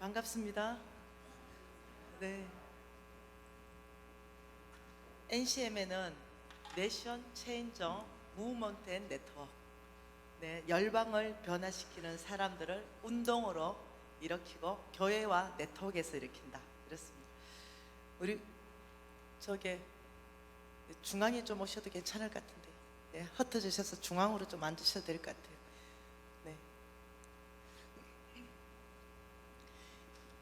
반갑습니다. 네. NCM에는 내션 체인저 무브먼트 앤 네트워크, 네, 열방을 변화시키는 사람들을 운동으로 일으키고 교회와 네트워크에서 일으킨다. 이렇습니다. 우리 저게 중앙에 좀 오셔도 괜찮을 것 같은데, 네, 흩어지셔서 중앙으로 좀 앉으셔도 될 것 같아요. 네.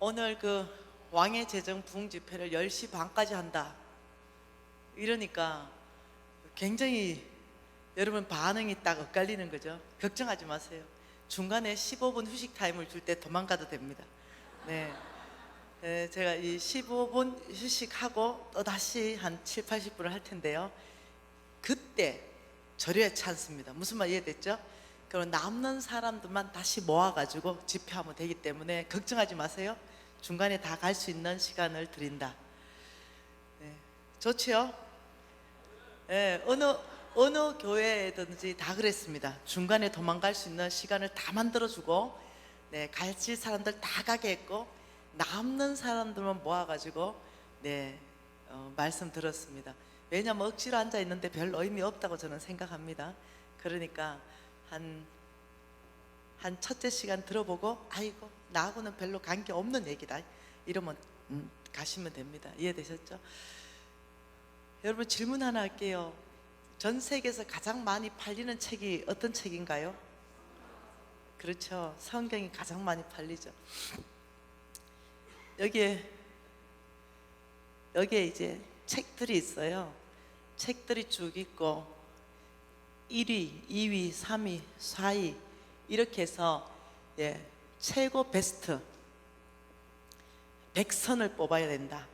오늘 그 왕의 재정 부흥 집회를 10시 반까지 한다. 이러니까 굉장히 여러분 반응이 딱 엇갈리는 거죠. 걱정하지 마세요. 중간에 15분 휴식 타임을 줄 때 도망가도 됩니다. 네. 제가 이 15분 휴식하고 또 다시 한 7, 80분을 할 텐데요. 그때 절여야 찬스입니다. 무슨 말 이해됐죠? 그럼 남는 사람들만 다시 모아가지고 집회하면 되기 때문에 걱정하지 마세요. 중간에 다 갈 수 있는 시간을 드린다. 네. 좋지요? 네, 어느 교회든지 다 그랬습니다. 중간에 도망갈 수 있는 시간을 다 만들어주고, 네, 가실 사람들 다 가게 했고, 남는 사람들만 모아가지고, 네, 말씀 들었습니다. 왜냐면 억지로 앉아 있는데 별 의미 없다고 저는 생각합니다. 그러니까 한 첫째 시간 들어보고, 아이고 나하고는 별로 관계 없는 얘기다, 이러면 가시면 됩니다. 이해되셨죠? 여러분, 질문 하나 할게요. 전 세계에서 가장 많이 팔리는 책이 어떤 책인가요? 그렇죠. 성경이 가장 많이 팔리죠. 여기에 이제 책들이 있어요. 책들이 쭉 있고 1위, 2위, 3위, 4위 이렇게 해서, 예, 최고 베스트 100선을 뽑아야 된다.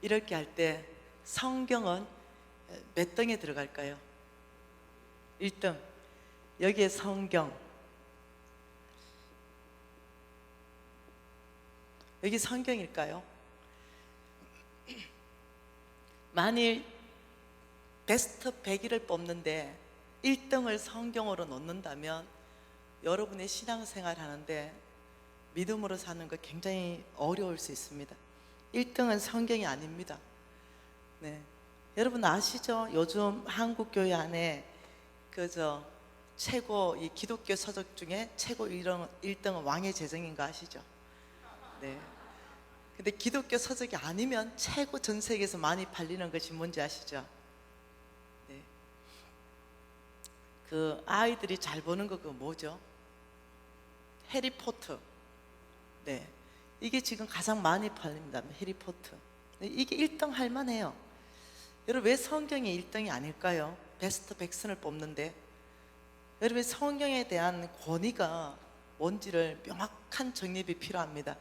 이렇게 할 때 성경은 몇 등에 들어갈까요? 1등. 여기에 성경, 여기 성경일까요? 만일 베스트 100위를 뽑는데 1등을 성경으로 놓는다면 여러분의 신앙생활 하는데 믿음으로 사는 거 굉장히 어려울 수 있습니다. 1등은 성경이 아닙니다. 네. 여러분 아시죠? 요즘 한국 교회 안에 최고 이 기독교 서적 중에 최고 1등은 왕의 재정인 거 아시죠? 네. 근데 기독교 서적이 아니면 최고 전 세계에서 많이 팔리는 것이 뭔지 아시죠? 네. 그 아이들이 잘 보는 거 그거 뭐죠? 해리포터. 네. 이게 지금 가장 많이 팔립니다. 해리포터. 이게 1등 할 만해요. 여러분, 왜 성경이 1등이 아닐까요? 베스트 100선을 뽑는데. 여러분, 성경에 대한 권위가 뭔지를 명확한 정립이 필요합니다.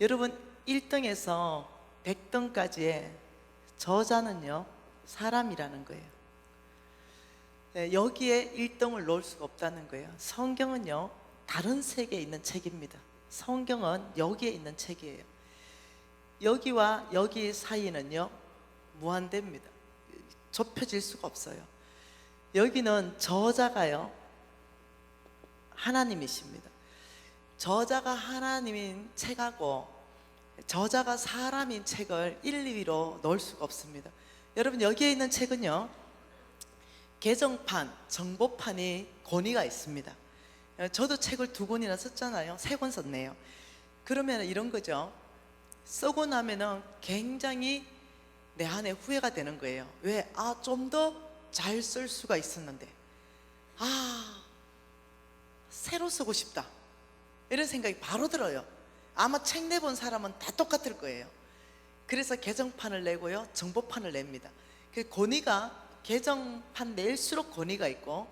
여러분, 1등에서 100등까지의 저자는요, 사람이라는 거예요. 네, 여기에 1등을 놓을 수가 없다는 거예요. 성경은요, 다른 세계에 있는 책입니다. 성경은 여기에 있는 책이에요. 여기와 여기 사이는요, 무한대입니다. 좁혀질 수가 없어요. 여기는 저자가요, 하나님이십니다. 저자가 하나님인 책하고 저자가 사람인 책을 1, 2위로 넣을 수가 없습니다. 여러분, 여기에 있는 책은요, 개정판, 정보판이 권위가 있습니다. 저도 책을 2권이나 썼잖아요. 3권 썼네요. 그러면 이런 거죠. 쓰고 나면은 굉장히 내 안에 후회가 되는 거예요. 왜? 좀 더 잘 쓸 수가 있었는데, 새로 쓰고 싶다, 이런 생각이 바로 들어요. 아마 책 내본 사람은 다 똑같을 거예요. 그래서 개정판을 내고요, 정보판을 냅니다. 그 권위가, 개정판 낼수록 권위가 있고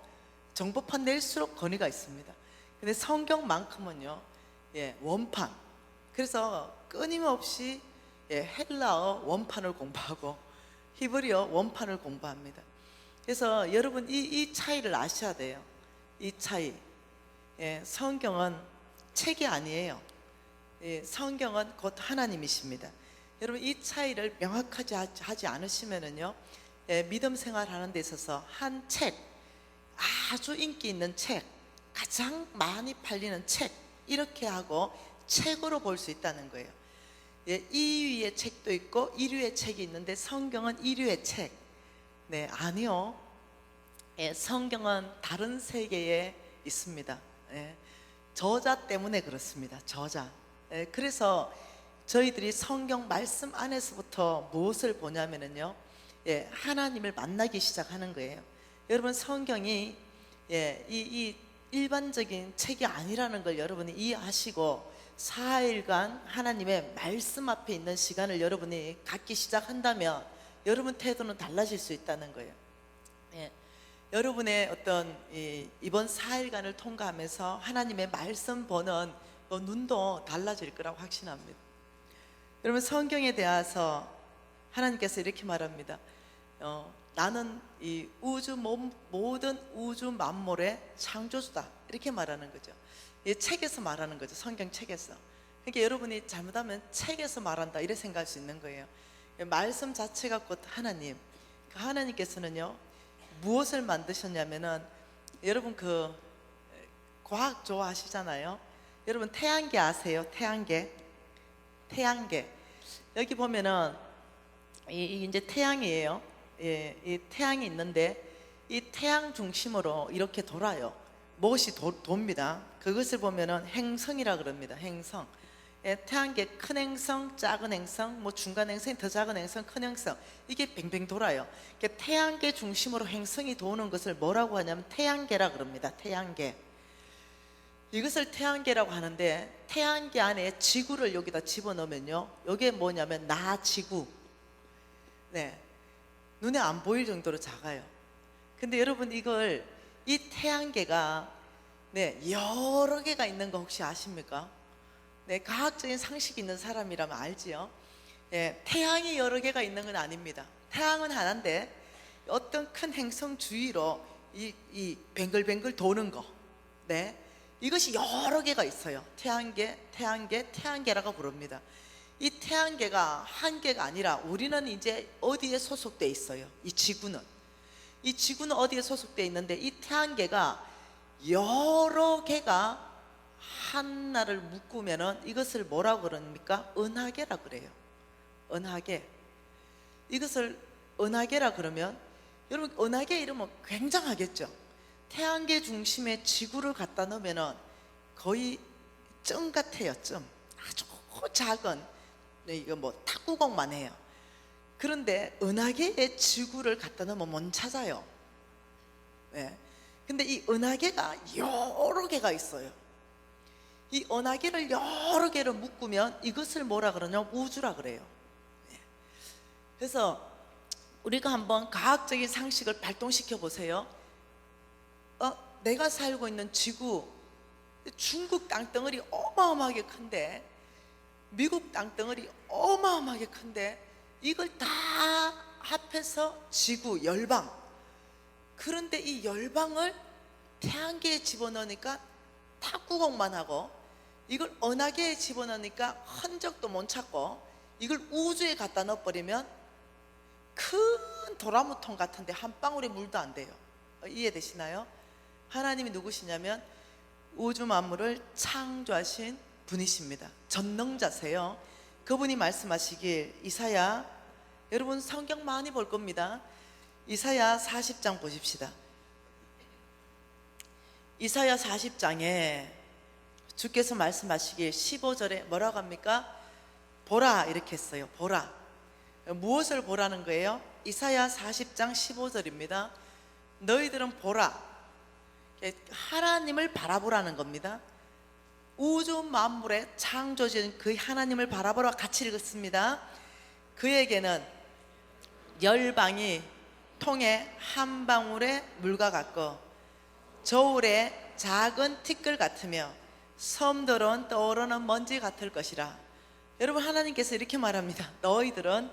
정보판 낼수록 권위가 있습니다. 근데 성경만큼은요, 예, 원판. 그래서 끊임없이, 예, 헬라어 원판을 공부하고 히브리어 원판을 공부합니다. 그래서 여러분, 이 차이를 아셔야 돼요. 이 차이. 예, 성경은 책이 아니에요. 예, 성경은 곧 하나님이십니다. 여러분, 이 차이를 명확하게 하지 않으시면은요, 예, 믿음 생활하는 데 있어서 한 책, 아주 인기 있는 책, 가장 많이 팔리는 책, 이렇게 하고 책으로 볼 수 있다는 거예요. 예, 2위의 책도 있고 1위의 책이 있는데 성경은 1위의 책. 네, 아니요. 예, 성경은 다른 세계에 있습니다. 예, 저자 때문에 그렇습니다. 저자. 예, 그래서 저희들이 성경 말씀 안에서부터 무엇을 보냐면요, 예, 하나님을 만나기 시작하는 거예요. 여러분, 성경이 이 일반적인 책이 아니라는 걸 여러분이 이해하시고 4일간 하나님의 말씀 앞에 있는 시간을 여러분이 갖기 시작한다면 여러분 태도는 달라질 수 있다는 거예요. 예, 여러분의 어떤 이번 4일간을 통과하면서 하나님의 말씀 보는 눈도 달라질 거라고 확신합니다. 여러분, 성경에 대해서 하나님께서 이렇게 말합니다. 나는 이 모든 우주 만물의 창조주다, 이렇게 말하는 거죠. 이 책에서 말하는 거죠. 성경 책에서. 그러니까 여러분이 잘못하면 책에서 말한다 이렇게 생각할 수 있는 거예요. 말씀 자체가 곧 하나님. 그 하나님께서는요, 무엇을 만드셨냐면은, 여러분 그 과학 좋아하시잖아요. 여러분 태양계 아세요? 태양계. 여기 보면은 이제 태양이에요. 예, 이 태양이 있는데 이 태양 중심으로 이렇게 돌아요. 무엇이 돕니다. 그것을 보면은 행성이라 그럽니다. 행성. 예, 태양계 큰 행성, 작은 행성, 뭐 중간 행성, 더 작은 행성, 큰 행성, 이게 뱅뱅 돌아요. 태양계 중심으로 행성이 도는 것을 뭐라고 하냐면 태양계라 그럽니다. 태양계. 이것을 태양계라고 하는데, 태양계 안에 지구를 여기다 집어넣으면요, 이게 뭐냐면 나지구. 네, 눈에 안 보일 정도로 작아요. 근데 여러분, 이 태양계가 여러 개가 있는 거 혹시 아십니까? 네, 과학적인 상식이 있는 사람이라면 알지요. 태양이 여러 개가 있는 건 아닙니다. 태양은 하나인데 어떤 큰 행성 주위로 이 뱅글뱅글 도는 거, 네, 이것이 여러 개가 있어요. 태양계라고 부릅니다. 이 태양계가 한 개가 아니라 우리는 이제 어디에 소속돼 있어요? 이 지구는 어디에 소속돼 있는데, 이 태양계가 여러 개가 하나를 묶으면은 이것을 뭐라고 그럽니까? 은하계라 그래요. 은하계. 이것을 은하계라 그러면, 여러분 은하계 이러면 굉장하겠죠. 태양계 중심에 지구를 갖다 놓으면은 거의 점 같아요. 점. 아주 작은, 이거 뭐 탁구공만 해요. 그런데 은하계에 지구를 갖다 놓으면 못 찾아요. 네. 근데 이 은하계가 여러 개가 있어요. 이 은하계를 여러 개를 묶으면 이것을 뭐라 그러냐? 우주라 그래요. 네. 그래서 우리가 한번 과학적인 상식을 발동시켜 보세요. 내가 살고 있는 지구, 중국 땅덩어리 어마어마하게 큰데, 미국 땅덩어리 어마어마하게 큰데, 이걸 다 합해서 지구, 열방. 그런데 이 열방을 태양계에 집어넣으니까 탁구공만 하고, 이걸 은하계에 집어넣으니까 흔적도 못 찾고, 이걸 우주에 갖다 넣어버리면 큰 도라무통 같은데 한 방울의 물도 안 돼요. 이해되시나요? 하나님이 누구시냐면 우주 만물을 창조하신 분이십니다. 전능자세요. 그분이 말씀하시길, 이사야, 여러분 성경 많이 볼 겁니다. 이사야 40장 보십시다. 이사야 40장에 주께서 말씀하시길 15절에 뭐라고 합니까? 보라, 이렇게 했어요. 보라. 무엇을 보라는 거예요? 이사야 40장 15절입니다. 너희들은 보라. 하나님을 바라보라는 겁니다. 우주 만물의 창조주인 그 하나님을 바라보라. 같이 읽었습니다. 그에게는 열방이 통에 한 방울의 물과 같고 저울의 작은 티끌 같으며 섬들은 떠오르는 먼지 같을 것이라. 여러분, 하나님께서 이렇게 말합니다. 너희들은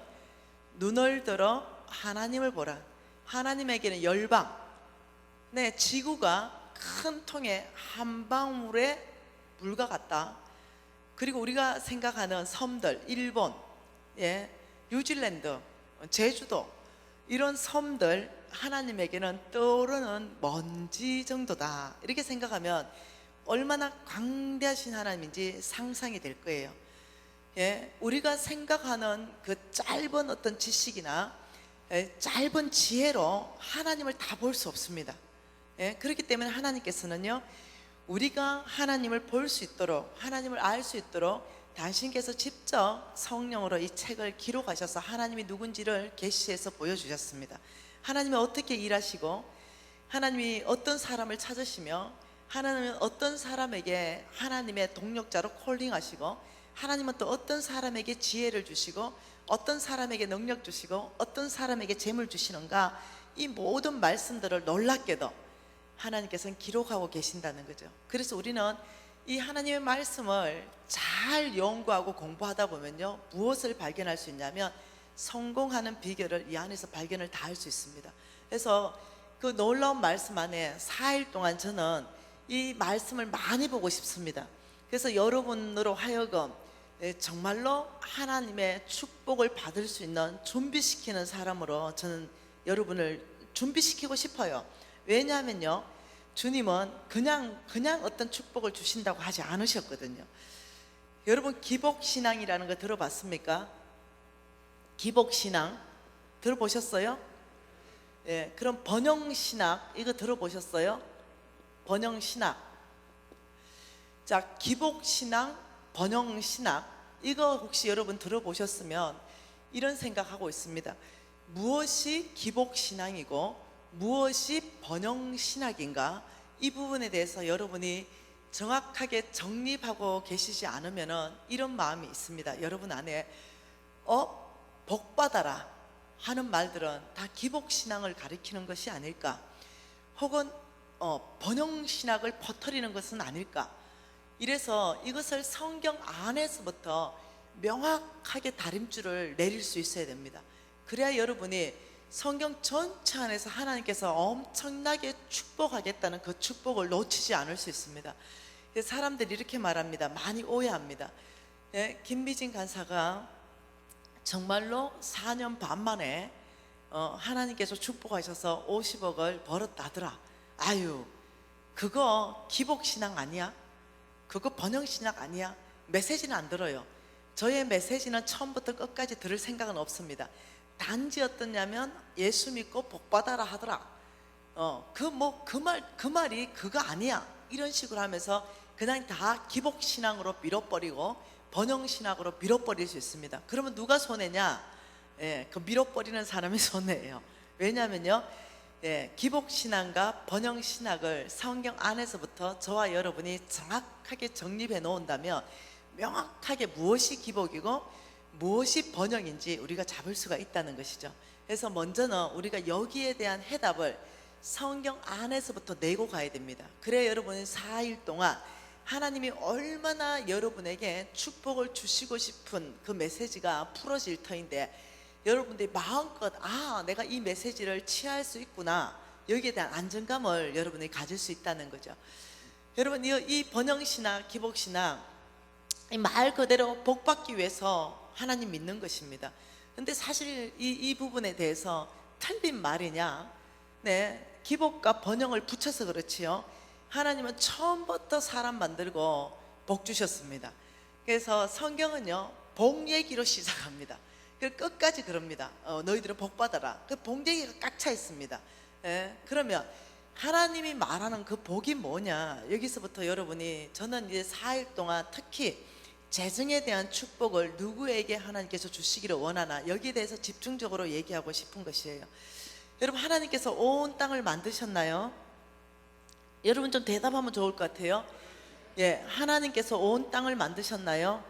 눈을 들어 하나님을 보라. 하나님에게는 열방, 지구가 큰 통에 한 방울의 물과 같다. 그리고 우리가 생각하는 섬들, 일본, 뉴질랜드, 제주도, 이런 섬들, 하나님에게는 떠오르는 먼지 정도다. 이렇게 생각하면 얼마나 광대하신 하나님인지 상상이 될 거예요. 예, 우리가 생각하는 그 짧은 어떤 지식이나 짧은 지혜로 하나님을 다 볼 수 없습니다. 예, 그렇기 때문에 하나님께서는요, 우리가 하나님을 볼 수 있도록, 하나님을 알 수 있도록 당신께서 직접 성령으로 이 책을 기록하셔서 하나님이 누군지를 계시해서 보여주셨습니다. 하나님이 어떻게 일하시고, 하나님이 어떤 사람을 찾으시며, 하나님은 어떤 사람에게 하나님의 동력자로 콜링하시고, 하나님은 또 어떤 사람에게 지혜를 주시고, 어떤 사람에게 능력 주시고, 어떤 사람에게 재물 주시는가, 이 모든 말씀들을 놀랍게도 하나님께서는 기록하고 계신다는 거죠. 그래서 우리는 이 하나님의 말씀을 잘 연구하고 공부하다 보면요, 무엇을 발견할 수 있냐면 성공하는 비결을 이 안에서 발견을 다 할 수 있습니다. 그래서 그 놀라운 말씀 안에 4일 동안 저는 이 말씀을 많이 보고 싶습니다. 그래서 여러분으로 하여금 정말로 하나님의 축복을 받을 수 있는 준비시키는 사람으로 저는 여러분을 준비시키고 싶어요. 왜냐하면요, 주님은 그냥 어떤 축복을 주신다고 하지 않으셨거든요. 여러분, 기복신앙이라는 거 들어봤습니까? 기복신앙 들어보셨어요? 예, 그럼 번영신학 이거 들어보셨어요? 번영신학. 자, 기복신앙, 번영신학 이거 혹시 여러분 들어보셨으면 이런 생각하고 있습니다. 무엇이 기복신앙이고 무엇이 번영신학인가? 이 부분에 대해서 여러분이 정확하게 정립하고 계시지 않으면 이런 마음이 있습니다. 여러분 안에 복받아라 하는 말들은 다 기복신앙을 가리키는 것이 아닐까? 혹은 번영신학을 퍼뜨리는 것은 아닐까? 이래서 이것을 성경 안에서부터 명확하게 다림줄을 내릴 수 있어야 됩니다. 그래야 여러분이 성경 전체 안에서 하나님께서 엄청나게 축복하겠다는 그 축복을 놓치지 않을 수 있습니다. 사람들이 이렇게 말합니다. 많이 오해합니다. 예, 김미진 간사가 정말로 4년 반 만에 하나님께서 축복하셔서 50억을 벌었다더라. 아유, 그거 기복신앙 아니야? 그거 번영신앙 아니야? 메시지는 안 들어요. 저의 메시지는 처음부터 끝까지 들을 생각은 없습니다. 단지 어떠냐면 예수 믿고 복 받아라 하더라. 그 말이 그거 아니야. 이런 식으로 하면서 그냥 다 기복신앙으로 밀어버리고 번영신학으로 밀어버릴 수 있습니다. 그러면 누가 손해냐? 예, 그 밀어버리는 사람이 손해예요. 왜냐하면요, 예, 기복신앙과 번영신학을 성경 안에서부터 저와 여러분이 정확하게 정립해 놓은다면 명확하게 무엇이 기복이고 무엇이 번영인지 우리가 잡을 수가 있다는 것이죠. 그래서 먼저는 우리가 여기에 대한 해답을 성경 안에서부터 내고 가야 됩니다. 그래야 여러분이 4일 동안 하나님이 얼마나 여러분에게 축복을 주시고 싶은 그 메시지가 풀어질 터인데 여러분들이 마음껏 내가 이 메시지를 취할 수 있구나, 여기에 대한 안정감을 여러분이 가질 수 있다는 거죠. 여러분, 이 번영신학, 기복신학 이 말 그대로 복 받기 위해서 하나님 믿는 것입니다. 근데 사실 이 부분에 대해서 틀린 말이냐? 네, 기복과 번영을 붙여서 그렇지요. 하나님은 처음부터 사람 만들고 복 주셨습니다. 그래서 성경은요, 복 얘기로 시작합니다. 끝까지 그럽니다. 너희들은 복 받아라. 그 복 얘기가 꽉 차 있습니다. 예, 그러면 하나님이 말하는 그 복이 뭐냐? 여기서부터 여러분이, 저는 이제 4일 동안 특히 재정에 대한 축복을 누구에게 하나님께서 주시기를 원하나, 여기에 대해서 집중적으로 얘기하고 싶은 것이에요. 여러분, 하나님께서 온 땅을 만드셨나요? 여러분 좀 대답하면 좋을 것 같아요. 예, 하나님께서 온 땅을 만드셨나요?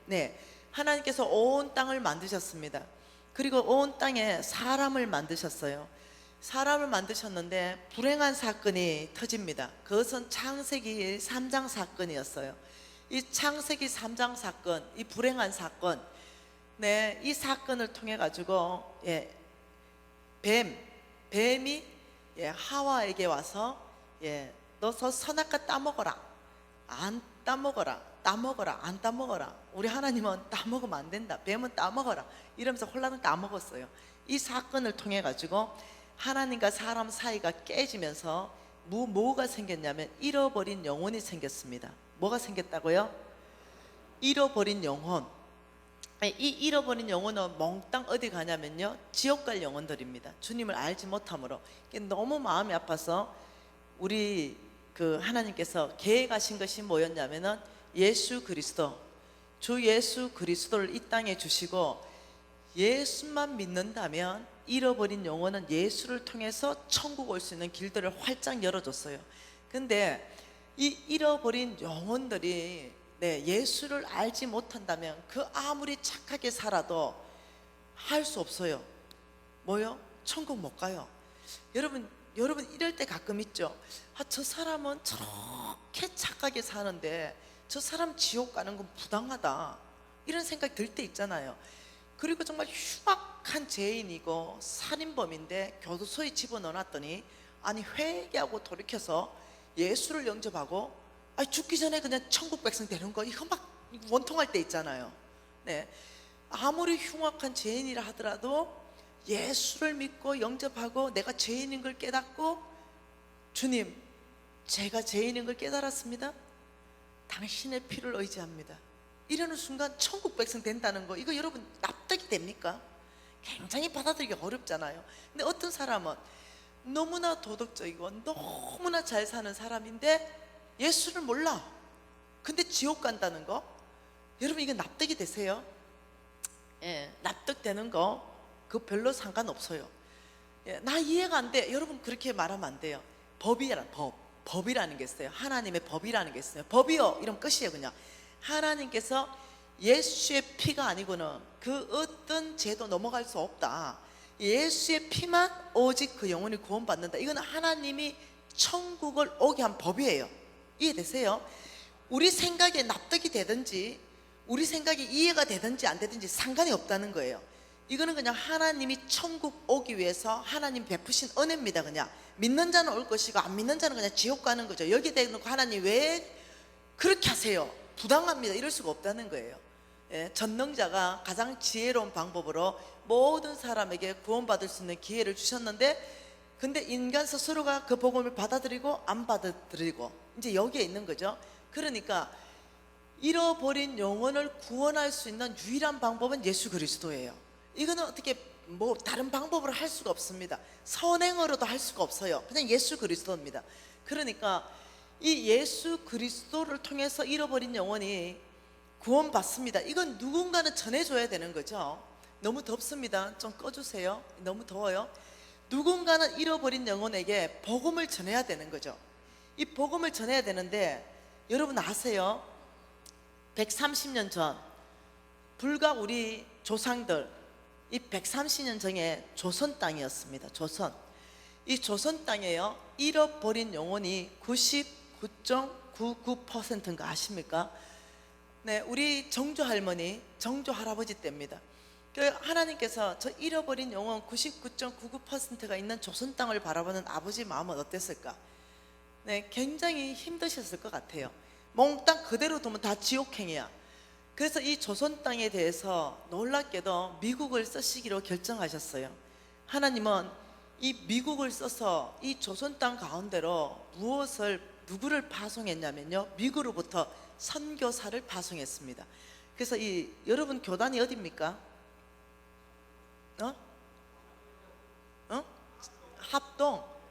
네, 하나님께서 온 땅을 만드셨습니다. 그리고 온 땅에 사람을 만드셨어요. 사람을 만드셨는데 불행한 사건이 터집니다. 그것은 창세기 3장 사건이었어요. 이 창세기 3장 사건, 이 불행한 사건, 네, 이 사건을 통해 가지고 뱀이 하와에게 와서 너 선악과 따먹어라, 안 따먹어라, 따먹어라, 안 따먹어라. 우리 하나님은 따먹으면 안 된다, 뱀은 따먹어라 이러면서 홀라당 따먹었어요. 이 사건을 통해 가지고 하나님과 사람 사이가 깨지면서 뭐가 생겼냐면 잃어버린 영혼이 생겼습니다. 뭐가 생겼다고요? 잃어버린 영혼. 이 잃어버린 영혼은 몽땅 어디 가냐면요, 지옥 갈 영혼들입니다. 주님을 알지 못함으로. 너무 마음이 아파서 우리 하나님께서 계획하신 것이 뭐였냐면은 예수 그리스도, 주 예수 그리스도를 이 땅에 주시고 예수만 믿는다면 잃어버린 영혼은 예수를 통해서 천국 올 수 있는 길들을 활짝 열어줬어요. 근데 이 잃어버린 영혼들이 예수를 알지 못한다면 그 아무리 착하게 살아도 할 수 없어요. 뭐요? 천국 못 가요. 여러분 이럴 때 가끔 있죠. 저 사람은 저렇게 착하게 사는데 저 사람 지옥 가는 건 부당하다, 이런 생각이 들 때 있잖아요. 그리고 정말 흉악한 죄인이고 살인범인데 교도소에 집어넣어놨더니 아니 회개하고 돌이켜서 예수를 영접하고 죽기 전에 그냥 천국 백성 되는 거, 이거 막 원통할 때 있잖아요. 아무리 흉악한 죄인이라 하더라도 예수를 믿고 영접하고 내가 죄인인 걸 깨닫고, 주님 제가 죄인인 걸 깨달았습니다, 당신의 피를 의지합니다, 이러는 순간 천국 백성 된다는 거, 이거 여러분 납득이 됩니까? 굉장히 받아들이기 어렵잖아요. 근데 어떤 사람은 너무나 도덕적이고 너무나 잘 사는 사람인데 예수를 몰라. 근데 지옥 간다는 거, 여러분 이게 납득이 되세요? 납득되는 거 그거 별로 상관없어요. 나 이해가 안 돼, 여러분 그렇게 말하면 안 돼요. 법이라는 게 있어요. 하나님의 법이라는 게 있어요. 법이요 이러면 끝이에요. 그냥 하나님께서 예수의 피가 아니고는 그 어떤 죄도 넘어갈 수 없다, 예수의 피만 오직 그 영혼이 구원받는다, 이거는 하나님이 천국을 오게 한 법이에요. 이해되세요? 우리 생각에 납득이 되든지 우리 생각이 이해가 되든지 안 되든지 상관이 없다는 거예요. 이거는 그냥 하나님이 천국 오기 위해서 하나님 베푸신 은혜입니다. 그냥 믿는 자는 올 것이고 안 믿는 자는 그냥 지옥 가는 거죠. 여기에 대놓고 하나님 왜 그렇게 하세요, 부당합니다, 이럴 수가 없다는 거예요. 전능자가 가장 지혜로운 방법으로 모든 사람에게 구원받을 수 있는 기회를 주셨는데, 근데 인간 스스로가 그 복음을 받아들이고 안 받아들이고 이제 여기에 있는 거죠. 그러니까 잃어버린 영혼을 구원할 수 있는 유일한 방법은 예수 그리스도예요. 이거는 어떻게 다른 방법으로 할 수가 없습니다. 선행으로도 할 수가 없어요. 그냥 예수 그리스도입니다. 그러니까 이 예수 그리스도를 통해서 잃어버린 영혼이 구원받습니다. 이건 누군가는 전해줘야 되는 거죠. 너무 덥습니다. 좀 꺼주세요. 너무 더워요. 누군가는 잃어버린 영혼에게 복음을 전해야 되는 거죠. 이 복음을 전해야 되는데, 여러분 아세요? 130년 전 불과 우리 조상들, 이 130년 전에 조선 땅이었습니다. 이 조선 땅에요, 잃어버린 영혼이 99.99%인가 아십니까? 우리 정조 할머니, 정조 할아버지 때입니다. 하나님께서 저 잃어버린 영혼 99.99%가 있는 조선 땅을 바라보는 아버지 마음은 어땠을까? 굉장히 힘드셨을 것 같아요. 몽땅 그대로 두면 다 지옥행이야. 그래서 이 조선 땅에 대해서 놀랍게도 미국을 쓰시기로 결정하셨어요. 하나님은 이 미국을 써서 이 조선 땅 가운데로 누구를 파송했냐면요, 미국으로부터 선교사를 파송했습니다. 그래서 여러분 교단이 어디입니까?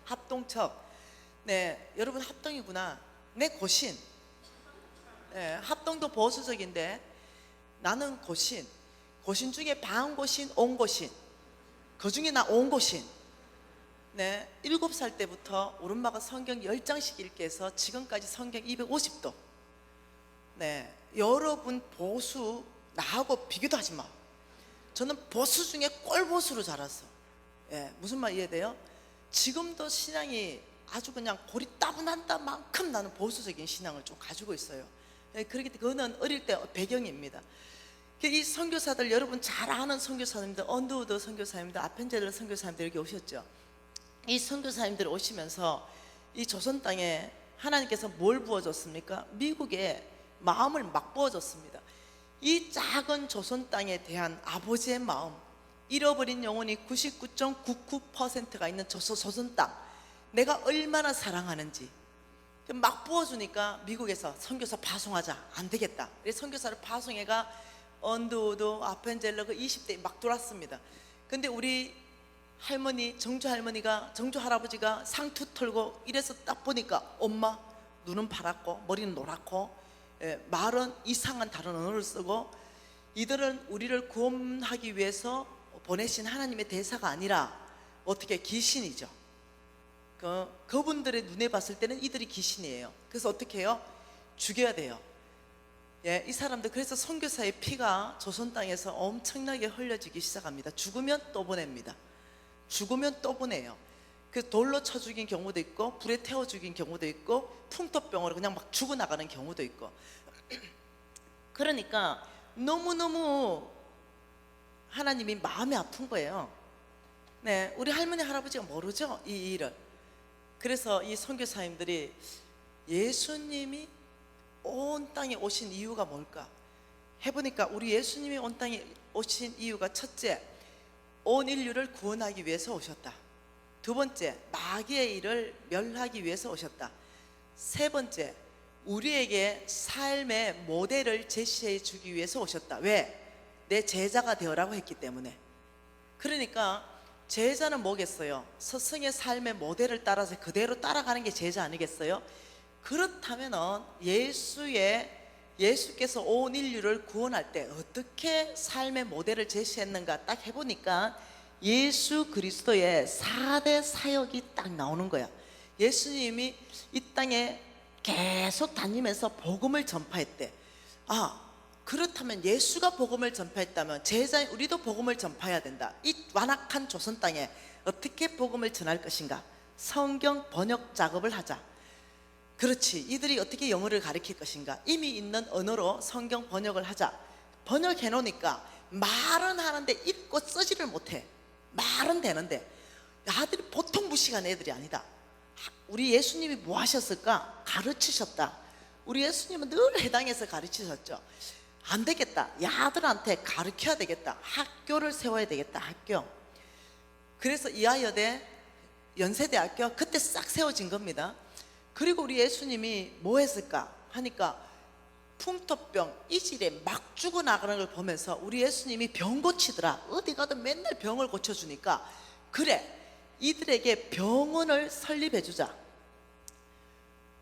합동척. 여러분 합동이구나. 고신. 합동도 보수적인데 나는 고신 중에 반고신, 온고신, 그 중에 나 온고신. 7살 때부터 우리 엄마가 성경 10장씩 읽게 해서 지금까지 성경 250도. 여러분 보수 나하고 비교도 하지 마. 저는 보수 중에 꼴보수로 자랐어. 무슨 말 이해돼요? 지금도 신앙이 아주 그냥 고리따분한다 만큼 나는 보수적인 신앙을 좀 가지고 있어요. 그렇기 때문에 그거는 어릴 때 배경입니다. 이 선교사들, 여러분 잘 아는 선교사님들, 언더우드 선교사님들, 아펜젤러 선교사님들 여기 오셨죠. 이 선교사님들 오시면서 이 조선 땅에 하나님께서 뭘 부어줬습니까? 미국에 마음을 막 부어줬습니다. 이 작은 조선 땅에 대한 아버지의 마음, 잃어버린 영혼이 99.99%가 있는 조선 땅, 내가 얼마나 사랑하는지 막 부어주니까 미국에서 선교사 파송하자. 안 되겠다. 그래서 선교사를 파송해가 언더우드, 아펜젤러 그 20대 막 돌았습니다. 근데 우리 할머니, 정주 할머니가, 정주 할아버지가 상투 털고 이래서 딱 보니까 엄마 눈은 파랗고 머리는 노랗고 말은 이상한 다른 언어를 쓰고 이들은 우리를 구원하기 위해서 보내신 하나님의 대사가 아니라 어떻게 귀신이죠. 그분들의 눈에 봤을 때는 이들이 귀신이에요. 그래서 어떻게 해요? 죽여야 돼요. 예, 이 사람들 그래서 선교사의 피가 조선 땅에서 엄청나게 흘려지기 시작합니다. 죽으면 또 보냅니다. 죽으면 또 보내요. 그 돌로 쳐 죽인 경우도 있고 불에 태워 죽인 경우도 있고 풍토병으로 그냥 막 죽어나가는 경우도 있고 그러니까 너무너무 하나님이 마음이 아픈 거예요. 네, 우리 할머니 할아버지가 모르죠 이 일을. 그래서 이 선교사님들이 예수님이 온 땅에 오신 이유가 뭘까 해보니까 우리 예수님이 온 땅에 오신 이유가 첫째, 온 인류를 구원하기 위해서 오셨다. 두 번째, 마귀의 일을 멸하기 위해서 오셨다. 세 번째, 우리에게 삶의 모델을 제시해 주기 위해서 오셨다. 왜? 내 제자가 되어라고 했기 때문에. 그러니까 제자는 뭐겠어요? 스승의 삶의 모델을 따라서 그대로 따라가는 게 제자 아니겠어요? 그렇다면 예수께서 온 인류를 구원할 때 어떻게 삶의 모델을 제시했는가 딱 해보니까 예수 그리스도의 4대 사역이 딱 나오는 거야. 예수님이 이 땅에 계속 다니면서 복음을 전파했대. 그렇다면 예수가 복음을 전파했다면 제자인 우리도 복음을 전파해야 된다. 이 완악한 조선 땅에 어떻게 복음을 전할 것인가? 성경 번역 작업을 하자. 그렇지, 이들이 어떻게 영어를 가르칠 것인가? 이미 있는 언어로 성경 번역을 하자. 번역해 놓으니까 말은 하는데 읽고 쓰지를 못해. 말은 되는데 아들이 보통 무식한 애들이 아니다. 우리 예수님이 뭐 하셨을까? 가르치셨다. 우리 예수님은 늘 해당해서 가르치셨죠. 안 되겠다. 야들한테 가르쳐야 되겠다. 학교를 세워야 되겠다. 학교. 그래서 이화여대, 연세대학교 그때 싹 세워진 겁니다. 그리고 우리 예수님이 뭐 했을까 하니까 풍토병, 이질에 막 죽어나가는 걸 보면서 우리 예수님이 병 고치더라. 어디 가든 맨날 병을 고쳐주니까 그래, 이들에게 병원을 설립해 주자.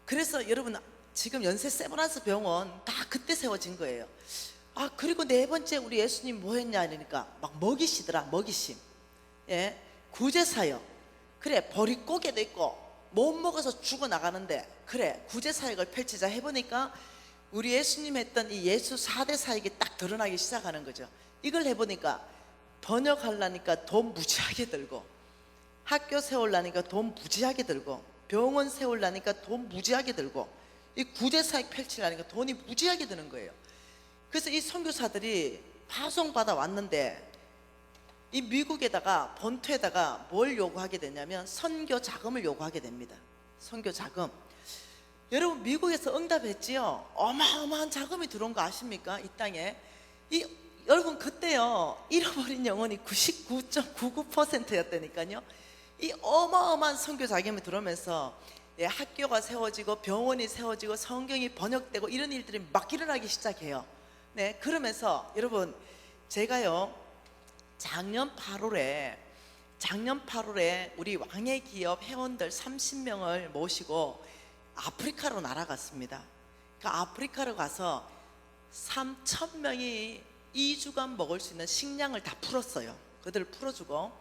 그래서 여러분 지금 연세 세브란스 병원 다 그때 세워진 거예요. 그리고 네 번째 우리 예수님 뭐 했냐 하니까 막 먹이시더라. 먹이심. 예, 구제사역. 그래, 보릿고개도 있고 못 먹어서 죽어나가는데 그래, 구제사역을 펼치자 해보니까 우리 예수님 했던 이 예수 4대 사역이 딱 드러나기 시작하는 거죠. 이걸 해보니까 번역하려니까 돈 무지하게 들고, 학교 세우려니까 돈 무지하게 들고, 병원 세우려니까 돈 무지하게 들고, 이 구제사역 펼치려니까 돈이 무지하게 드는 거예요. 그래서 이 선교사들이 파송받아 왔는데 이 미국에다가 본토에다가 뭘 요구하게 되냐면 선교 자금을 요구하게 됩니다. 선교 자금. 여러분 미국에서 응답했지요. 어마어마한 자금이 들어온 거 아십니까? 이 땅에. 여러분 그때요 잃어버린 영혼이 99.99%였다니까요. 이 어마어마한 선교 자금이 들어오면서 학교가 세워지고 병원이 세워지고 성경이 번역되고 이런 일들이 막 일어나기 시작해요. 네, 그러면서 여러분 제가요 작년 8월에 우리 왕의 기업 회원들 30명을 모시고 아프리카로 날아갔습니다. 그 아프리카로 가서 3,000명이 2주간 먹을 수 있는 식량을 다 풀었어요. 그들을 풀어주고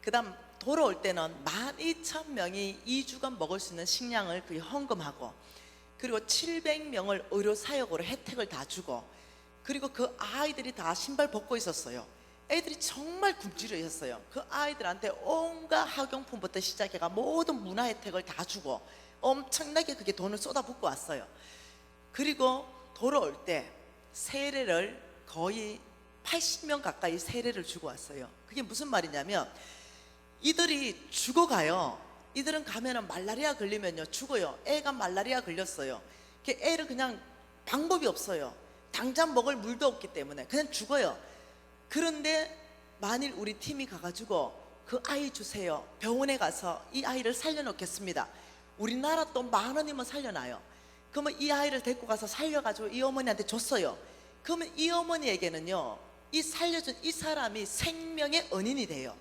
그 다음 돌아올 때는 12,000명이 2주간 먹을 수 있는 식량을 헌금하고 그리고 700명을 의료사역으로 혜택을 다 주고 그리고 그 아이들이 다 신발 벗고 있었어요. 애들이 정말 굶주려 있었어요. 그 아이들한테 온갖 학용품부터 시작해가 모든 문화 혜택을 다 주고 엄청나게 그게 돈을 쏟아붓고 왔어요. 그리고 돌아올 때 세례를 거의 80명 가까이 세례를 주고 왔어요. 그게 무슨 말이냐면 이들이 죽어가요. 이들은 가면은 말라리아 걸리면요 죽어요. 애가 말라리아 걸렸어요. 애를 그냥 방법이 없어요. 당장 먹을 물도 없기 때문에 그냥 죽어요. 그런데 만일 우리 팀이 가가지고 그 아이 주세요. 병원에 가서 이 아이를 살려놓겠습니다. 우리나라 돈 10,000원이면 살려놔요. 그러면 이 아이를 데리고 가서 살려가지고 이 어머니한테 줬어요. 그러면 이 어머니에게는요, 이 살려준 이 사람이 생명의 은인이 돼요.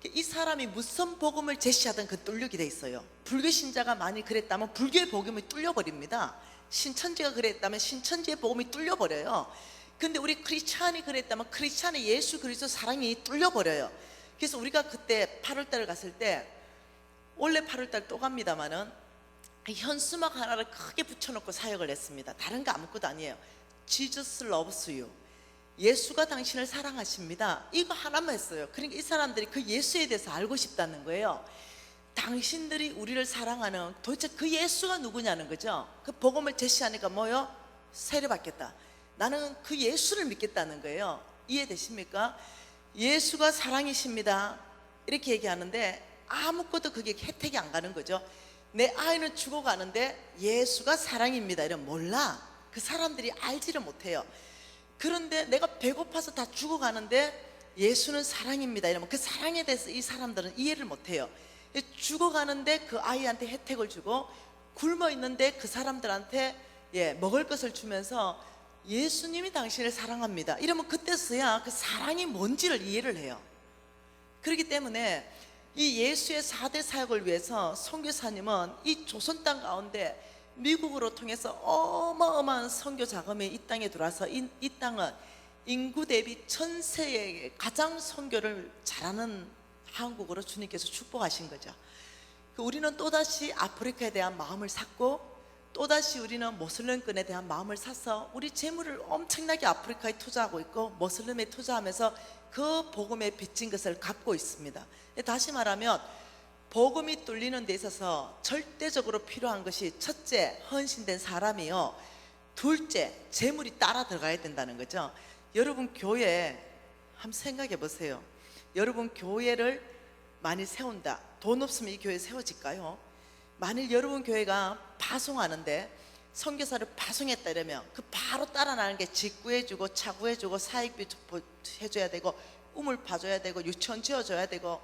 이 사람이 무슨 복음을 제시하든 그 뚫리게 돼 있어요. 불교 신자가 많이 그랬다면 불교의 복음이 뚫려버립니다. 신천지가 그랬다면 신천지의 복음이 뚫려버려요. 근데 우리 크리스찬이 그랬다면 크리스찬의 예수 그리스도 사랑이 뚫려버려요. 그래서 우리가 그때 8월달을 갔을 때, 원래 8월달 또 갑니다마는 현수막 하나를 크게 붙여놓고 사역을 했습니다. 다른 거 아무것도 아니에요. Jesus loves you. 예수가 당신을 사랑하십니다. 이거 하나만 했어요. 그러니까 이 사람들이 그 예수에 대해서 알고 싶다는 거예요. 당신들이 우리를 사랑하는 도대체 그 예수가 누구냐는 거죠. 그 복음을 제시하니까 뭐요? 세례받겠다. 나는 그 예수를 믿겠다는 거예요. 이해되십니까? 예수가 사랑이십니다. 이렇게 얘기하는데 아무것도 그게 혜택이 안 가는 거죠. 내 아이는 죽어가는데 예수가 사랑입니다 이러면 몰라. 그 사람들이 알지를 못해요. 그런데 내가 배고파서 다 죽어가는데 예수는 사랑입니다 이러면 그 사랑에 대해서 이 사람들은 이해를 못해요. 죽어가는데 그 아이한테 혜택을 주고, 굶어 있는데 그 사람들한테 먹을 것을 주면서 예수님이 당신을 사랑합니다 이러면 그때서야 그 사랑이 뭔지를 이해를 해요. 그렇기 때문에 이 예수의 4대 사역을 위해서 선교사님은 이 조선 땅 가운데 미국으로 통해서 어마어마한 선교 자금이 이 땅에 들어와서 이 땅은 인구 대비 전 세계에 가장 선교를 잘하는 한국으로 주님께서 축복하신 거죠. 우리는 또다시 아프리카에 대한 마음을 샀고, 또다시 우리는 모슬렘권에 대한 마음을 사서 우리 재물을 엄청나게 아프리카에 투자하고 있고 모슬렘에 투자하면서 그 복음에 빚진 것을 갚고 있습니다. 다시 말하면 복음이 뚫리는 데 있어서 절대적으로 필요한 것이, 첫째, 헌신된 사람이요, 둘째, 재물이 따라 들어가야 된다는 거죠. 여러분 교회 한번 생각해 보세요. 여러분 교회를 많이 세운다. 돈 없으면 이 교회 세워질까요? 만일 여러분 교회가 파송하는데 선교사를 파송했다 이러면 그 바로 따라 나는 게 직구해주고 차구해주고 사익비 해줘야 되고 우물 파줘야 되고 유치원 지어줘야 되고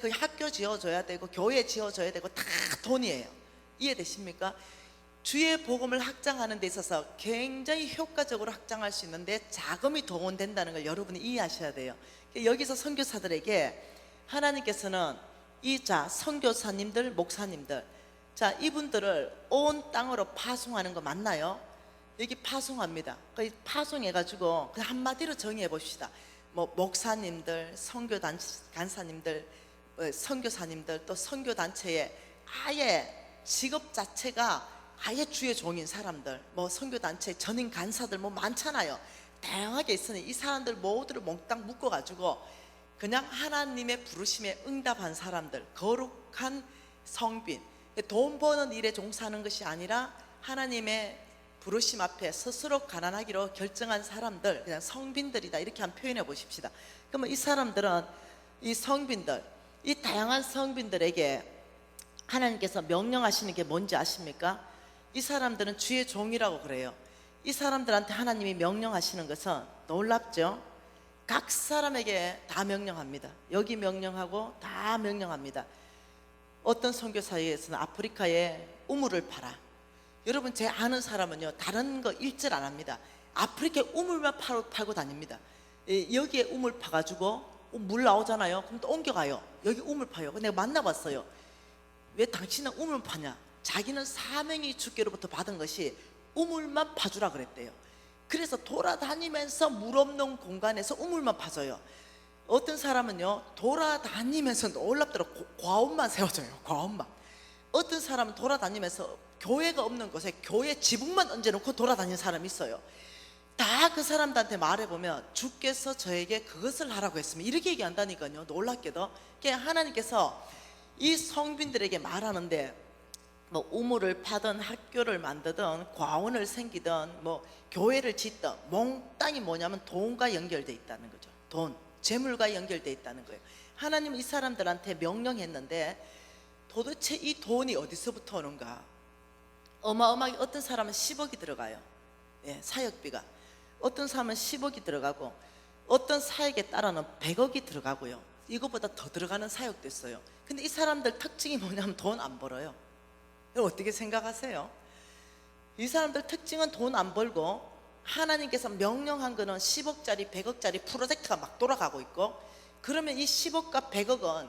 그 학교 지어줘야 되고 교회 지어줘야 되고 다 돈이에요. 이해되십니까? 주의 복음을 확장하는 데 있어서 굉장히 효과적으로 확장할 수 있는데 자금이 동원된다는 걸 여러분이 이해하셔야 돼요. 여기서 선교사들에게 하나님께서는 선교사님들, 목사님들, 이분들을 온 땅으로 파송하는 거 맞나요? 여기 파송합니다. 파송해가지고 한마디로 정의해 봅시다. 목사님들, 간사님들, 선교사님들, 또 선교단체에 아예 직업 자체가 아예 주의 종인 사람들, 선교단체 전임 간사들 많잖아요. 다양하게 있으니 이 사람들 모두를 몽땅 묶어가지고 그냥 하나님의 부르심에 응답한 사람들, 거룩한 성빈, 돈 버는 일에 종사하는 것이 아니라 하나님의 부르심 앞에 스스로 가난하기로 결정한 사람들, 그냥 성빈들이다 이렇게 한번 표현해 보십시다. 그러면 이 사람들은, 이 성빈들, 이 다양한 성빈들에게 하나님께서 명령하시는 게 뭔지 아십니까? 이 사람들은 주의 종이라고 그래요. 이 사람들한테 하나님이 명령하시는 것은 놀랍죠? 각 사람에게 다 명령합니다. 여기 명령하고 다 명령합니다. 어떤 선교사회에서는 아프리카에 우물을 팔아. 여러분, 제 아는 사람은요 다른 거 일절 안 합니다. 아프리카에 우물만 팔고 다닙니다. 여기에 우물 파가지고 물 나오잖아요. 그럼 또 옮겨가요. 여기 우물 파요. 내가 만나봤어요. 왜 당신은 우물 파냐? 자기는 사명이 주께로부터 받은 것이 우물만 파주라 그랬대요. 그래서 돌아다니면서 물 없는 공간에서 우물만 파줘요. 어떤 사람은요 돌아다니면서 놀랍도록 과업만 세워줘요. 과업만. 어떤 사람은 돌아다니면서 교회가 없는 곳에 교회 지붕만 얹어놓고 돌아다니는 사람이 있어요. 다 그 사람들한테 말해보면 주께서 저에게 그것을 하라고 했으면 이렇게 얘기한다니까요. 놀랍게도 하나님께서 이 성빈들에게 말하는데, 우물을 파든 학교를 만드든 과원을 생기든 교회를 짓든 몽땅이 뭐냐면 돈과 연결돼 있다는 거죠. 돈, 재물과 연결돼 있다는 거예요. 하나님은 이 사람들한테 명령했는데 도대체 이 돈이 어디서부터 오는가? 어마어마하게, 어떤 사람은 10억이 들어가요. 사역비가. 어떤 사람은 10억이 들어가고 어떤 사역에 따라는 100억이 들어가고요. 이거보다 더 들어가는 사역도 있어요. 근데 이 사람들 특징이 뭐냐면 돈 안 벌어요. 여러분 어떻게 생각하세요? 이 사람들 특징은 돈 안 벌고 하나님께서 명령한 거는 10억짜리 100억짜리 프로젝트가 막 돌아가고 있고, 그러면 이 10억과 100억은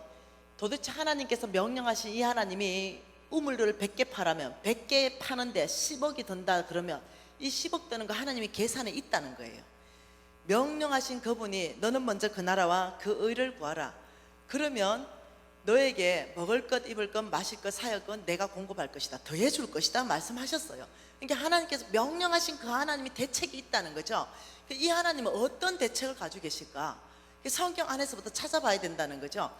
도대체 하나님께서 명령하신 이 하나님이 우물들을 100개 파라면 100개 파는데 10억이 든다 그러면 이 10억 드는 거 하나님이 계산에 있다는 거예요. 명령하신 그분이 너는 먼저 그 나라와 그 의를 구하라. 그러면 너에게 먹을 것, 입을 것, 마실 것, 사역 것 내가 공급할 것이다. 더해줄 것이다 말씀하셨어요. 그러니까 하나님께서 명령하신 그 하나님이 대책이 있다는 거죠. 이 하나님은 어떤 대책을 가지고 계실까? 성경 안에서부터 찾아봐야 된다는 거죠.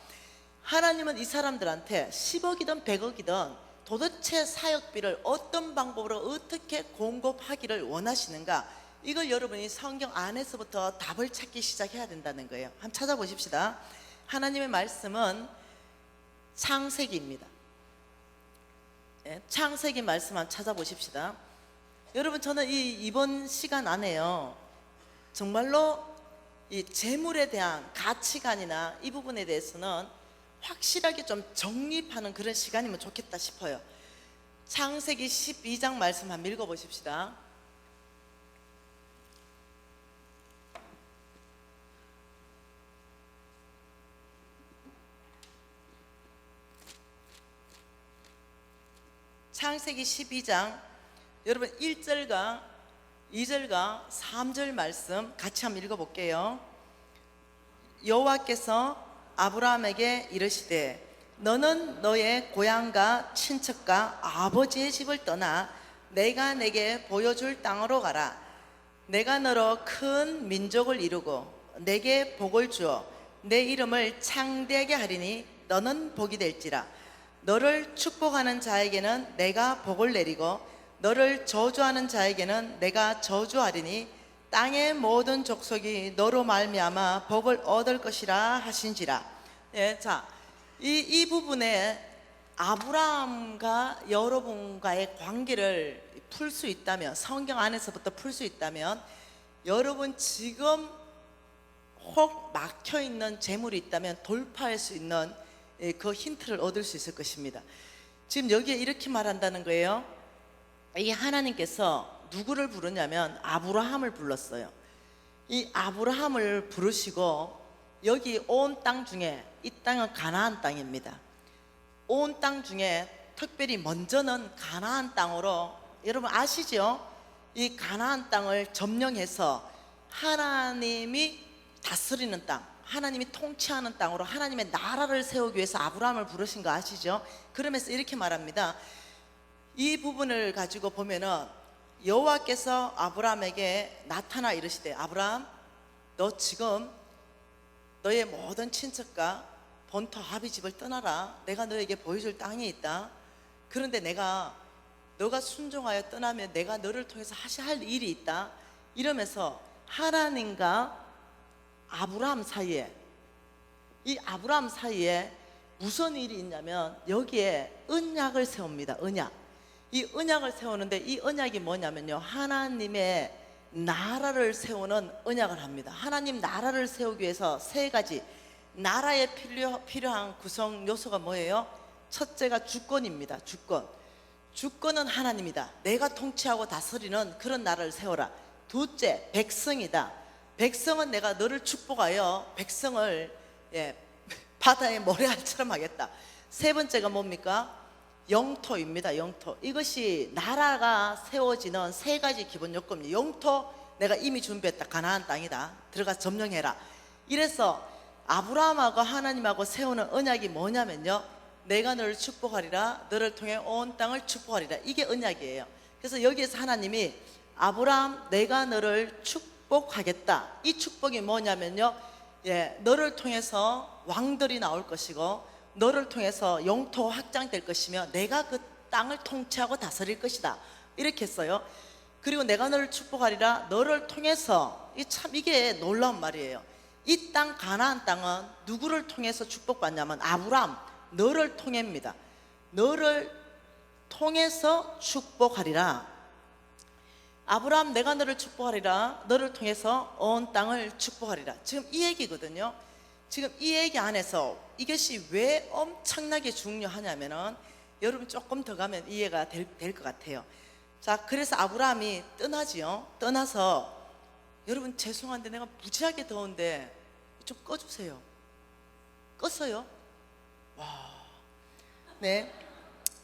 하나님은 이 사람들한테 10억이든 100억이든 도대체 사역비를 어떤 방법으로 어떻게 공급하기를 원하시는가, 이걸 여러분이 성경 안에서부터 답을 찾기 시작해야 된다는 거예요. 한번 찾아보십시다. 하나님의 말씀은 창세기입니다. 창세기 말씀 한번 찾아보십시다. 여러분 저는 이번 시간 안에요 정말로 이 재물에 대한 가치관이나 이 부분에 대해서는 확실하게 좀 정립하는 그런 시간이면 좋겠다 싶어요. 창세기 12장 말씀 한번 읽어보십시다. 창세기 12장 여러분 1절과 2절과 3절 말씀 같이 한번 읽어볼게요. 여호와께서 아브라함에게 이르시되 너는 너의 고향과 친척과 아버지의 집을 떠나 내가 내게 보여줄 땅으로 가라. 내가 너로 큰 민족을 이루고 내게 복을 주어 내 이름을 창대하게 하리니 너는 복이 될지라. 너를 축복하는 자에게는 내가 복을 내리고 너를 저주하는 자에게는 내가 저주하리니 땅의 모든 족속이 너로 말미암아 복을 얻을 것이라 하신지라. 자, 이 부분에 아브라함과 여러분과의 관계를 풀 수 있다면, 성경 안에서부터 풀 수 있다면, 여러분 지금 혹 막혀 있는 재물이 있다면 돌파할 수 있는 그 힌트를 얻을 수 있을 것입니다. 지금 여기에 이렇게 말한다는 거예요. 이 하나님께서 누구를 부르냐면 아브라함을 불렀어요. 이 아브라함을 부르시고 여기 온 땅 중에, 이 땅은 가나안 땅입니다. 온 땅 중에 특별히 먼저는 가나안 땅으로, 여러분 아시죠? 이 가나안 땅을 점령해서 하나님이 다스리는 땅, 하나님이 통치하는 땅으로 하나님의 나라를 세우기 위해서 아브라함을 부르신 거 아시죠? 그러면서 이렇게 말합니다. 이 부분을 가지고 보면은 여호와께서 아브라함에게 나타나 이르시되 아브라함 너 지금 너의 모든 친척과 본토 아비 집을 떠나라. 내가 너에게 보여줄 땅이 있다. 그런데 너가 순종하여 떠나면 내가 너를 통해서 할 일이 있다. 이러면서 하나님과 아브라함 사이에, 이 아브라함 사이에 무슨 일이 있냐면 여기에 언약을 세웁니다. 언약. 이 언약을 세우는데 이 언약이 뭐냐면요, 하나님의 나라를 세우는 언약을 합니다. 하나님 나라를 세우기 위해서 세 가지 나라에 필요한 구성 요소가 뭐예요? 첫째가 주권입니다. 주권은 하나님이다. 내가 통치하고 다스리는 그런 나라를 세워라. 둘째, 백성이다. 백성은 내가 너를 축복하여 백성을 바다의 모래알처럼 하겠다. 세 번째가 뭡니까? 영토입니다. 영토. 이것이 나라가 세워지는 세 가지 기본 요건입니다. 영토 내가 이미 준비했다. 가나안 땅이다. 들어가서 점령해라. 이래서 아브라함하고 하나님하고 세우는 언약이 뭐냐면요, 내가 너를 축복하리라. 너를 통해 온 땅을 축복하리라. 이게 언약이에요. 그래서 여기에서 하나님이 아브라함 내가 너를 축복하겠다. 이 축복이 뭐냐면요, 너를 통해서 왕들이 나올 것이고 너를 통해서 영토 확장될 것이며 내가 그 땅을 통치하고 다스릴 것이다. 이렇게 했어요. 그리고 내가 너를 축복하리라. 너를 통해서, 이게 놀라운 말이에요. 이 땅 가나안 땅은 누구를 통해서 축복받냐면 아브라함, 너를 통해입니다. 너를 통해서 축복하리라. 아브라함 내가 너를 축복하리라. 너를 통해서 온 땅을 축복하리라. 지금 이 얘기거든요. 지금 이 얘기 안에서 이것이 왜 엄청나게 중요하냐면은 여러분 조금 더 가면 이해가 될 것 같아요. 자, 그래서 아브라함이 떠나지요. 떠나서 여러분 죄송한데 내가 무지하게 더운데 좀 꺼주세요. 껐어요? 와, 네.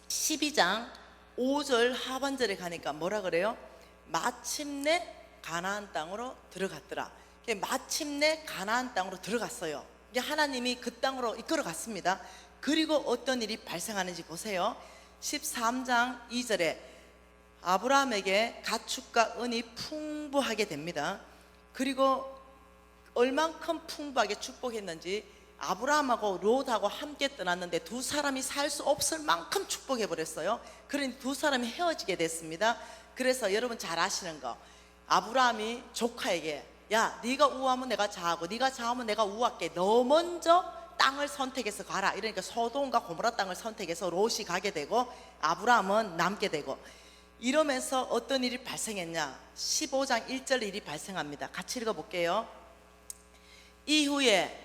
12장 5절 하반절에 가니까 뭐라 그래요? 마침내 가나안 땅으로 들어갔더라. 마침내 가나안 땅으로 들어갔어요. 하나님이 그 땅으로 이끌어 갔습니다. 그리고 어떤 일이 발생하는지 보세요. 13장 2절에 아브라함에게 가축과 은이 풍부하게 됩니다. 그리고 얼만큼 풍부하게 축복했는지 아브라함하고 롯하고 함께 떠났는데 두 사람이 살 수 없을 만큼 축복해 버렸어요. 그러니 두 사람이 헤어지게 됐습니다. 그래서 여러분 잘 아시는 거, 아브라함이 조카에게 야, 네가 우하면 내가 좌하고 네가 좌하면 내가 우할게. 너 먼저 땅을 선택해서 가라. 이러니까 소돔과 고모라 땅을 선택해서 롯이 가게 되고 아브라함은 남게 되고, 이러면서 어떤 일이 발생했냐? 15장 1절 일이 발생합니다. 같이 읽어볼게요. 이후에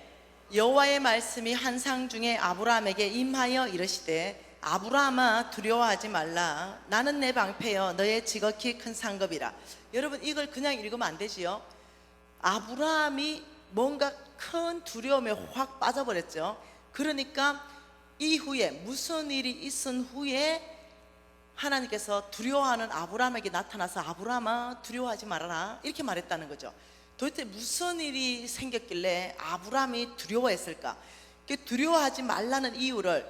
여호와의 말씀이 환상 중에 아브라함에게 임하여 이르시되 아브라함아 두려워하지 말라. 나는 내 방패여 너의 지극히 큰 상급이라. 여러분 이걸 그냥 읽으면 안 되지요. 아브라함이 뭔가 큰 두려움에 확 빠져버렸죠. 그러니까 이후에 무슨 일이 있은 후에 하나님께서 두려워하는 아브라함에게 나타나서 아브라함아 두려워하지 말아라 이렇게 말했다는 거죠. 도대체 무슨 일이 생겼길래 아브라함이 두려워했을까? 두려워하지 말라는 이유를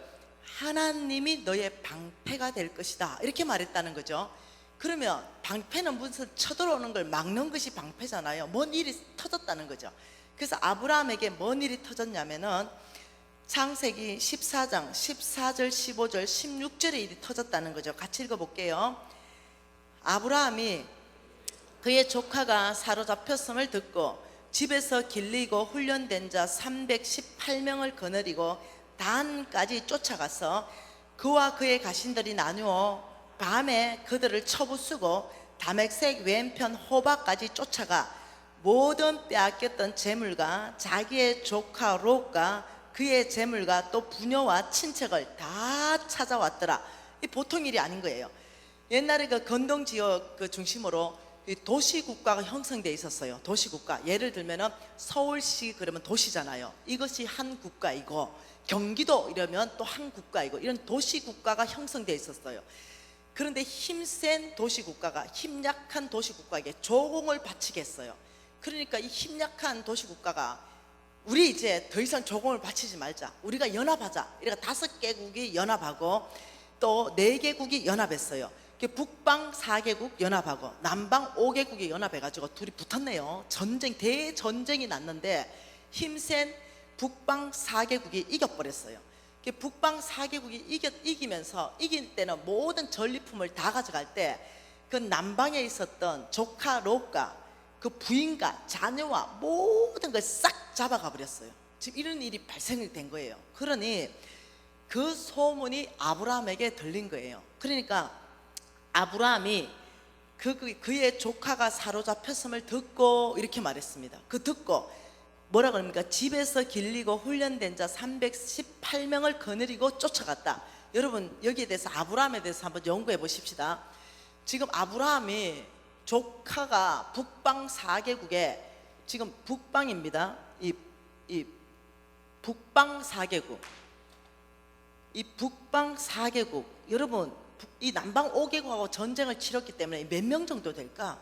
하나님이 너의 방패가 될 것이다 이렇게 말했다는 거죠. 그러면 방패는 무슨 쳐들어오는 걸 막는 것이 방패잖아요. 뭔 일이 터졌다는 거죠. 그래서 아브라함에게 뭔 일이 터졌냐면은 창세기 14장 14절 15절 16절에 일이 터졌다는 거죠. 같이 읽어볼게요. 아브라함이 그의 조카가 사로잡혔음을 듣고 집에서 길리고 훈련된 자 318명을 거느리고 단까지 쫓아가서 그와 그의 가신들이 나누어 밤에 그들을 쳐부수고 다맥색 왼편 호박까지 쫓아가 모든 빼앗겼던 재물과 자기의 조카 롯과 그의 재물과 또 부녀와 친척을 다 찾아왔더라. 이 보통 일이 아닌 거예요. 옛날에 그 건동 지역 그 중심으로 도시 국가가 형성되어 있었어요. 도시 국가. 예를 들면은 서울시 그러면 도시잖아요. 이것이 한 국가이고 경기도 이러면 또 한 국가이고 이런 도시 국가가 형성되어 있었어요. 그런데 힘센 도시 국가가 힘약한 도시 국가에게 조공을 바치겠어요. 그러니까 이 힘약한 도시 국가가 우리 이제 더 이상 조공을 바치지 말자. 우리가 연합하자. 이래가 5개국이 연합하고 또 4개국이 연합했어요. 북방 4개국 연합하고 남방 5개국이 연합해가지고 둘이 붙었네요. 대전쟁이 났는데 힘센 북방 4개국이 이겨버렸어요. 북방 4개국이 이기면서 이길 때는 모든 전리품을 다 가져갈 때 그 남방에 있었던 조카 롯과 그 부인과 자녀와 모든 걸 싹 잡아가 버렸어요. 지금 이런 일이 발생이 된 거예요. 그러니 그 소문이 아브라함에게 들린 거예요. 그러니까 아브라함이 그의 조카가 사로잡혔음을 듣고 이렇게 말했습니다. 그 듣고 뭐라 그럽니까? 집에서 길리고 훈련된 자 318명을 거느리고 쫓아갔다. 여러분 여기에 대해서 아브라함에 대해서 한번 연구해 보십시다. 지금 아브라함이 조카가 북방 4개국에 지금 북방입니다. 이 북방 4개국, 이 북방 4개국 여러분 이 남방 5개국하고 전쟁을 치렀기 때문에 몇 명 정도 될까?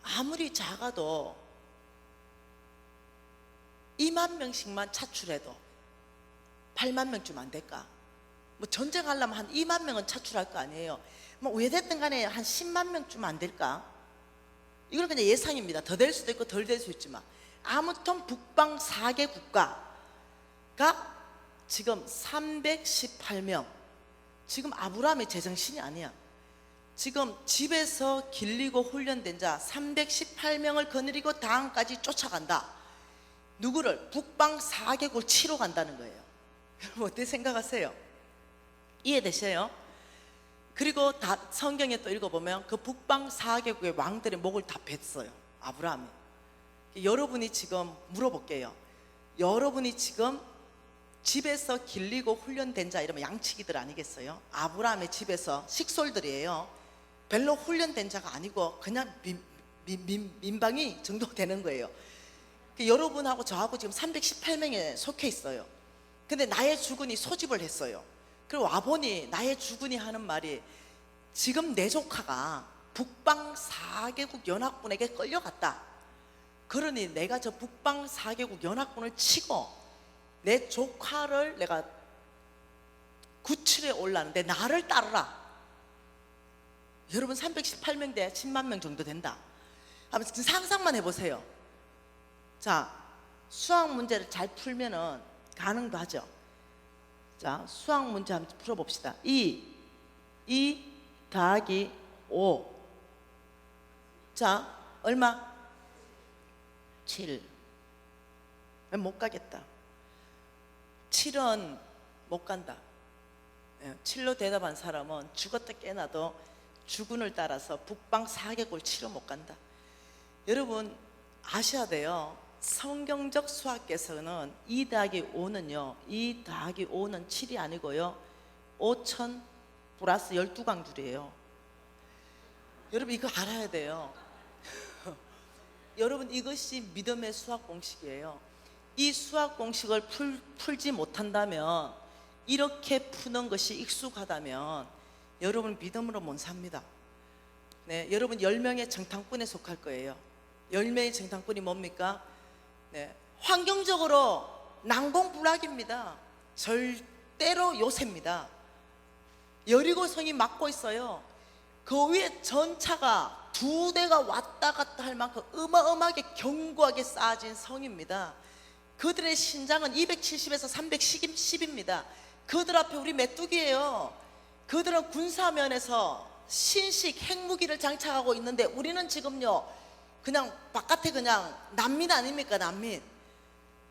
아무리 작아도 2만 명씩만 차출해도 8만 명쯤 안 될까? 뭐 전쟁하려면 한 2만 명은 차출할 거 아니에요. 뭐 왜 됐든 간에 한 10만 명쯤 안 될까? 이건 그냥 예상입니다. 더 될 수도 있고 덜 될 수 있지만 아무튼 북방 4개 국가가 지금 318명. 지금 아브라함의 제정신이 아니야. 지금 집에서 길리고 훈련된 자 318명을 거느리고 다음까지 쫓아간다. 누구를? 북방 4개국을 치러 간다는 거예요. 여러분 어떻게 생각하세요? 이해되셔요? 그리고 성경에 또 읽어보면 그 북방 4개국의 왕들의 목을 다 뱄어요. 아브라함이. 여러분이 지금 물어볼게요. 여러분이 지금 집에서 길리고 훈련된 자 이러면 양치기들 아니겠어요? 아브라함의 집에서 식솔들이에요. 별로 훈련된 자가 아니고 그냥 민방위 정도 되는 거예요. 여러분하고 저하고 지금 318명에 속해 있어요. 근데 나의 주군이 소집을 했어요. 그리고 와보니 나의 주군이 하는 말이, 지금 내 조카가 북방 4개국 연합군에게 끌려갔다. 그러니 내가 저 북방 4개국 연합군을 치고 내 조카를 내가 구출해 올라는데 나를 따르라. 여러분 318명 대 10만 명 정도 된다. 한번 상상만 해보세요. 자, 수학 문제를 잘 풀면은 가능도 하죠. 자, 수학 문제 한번 풀어봅시다. 2 더하기 5. 자, 얼마? 7. 못 가겠다. 7은 못 간다. 7로 대답한 사람은 죽었다 깨나도 주군을 따라서 북방 4개국을 치러 못 간다. 여러분 아셔야 돼요. 성경적 수학에서는 2 더하기 5는요 2 더하기 5는 7이 아니고요 5천 플러스 12강줄이에요. 여러분 이거 알아야 돼요. 여러분 이것이 믿음의 수학 공식이에요. 이 수학 공식을 풀지 못한다면, 이렇게 푸는 것이 익숙하다면 여러분 믿음으로 못 삽니다. 네, 여러분 10명의 정탐꾼에 속할 거예요. 10명의 정탐꾼이 뭡니까? 네, 환경적으로 난공불락입니다. 절대로 요새입니다. 여리고성이 막고 있어요. 그 위에 전차가 2대가 왔다 갔다 할 만큼 어마어마하게 견고하게 쌓아진 성입니다. 그들의 신장은 270에서 310입니다. 그들 앞에 우리 메뚜기예요. 그들은 군사면에서 신식 핵무기를 장착하고 있는데 우리는 지금요 그냥 바깥에 그냥 난민 아닙니까? 난민.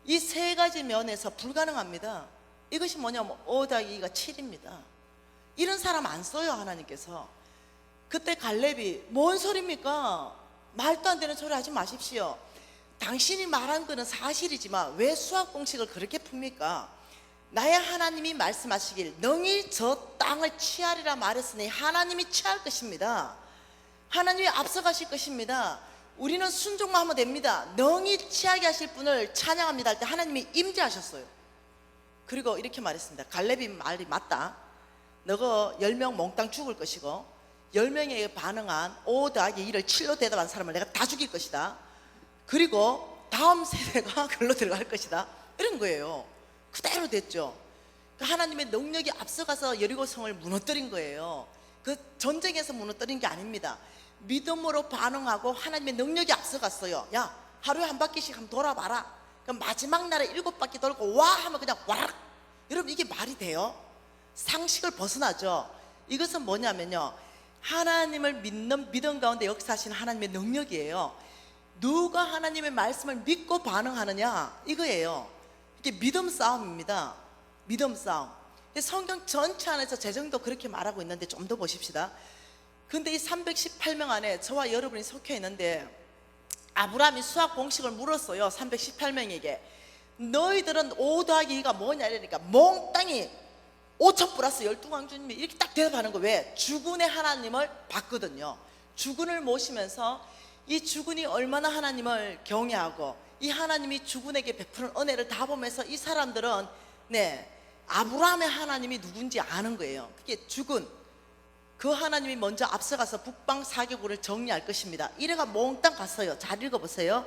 이 세 가지 면에서 불가능합니다. 이것이 뭐냐면 5 더하기 2가 7입니다. 이런 사람 안 써요 하나님께서. 그때 갈렙이 뭔 소리입니까? 말도 안 되는 소리 하지 마십시오. 당신이 말한 거는 사실이지만 왜 수학 공식을 그렇게 풉니까? 나의 하나님이 말씀하시길 능히 저 땅을 취하리라 말했으니 하나님이 취할 것입니다. 하나님이 앞서가실 것입니다. 우리는 순종만 하면 됩니다. 능히 취하게 하실 분을 찬양합니다 할 때 하나님이 임재하셨어요. 그리고 이렇게 말했습니다. 갈렙이 말이 맞다. 너가 10명 몽땅 죽을 것이고 10명에 반응한 5 더하기 2를 7로 대답한 사람을 내가 다 죽일 것이다. 그리고 다음 세대가 글로 들어갈 것이다. 이런 거예요. 그대로 됐죠. 하나님의 능력이 앞서가서 여리고성을 무너뜨린 거예요. 그 전쟁에서 무너뜨린 게 아닙니다. 믿음으로 반응하고 하나님의 능력이 앞서갔어요. 야, 하루에 한 바퀴씩 한번 돌아봐라. 그럼 마지막 날에 7바퀴 돌고 와 하면 그냥 와락. 여러분 이게 말이 돼요? 상식을 벗어나죠. 이것은 뭐냐면요, 하나님을 믿는 믿음 가운데 역사하시는 하나님의 능력이에요. 누가 하나님의 말씀을 믿고 반응하느냐 이거예요. 이게 믿음 싸움입니다. 믿음 싸움. 성경 전체 안에서 제정도 그렇게 말하고 있는데 좀 더 보십시다. 근데 이 318명 안에 저와 여러분이 속해 있는데 아브라함이 수학 공식을 물었어요. 318명에게 너희들은 5 더하기 2가 뭐냐 이러니까 몽땅이 5천 플러스 12광주님이 이렇게 딱 대답하는 거예요. 왜? 주군의 하나님을 봤거든요. 주군을 모시면서 이 주군이 얼마나 하나님을 경외하고 이 하나님이 주군에게 베푸는 은혜를 다 보면서 이 사람들은 아브라함의 하나님이 누군지 아는 거예요. 그게 주군, 그 하나님이 먼저 앞서가서 북방 4개국을 정리할 것입니다. 이래가 몽땅 갔어요. 잘 읽어보세요.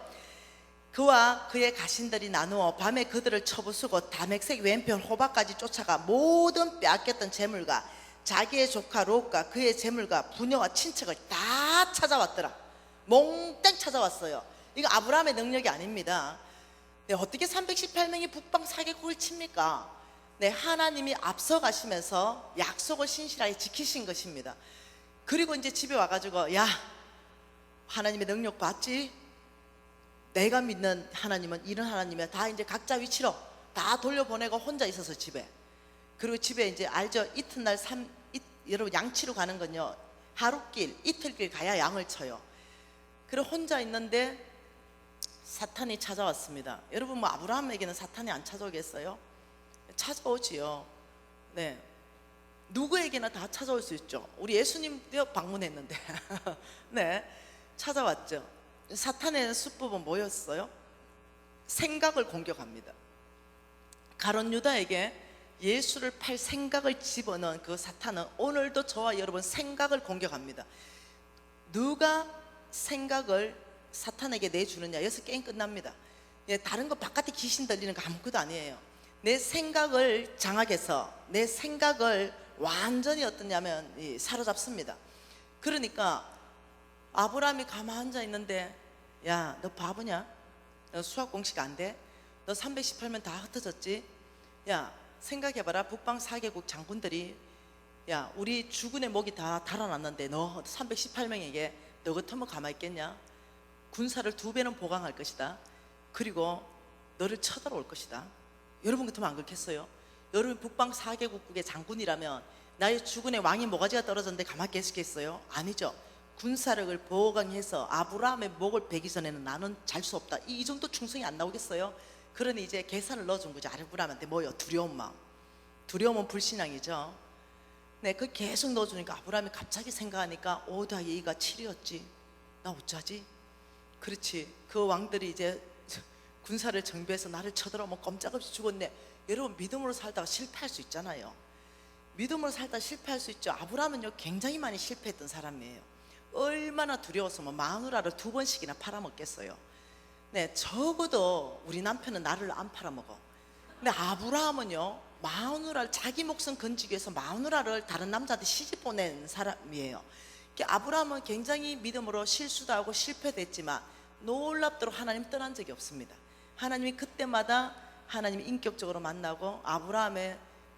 그와 그의 가신들이 나누어 밤에 그들을 쳐부수고 다맥색 왼편 호박까지 쫓아가 모든 빼앗겼던 재물과 자기의 조카 롯과 그의 재물과 부녀와 친척을 다 찾아왔더라. 몽땅 찾아왔어요. 이거 아브라함의 능력이 아닙니다. 어떻게 318명이 북방 4개국을 칩니까? 하나님이 앞서가시면서 약속을 신실하게 지키신 것입니다. 그리고 이제 집에 와가지고 야, 하나님의 능력 봤지? 내가 믿는 하나님은 이런 하나님이야. 다 이제 각자 위치로 다 돌려보내고 혼자 있어서 집에. 그리고 집에 이제 알죠? 이튿날 여러분 양치로 가는 건요 하루길 이틀길 가야 양을 쳐요. 그리고 혼자 있는데 사탄이 찾아왔습니다. 여러분, 뭐 아브라함에게는 사탄이 안 찾아오겠어요? 찾아오지요. 네, 누구에게나 다 찾아올 수 있죠. 우리 예수님도 방문했는데 네, 찾아왔죠. 사탄의 수법은 뭐였어요? 생각을 공격합니다. 가룟 유다에게 예수를 팔 생각을 집어넣은 그 사탄은 오늘도 저와 여러분 생각을 공격합니다. 누가 생각을 사탄에게 내주느냐, 여기서 게임 끝납니다. 예, 다른 거 바깥에 귀신 들리는 거 아무것도 아니에요. 내 생각을 장악해서 내 생각을 완전히 어떠냐면 사로잡습니다. 그러니까 아브라함이 가만히 앉아 있는데, 야, 너 바보냐? 너 수학 공식 안 돼? 너 318면 다 흩어졌지? 야, 생각해봐라. 북방 4개국 장군들이, 야, 우리 주군의 목이 다 달아났는데 너 318명에게 너 같으면 가만히 있겠냐? 군사를 2배는 보강할 것이다. 그리고 너를 쳐들어올 것이다. 여러분 같으면 안 그렇겠어요? 여러분 북방 4개국의 장군이라면 나의 주군의 왕이 모가지가 떨어졌는데 가만히 계시겠어요? 아니죠. 군사력을 보강해서 아브라함의 목을 베기 전에는 나는 잘 수 없다. 이 정도 충성이 안 나오겠어요? 그러니 이제 계산을 넣어준 거죠. 아브라함한테 뭐요? 두려운 마음. 두려움은 불신앙이죠. 네, 그 계속 넣어주니까 아브라함이 갑자기 생각하니까 5 더하기 2가 7이었지. 나 어쩌지? 그렇지. 그 왕들이 이제 군사를 정비해서 나를 쳐들어오면 꼼짝없이 죽었네. 여러분, 믿음으로 살다가 실패할 수 있잖아요. 믿음으로 살다가 실패할 수 있죠. 아브라함은요 굉장히 많이 실패했던 사람이에요. 얼마나 두려웠으면 마누라를 2번씩이나 팔아먹겠어요. 네, 적어도 우리 남편은 나를 안 팔아먹어. 근데 아브라함은요 마누라를, 자기 목숨 건지기 위해서 마누라를 다른 남자한테 시집 보낸 사람이에요. 아브라함은 굉장히 믿음으로 실수도 하고 실패도 했지만 놀랍도록 하나님 떠난 적이 없습니다. 하나님이 그때마다 하나님이 인격적으로 만나고 아브라함의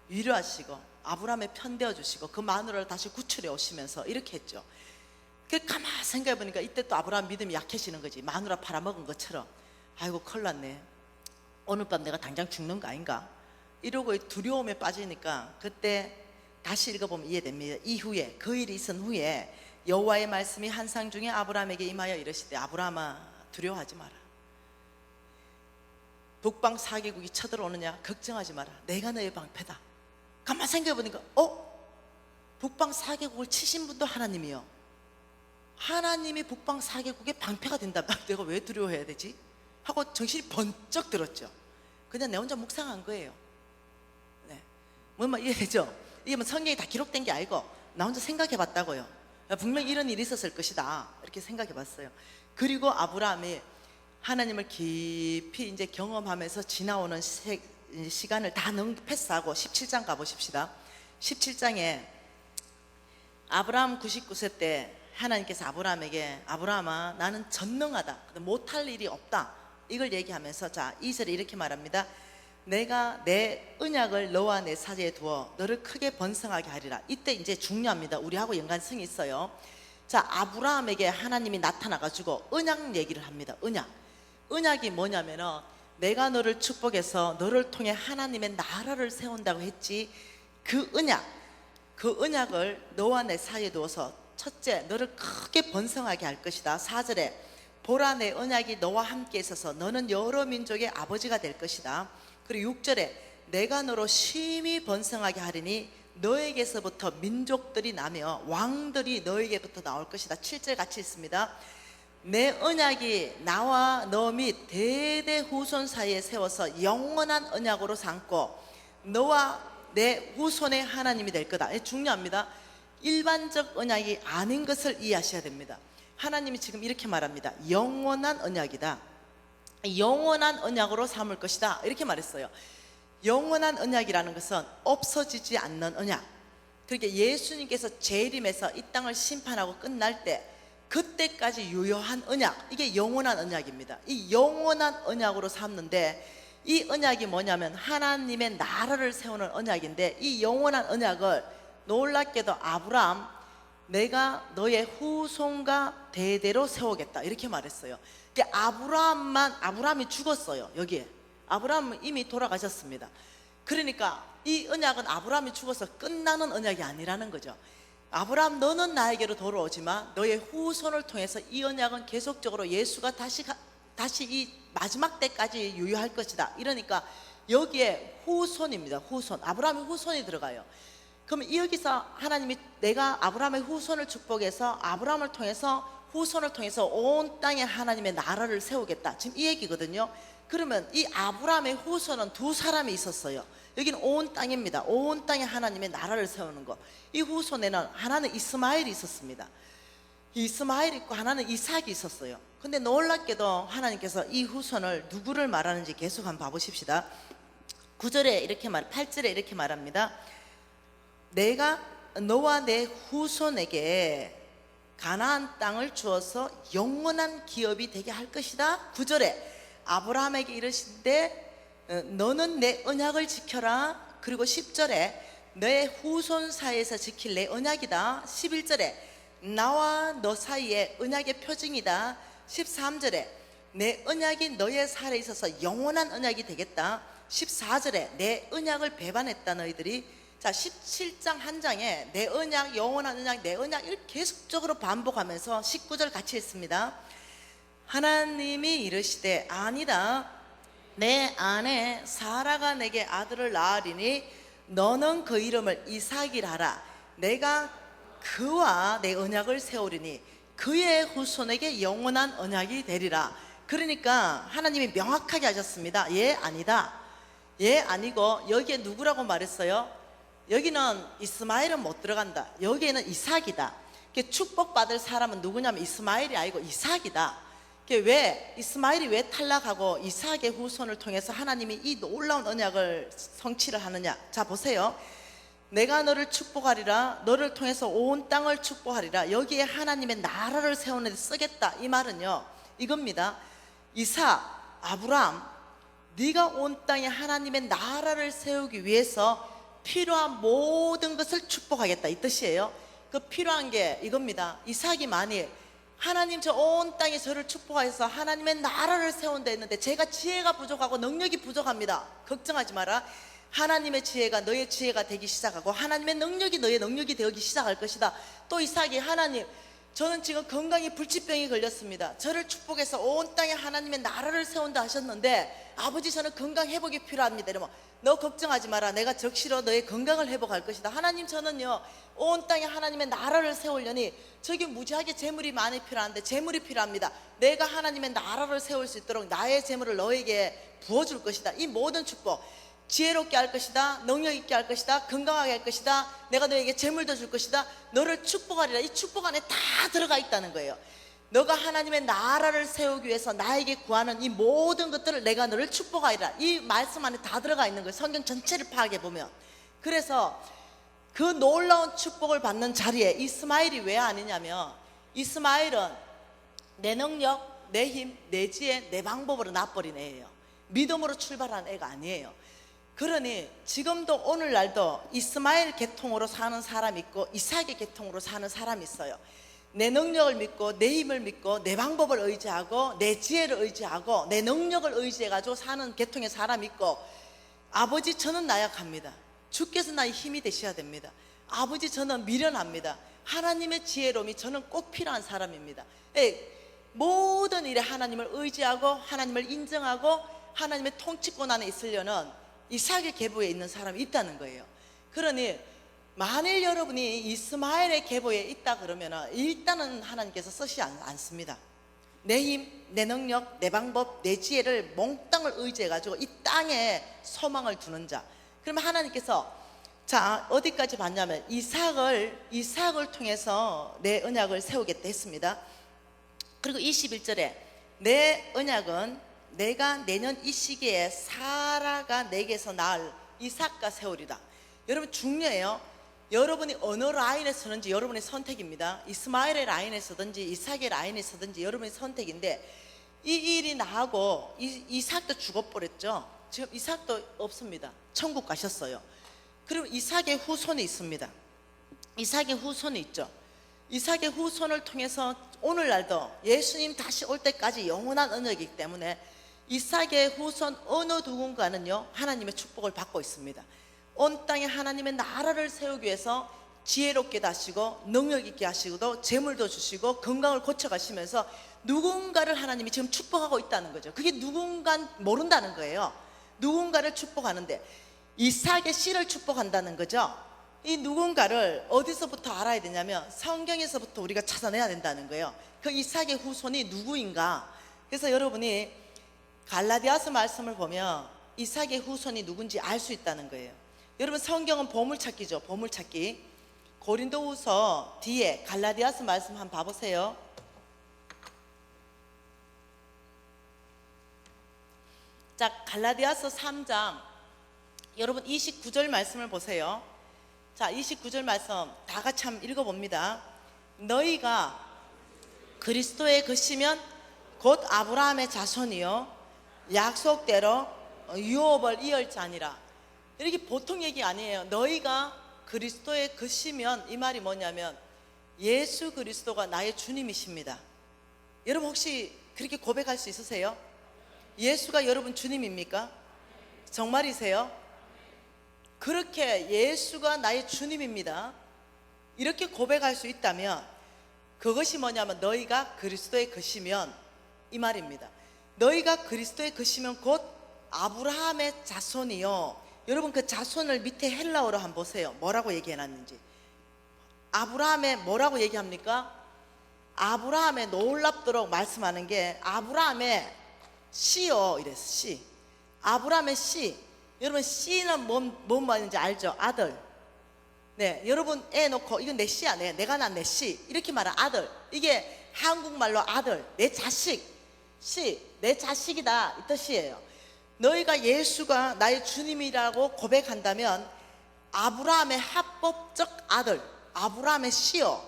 위로하시고 아브라함의 편되어 주시고 그 마누라를 다시 구출해 오시면서 이렇게 했죠. 가만히 생각해 보니까 이때 또 아브라함 믿음이 약해지는 거지. 마누라 팔아먹은 것처럼, 아이고 큰일 났네, 오늘 밤 내가 당장 죽는 거 아닌가, 이러고 두려움에 빠지니까 그때 다시 읽어보면 이해됩니다. 이후에, 그 일이 있은 후에 여호와의 말씀이 환상 중에 아브라함에게 임하여 이르시되, 아브라함아 두려워하지 마라. 북방 4개국이 쳐들어오느냐 걱정하지 마라. 내가 너의 방패다. 가만 생각해보니까 북방 4개국을 치신 분도 하나님이요. 하나님이 북방 4개국의 방패가 된다. 내가 왜 두려워해야 되지? 하고 정신이 번쩍 들었죠. 그냥 내 혼자 묵상한 거예요. 네, 뭐 이해되죠? 이게 뭐 성경에 다 기록된 게 아니고 나 혼자 생각해 봤다고요. 분명히 이런 일이 있었을 것이다, 이렇게 생각해 봤어요. 그리고 아브라함이 하나님을 깊이 이제 경험하면서 지나오는 시간을 다 패스하고 17장 가보십시다. 17장에 아브라함 99세 때 하나님께서 아브라함에게, 아브라함아 나는 전능하다, 못할 일이 없다, 이걸 얘기하면서 자 2절에 이렇게 말합니다. 내가 내 언약을 너와 내 사이에 두어 너를 크게 번성하게 하리라. 이때 이제 중요합니다. 우리하고 연관성이 있어요. 자, 아브라함에게 하나님이 나타나가지고 언약 얘기를 합니다. 언약이 뭐냐면은 내가 너를 축복해서 너를 통해 하나님의 나라를 세운다고 했지. 그 언약을 너와 내 사이에 두어서 첫째, 너를 크게 번성하게 할 것이다. 4절에 보라 내 언약이 너와 함께 있어서 너는 여러 민족의 아버지가 될 것이다. 그리고 6절에 내가 너로 심히 번성하게 하리니 너에게서부터 민족들이 나며 왕들이 너에게부터 나올 것이다. 7절 같이 있습니다. 내 언약이 나와 너 및 대대 후손 사이에 세워서 영원한 언약으로 삼고 너와 내 후손의 하나님이 될 거다. 중요합니다. 일반적 언약이 아닌 것을 이해하셔야 됩니다. 하나님이 지금 이렇게 말합니다. 영원한 언약이다. 영원한 언약으로 삼을 것이다, 이렇게 말했어요. 영원한 언약이라는 것은 없어지지 않는 언약. 그러니까 예수님께서 재림해서 이 땅을 심판하고 끝날 때 그때까지 유효한 언약, 이게 영원한 언약입니다. 이 영원한 언약으로 삼는데, 이 언약이 뭐냐면 하나님의 나라를 세우는 언약인데, 이 영원한 언약을 놀랍게도 아브라함, 내가 너의 후손과 대대로 세우겠다, 이렇게 말했어요. 아브라함이 죽었어요. 여기에 아브라함은 이미 돌아가셨습니다. 그러니까 이 언약은 아브라함이 죽어서 끝나는 언약이 아니라는 거죠. 아브라함, 너는 나에게로 돌아오지만 너의 후손을 통해서 이 언약은 계속적으로 예수가 다시 이 마지막 때까지 유효할 것이다. 이러니까 여기에 후손입니다. 후손, 아브라함의 후손이 들어가요. 그럼 여기서 하나님이 내가 아브라함의 후손을 축복해서 아브라함을 통해서 후손을 통해서 온 땅에 하나님의 나라를 세우겠다, 지금 이 얘기거든요. 그러면 이 아브라함의 후손은 두 사람이 있었어요. 여기는 온 땅입니다. 온 땅에 하나님의 나라를 세우는 거. 이 후손에는 하나는 이스마엘이 있었습니다. 이스마엘이 있고 하나는 이삭이 있었어요. 근데 놀랍게도 하나님께서 이 후손을 누구를 말하는지 계속 한번 봐보십시다. 9절에 이렇게 8절에 이렇게 말합니다. 내가 너와 내 후손에게 가나안 땅을 주어서 영원한 기업이 되게 할 것이다. 9절에 아브라함에게 이르신대 너는 내 언약을 지켜라. 그리고 10절에 내 후손 사이에서 지킬 내 언약이다. 11절에 나와 너 사이에 언약의 표징이다. 13절에 내 언약이 너의 살에 있어서 영원한 언약이 되겠다. 14절에 내 언약을 배반했다 너희들이. 자, 17장 한 장에 내 언약, 영원한 언약, 내 언약 이렇게 계속적으로 반복하면서 19절 같이 읽습니다. 하나님이 이르시되 아니다, 내 아내 사라가 내게 아들을 낳으리니 너는 그 이름을 이삭이라 하라. 내가 그와 내 언약을 세우리니 그의 후손에게 영원한 언약이 되리라. 그러니까 하나님이 명확하게 하셨습니다. 예, 아니다. 예, 아니고 여기에 누구라고 말했어요? 여기는 이스마엘은 못 들어간다. 여기에는 이삭이다. 축복받을 사람은 누구냐면 이스마엘이 아니고 이삭이다. 왜 이스마엘이 왜 탈락하고 이삭의 후손을 통해서 하나님이 이 놀라운 언약을 성취를 하느냐? 자, 보세요. 내가 너를 축복하리라. 너를 통해서 온 땅을 축복하리라. 여기에 하나님의 나라를 세우는 데 쓰겠다. 이 말은요, 이겁니다. 이삭, 아브라함, 네가 온 땅에 하나님의 나라를 세우기 위해서 필요한 모든 것을 축복하겠다, 이 뜻이에요. 그 필요한 게 이겁니다. 이삭이 만일 하나님 저 온 땅에 저를 축복하셔서 하나님의 나라를 세운다 했는데 제가 지혜가 부족하고 능력이 부족합니다. 걱정하지 마라. 하나님의 지혜가 너의 지혜가 되기 시작하고 하나님의 능력이 너의 능력이 되기 시작할 것이다. 또 이삭이 하나님, 저는 지금 건강에 불치병이 걸렸습니다. 저를 축복해서 온 땅에 하나님의 나라를 세운다 하셨는데 아버지 저는 건강 회복이 필요합니다. 이러면 너 걱정하지 마라. 내가 적시로 너의 건강을 회복할 것이다. 하나님, 저는요 온 땅에 하나님의 나라를 세우려니 저기 무지하게 재물이 많이 필요한데 재물이 필요합니다. 내가 하나님의 나라를 세울 수 있도록 나의 재물을 너에게 부어줄 것이다. 이 모든 축복, 지혜롭게 할 것이다, 능력 있게 할 것이다, 건강하게 할 것이다, 내가 너에게 재물도 줄 것이다, 너를 축복하리라. 이 축복 안에 다 들어가 있다는 거예요. 너가 하나님의 나라를 세우기 위해서 나에게 구하는 이 모든 것들을 내가 너를 축복하리라. 이 말씀 안에 다 들어가 있는 거예요. 성경 전체를 파악해 보면. 그래서 그 놀라운 축복을 받는 자리에 이스마엘이 왜 아니냐면, 이스마엘은 내 능력, 내 힘, 내 지혜, 내 방법으로 낳아버린 애예요. 믿음으로 출발한 애가 아니에요. 그러니 지금도 오늘날도 이스마엘 계통으로 사는 사람이 있고 이삭의 계통으로 사는 사람이 있어요. 내 능력을 믿고 내 힘을 믿고 내 방법을 의지하고 내 지혜를 의지하고 내 능력을 의지해가지고 사는 계통의 사람이 있고, 아버지 저는 나약합니다. 주께서 나의 힘이 되셔야 됩니다. 아버지 저는 미련합니다. 하나님의 지혜로움이 저는 꼭 필요한 사람입니다. 모든 일에 하나님을 의지하고 하나님을 인정하고 하나님의 통치권 안에 있으려는 이삭의 계보에 있는 사람이 있다는 거예요. 그러니 만일 여러분이 이스마엘의 계보에 있다 그러면 일단은 하나님께서 쓰시지 않습니다. 내 힘, 내 능력, 내 방법, 내 지혜를 몽땅을 의지해가지고 이 땅에 소망을 두는 자, 그러면 하나님께서 자 어디까지 봤냐면 이삭을 통해서 내 언약을 세우겠다 했습니다. 그리고 21절에 내 언약은 내가 내년 이 시기에 사라가 내게서 낳을 이삭과 세우리다. 여러분 중요해요. 여러분이 어느 라인에 서는지 여러분의 선택입니다. 이스마엘의 라인에 서든지 이삭의 라인에 서든지 여러분의 선택인데, 이 일이 나하고 이삭도 죽어버렸죠. 지금 이삭도 없습니다. 천국 가셨어요. 그리고 이삭의 후손이 있습니다. 이삭의 후손이 있죠. 이삭의 후손을 통해서 오늘날도 예수님 다시 올 때까지 영원한 언약이기 때문에 이삭의 후손 어느 누군가는요 하나님의 축복을 받고 있습니다. 온 땅에 하나님의 나라를 세우기 위해서 지혜롭게 하시고 능력 있게 하시고도 재물도 주시고 건강을 고쳐가시면서 누군가를 하나님이 지금 축복하고 있다는 거죠. 그게 누군가 모른다는 거예요. 누군가를 축복하는데 이삭의 씨를 축복한다는 거죠. 이 누군가를 어디서부터 알아야 되냐면 성경에서부터 우리가 찾아내야 된다는 거예요. 그 이삭의 후손이 누구인가. 그래서 여러분이 갈라디아서 말씀을 보면 이삭의 후손이 누군지 알 수 있다는 거예요. 여러분 성경은 보물찾기죠. 보물찾기. 고린도후서 뒤에 갈라디아서 말씀 한번 봐보세요. 자, 갈라디아서 3장 여러분 29절 말씀을 보세요. 자, 29절 말씀 다 같이 한번 읽어봅니다. 너희가 그리스도의 것이면 곧 아브라함의 자손이요 약속대로 유업을 이을 자니라. 이렇게 보통 얘기 아니에요. 너희가 그리스도의 것이면 이 말이 뭐냐면 예수 그리스도가 나의 주님이십니다. 여러분 혹시 그렇게 고백할 수 있으세요? 예수가 여러분 주님입니까? 정말이세요? 그렇게 예수가 나의 주님입니다. 이렇게 고백할 수 있다면 그것이 뭐냐면 너희가 그리스도의 것이면 이 말입니다. 너희가 그리스도의 것이면 곧 아브라함의 자손이요. 여러분 그 자손을 밑에 헬라어로 한번 보세요. 뭐라고 얘기해놨는지. 아브라함의 뭐라고 얘기합니까? 아브라함의 놀랍도록 말씀하는 게 아브라함의 씨요 이랬어. 씨. 아브라함의 씨. 여러분 씨는 뭔 말인지 알죠? 아들. 네, 여러분 애 놓고 이건 내 씨야. 내가 난 내 씨. 이렇게 말하는 아들. 이게 한국말로 아들, 내 자식. 씨, 내 자식이다 이 뜻이에요. 너희가 예수가 나의 주님이라고 고백한다면 아브라함의 합법적 아들, 아브라함의 씨요.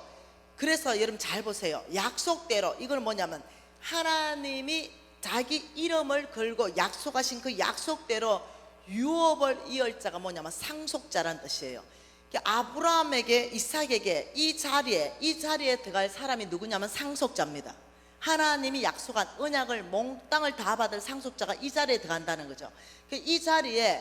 그래서 여러분 잘 보세요. 약속대로 이걸 뭐냐면 하나님이 자기 이름을 걸고 약속하신 그 약속대로 유업을 이을 자가 뭐냐면 상속자라는 뜻이에요. 아브라함에게 이삭에게 이 자리에 들어갈 사람이 누구냐면 상속자입니다. 하나님이 약속한 언약을 몽땅을 다 받을 상속자가 이 자리에 들어간다는 거죠. 이 자리에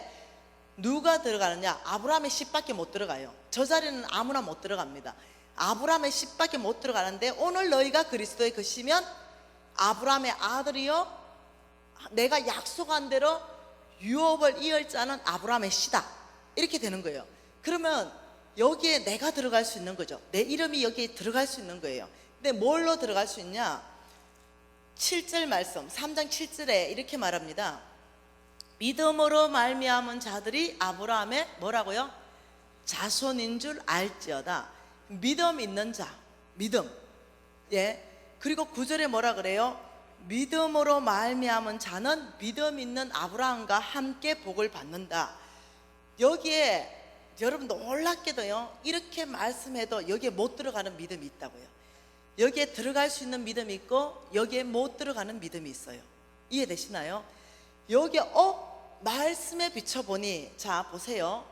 누가 들어가느냐? 아브라함의 씨밖에 못 들어가요. 저 자리는 아무나 못 들어갑니다. 아브라함의 씨밖에 못 들어가는데 오늘 너희가 그리스도의 것이면 아브라함의 아들이요 내가 약속한 대로 유업을 이을 자는 아브라함의 씨다. 이렇게 되는 거예요. 그러면 여기에 내가 들어갈 수 있는 거죠. 내 이름이 여기에 들어갈 수 있는 거예요. 근데 뭘로 들어갈 수 있냐? 7절 말씀 3장 7절에 이렇게 말합니다. 믿음으로 말미암은 자들이 아브라함의 뭐라고요? 자손인 줄 알지어다. 믿음 있는 자, 믿음. 예. 그리고 9절에 뭐라 그래요? 믿음으로 말미암은 자는 믿음 있는 아브라함과 함께 복을 받는다. 여기에 여러분 놀랍게도요 이렇게 말씀해도 여기에 못 들어가는 믿음이 있다고요. 여기에 들어갈 수 있는 믿음이 있고 여기에 못 들어가는 믿음이 있어요. 이해되시나요? 여기에 말씀에 비춰보니 자 보세요.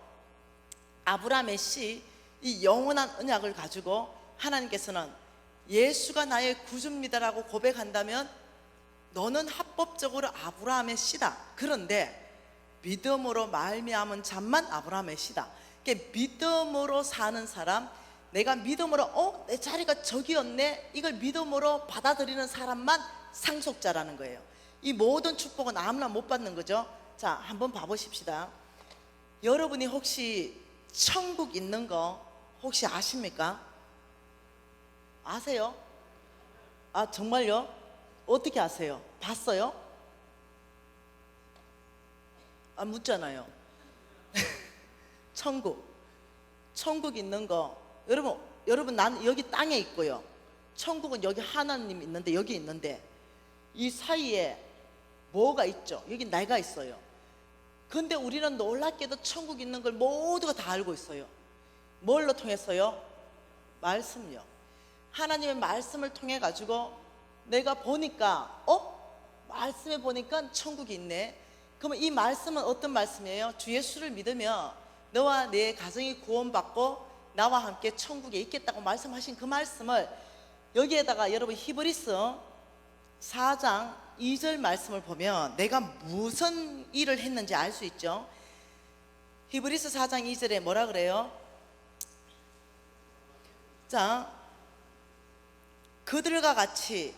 아브라함의 씨 이 영원한 언약을 가지고 하나님께서는 예수가 나의 구주입니다라고 고백한다면 너는 합법적으로 아브라함의 씨다. 그런데 믿음으로 말미암은 자만 아브라함의 씨다. 믿음으로 사는 사람, 내가 믿음으로 내 자리가 저기였네 이걸 믿음으로 받아들이는 사람만 상속자라는 거예요. 이 모든 축복은 아무나 못 받는 거죠. 자 한번 봐보십시다. 여러분이 혹시 천국 있는 거 혹시 아십니까? 아세요? 아 정말요? 어떻게 아세요? 봤어요? 아 묻잖아요. 천국 있는 거 여러분 나는 여기 땅에 있고요. 천국은 여기 하나님 있는데 여기 있는데 이 사이에 뭐가 있죠? 여기 내가 있어요. 근데 우리는 놀랍게도 천국 있는 걸 모두가 다 알고 있어요. 뭘로 통했어요? 말씀요. 하나님의 말씀을 통해 가지고 내가 보니까 말씀에 보니까 천국이 있네. 그러면 이 말씀은 어떤 말씀이에요? 주 예수를 믿으며 너와 내 가정이 구원받고 나와 함께 천국에 있겠다고 말씀하신 그 말씀을 여기에다가 여러분 히브리서 4장 2절 말씀을 보면 내가 무슨 일을 했는지 알 수 있죠. 히브리서 4장 2절에 뭐라 그래요? 자, 그들과 같이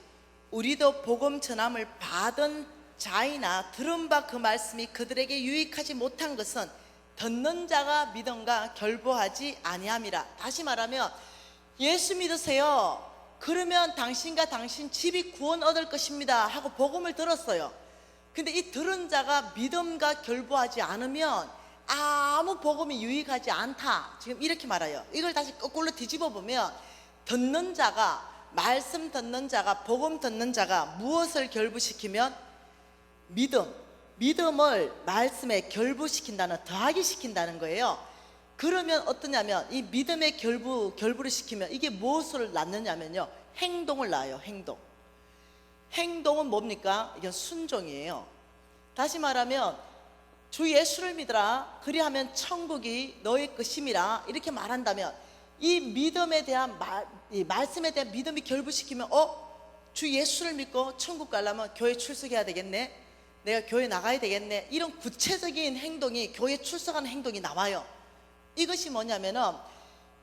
우리도 복음 전함을 받은 자이나 들은 바 그 말씀이 그들에게 유익하지 못한 것은 듣는 자가 믿음과 결부하지 아니함이라. 다시 말하면 예수 믿으세요, 그러면 당신과 당신 집이 구원 얻을 것입니다 하고 복음을 들었어요. 근데 이 들은 자가 믿음과 결부하지 않으면 아무 복음이 유익하지 않다, 지금 이렇게 말해요. 이걸 다시 거꾸로 뒤집어 보면 듣는 자가, 말씀 듣는 자가, 복음 듣는 자가 무엇을 결부시키면 믿음을 말씀에 결부시킨다는, 더하기 시킨다는 거예요. 그러면 어떠냐면 이 믿음의 결부를 시키면 이게 무엇을 낳느냐면요, 행동을 낳아요. 행동은 뭡니까? 이게 순종이에요. 다시 말하면 주 예수를 믿으라 그리하면 천국이 너의 것임이라 이렇게 말한다면 이 믿음에 대한 이 말씀에 대한 믿음이 결부시키면 주 예수를 믿고 천국 가려면 교회 출석해야 되겠네, 내가 교회 나가야 되겠네, 이런 구체적인 행동이, 교회 출석하는 행동이 나와요. 이것이 뭐냐면은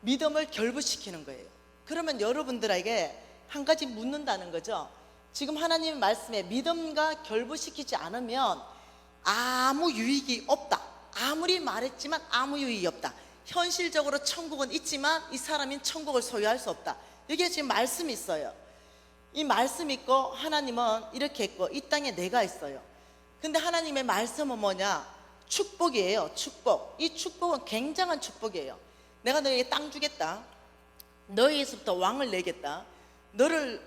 믿음을 결부시키는 거예요. 그러면 여러분들에게 한 가지 묻는다는 거죠. 지금 하나님의 말씀에 믿음과 결부시키지 않으면 아무 유익이 없다, 아무리 말했지만 아무 유익이 없다, 현실적으로 천국은 있지만 이 사람인 천국을 소유할 수 없다, 여기에 지금 말씀이 있어요. 이 말씀이 있고 하나님은 이렇게 있고 이 땅에 내가 있어요. 근데 하나님의 말씀은 뭐냐? 축복이에요. 축복. 이 축복은 굉장한 축복이에요. 내가 너에게 땅 주겠다, 너희에서부터 왕을 내겠다, 너를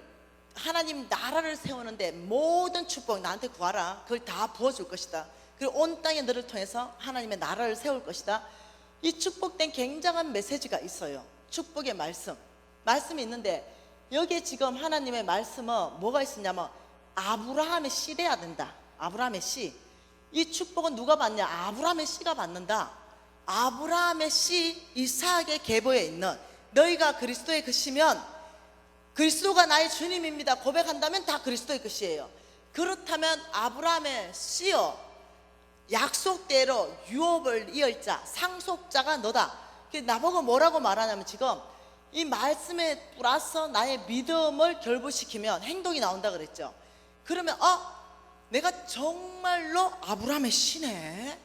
하나님 나라를 세우는데 모든 축복 나한테 구하라, 그걸 다 부어줄 것이다, 그리고 온 땅에 너를 통해서 하나님의 나라를 세울 것이다. 이 축복된 굉장한 메시지가 있어요. 축복의 말씀이 있는데 여기에 지금 하나님의 말씀은 뭐가 있었냐면 아브라함의 씨래야 된다. 아브라함의 씨. 이 축복은 누가 받냐? 아브라함의 씨가 받는다. 아브라함의 씨 이삭의 계보에 있는, 너희가 그리스도의 것이면, 그리스도가 나의 주님입니다 고백한다면 다 그리스도의 것이에요. 그렇다면 아브라함의 씨여, 약속대로 유업을 이을 자, 상속자가 너다. 나보고 뭐라고 말하냐면 지금 이 말씀에 플러스 나의 믿음을 결부시키면 행동이 나온다 그랬죠. 그러면 내가 정말로 아브라함의 씨네,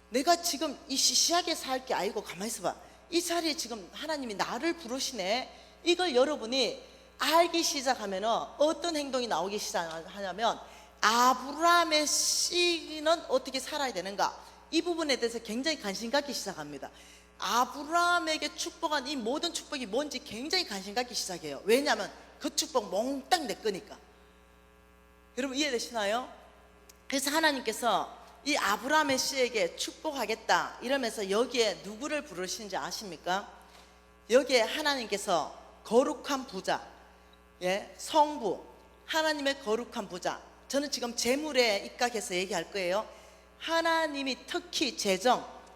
내가 지금 이 시시하게 살 게 아니고 가만히 있어봐, 이 자리에 지금 하나님이 나를 부르시네, 이걸 여러분이 알기 시작하면 어떤 행동이 나오기 시작하냐면 아브라함의 씨는 어떻게 살아야 되는가, 이 부분에 대해서 굉장히 관심 갖기 시작합니다. 아브라함에게 축복한 이 모든 축복이 뭔지 굉장히 관심 갖기 시작해요. 왜냐하면 그 축복 몽땅 내 거니까. 여러분 이해되시나요? 그래서 하나님께서 이 아브라함의 씨에게 축복하겠다 이러면서 여기에 누구를 부르시는지 아십니까? 여기에 하나님께서 거룩한 부자, 성부, 하나님의 거룩한 부자. 저는 지금 재물에 입각해서 얘기할 거예요. 하나님이 특히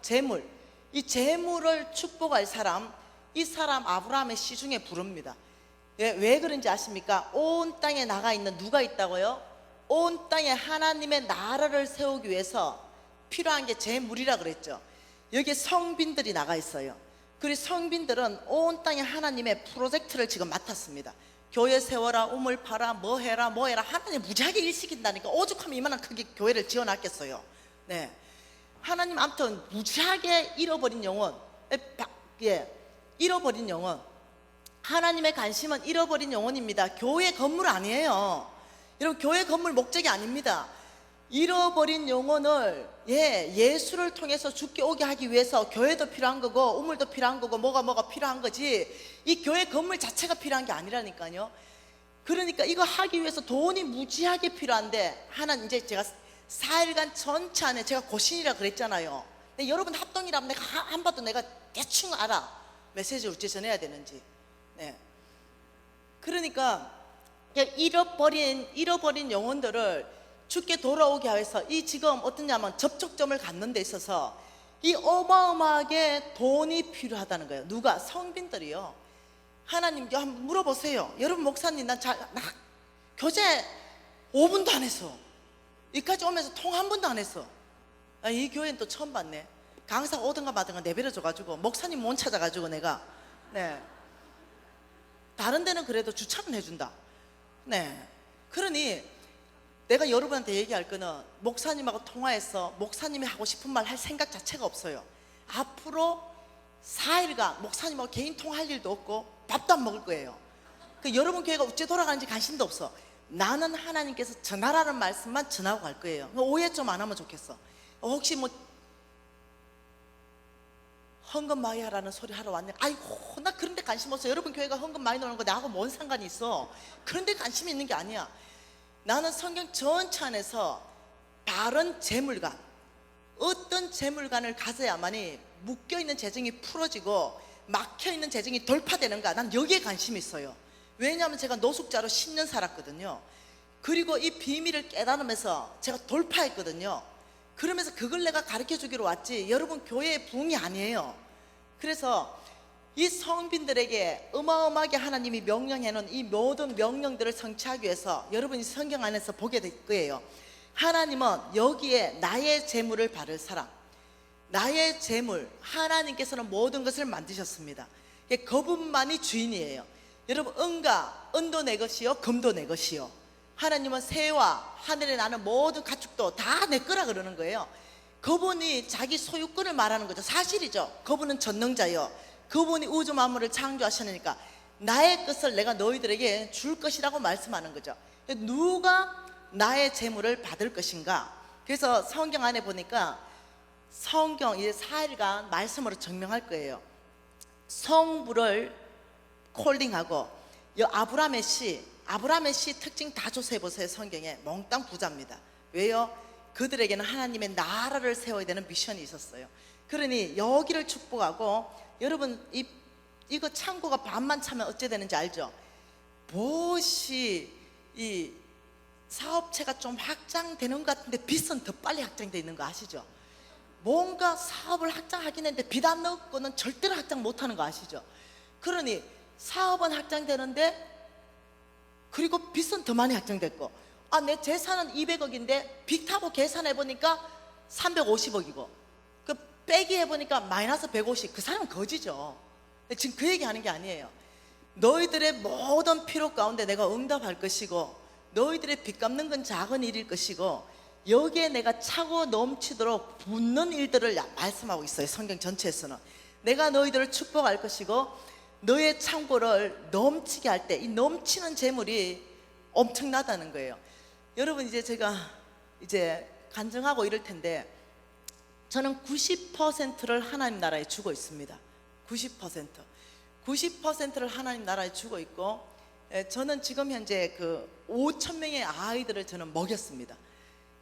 재물, 이 재물을 축복할 사람, 이 사람 아브라함의 씨 중에 부릅니다. 왜 그런지 아십니까? 온 땅에 나가 있는 누가 있다고요? 온 땅에 하나님의 나라를 세우기 위해서 필요한 게 재물이라 그랬죠. 여기에 성빈들이 나가 있어요. 그리고 성빈들은 온 땅에 하나님의 프로젝트를 지금 맡았습니다. 교회 세워라, 우물 파라, 뭐 해라 하나님 무지하게 일 시킨다니까. 오죽하면 이만한 크게 교회를 지어놨겠어요. 네, 하나님 아무튼 무지하게 잃어버린 영혼, 잃어버린 영혼, 하나님의 관심은 잃어버린 영혼입니다. 교회 건물 아니에요. 여러분 교회 건물 목적이 아닙니다. 잃어버린 영혼을 예수를 통해서 주께 오게 하기 위해서 교회도 필요한 거고 우물도 필요한 거고 뭐가 필요한 거지, 이 교회 건물 자체가 필요한 게 아니라니까요. 그러니까 이거 하기 위해서 돈이 무지하게 필요한데, 하나는 이제 제가 4일간 전체 안에 제가 고신이라 그랬잖아요. 근데 여러분 합동이라면 내가 한 번도 내가 대충 알아, 메시지를 어찌 전해야 되는지. 네. 그러니까 잃어버린 영혼들을 주께 돌아오게 해서 이 지금 어떠냐면 접촉점을 갖는 데 있어서 이 어마어마하게 돈이 필요하다는 거예요. 누가? 성빈들이요. 하나님께 한번 물어보세요. 여러분 목사님 나 교제 5분도 안 했어. 여기까지 오면서 통 한 번도 안 했어. 이 교회는 또 처음 봤네. 강사 오든가 마든가 내버려줘가지고 목사님 못 찾아가지고 내가 다른 데는 그래도 주차는 해준다. 네. 그러니 내가 여러분한테 얘기할 거는 목사님하고 통화해서 목사님이 하고 싶은 말 할 생각 자체가 없어요. 앞으로 4일간 목사님하고 개인 통화할 일도 없고 밥도 안 먹을 거예요. 그 여러분 교회가 어째 돌아가는지 관심도 없어. 나는 하나님께서 전하라는 말씀만 전하고 갈 거예요. 오해 좀 안 하면 좋겠어. 혹시 뭐 헌금 많이 하라는 소리 하러 왔네. 아이고, 나 그런 데 관심 없어. 여러분 교회가 헌금 많이 넣는 거 나하고 뭔 상관이 있어. 그런 데 관심이 있는 게 아니야. 나는 성경 전체 안에서 바른 재물관, 어떤 재물관을 가져야만이 묶여있는 재정이 풀어지고 막혀있는 재정이 돌파되는가, 난 여기에 관심이 있어요. 왜냐하면 제가 노숙자로 10년 살았거든요. 그리고 이 비밀을 깨달으면서 제가 돌파했거든요. 그러면서 그걸 내가 가르쳐 주기로 왔지 여러분 교회의 부흥이 아니에요. 그래서 이 성빈들에게 어마어마하게 하나님이 명령해놓은 이 모든 명령들을 성취하기 위해서 여러분이 성경 안에서 보게 될 거예요. 하나님은 여기에 나의 재물을 바를 사람, 나의 재물, 하나님께서는 모든 것을 만드셨습니다. 그분만이 주인이에요. 여러분, 은과 은도 내 것이요 금도 내 것이요, 하나님은 새와 하늘에 나는 모든 가축도 다 내 거라 그러는 거예요. 그분이 자기 소유권을 말하는 거죠. 사실이죠. 그분은 전능자요, 그분이 우주 만물을 창조하시니까 나의 것을 내가 너희들에게 줄 것이라고 말씀하는 거죠. 누가 나의 재물을 받을 것인가? 그래서 성경 안에 보니까 성경 이제 4일간 말씀으로 증명할 거예요. 성부를 콜링하고 아브라함의 씨 특징 다 조사해 보세요. 성경에 몽땅 부자입니다. 왜요? 그들에게는 하나님의 나라를 세워야 되는 미션이 있었어요. 그러니 여기를 축복하고, 여러분 이거 창고가 반만 차면 어째 되는지 알죠? 무엇이 이 사업체가 좀 확장되는 것 같은데 빚은 더 빨리 확장되어 있는 거 아시죠? 뭔가 사업을 확장하긴 했는데 빚 안 넣고는 절대로 확장 못하는 거 아시죠? 그러니 사업은 확장되는데 그리고 빚은 더 많이 확장됐고, 내 재산은 200억인데 빚 타고 계산해 보니까 350억이고 그 빼기 해보니까 마이너스 150. 그 사람은 거지죠. 지금 그 얘기하는 게 아니에요. 너희들의 모든 필요 가운데 내가 응답할 것이고, 너희들의 빚 갚는 건 작은 일일 것이고, 여기에 내가 차고 넘치도록 붓는 일들을 말씀하고 있어요. 성경 전체에서는 내가 너희들을 축복할 것이고, 너의 창고를 넘치게 할 때 이 넘치는 재물이 엄청나다는 거예요. 여러분, 이제 제가 이제 간증하고 이럴 텐데, 저는 90%를 하나님 나라에 주고 있습니다. 90%를 하나님 나라에 주고 있고, 저는 지금 현재 그 5천 명의 아이들을 저는 먹였습니다.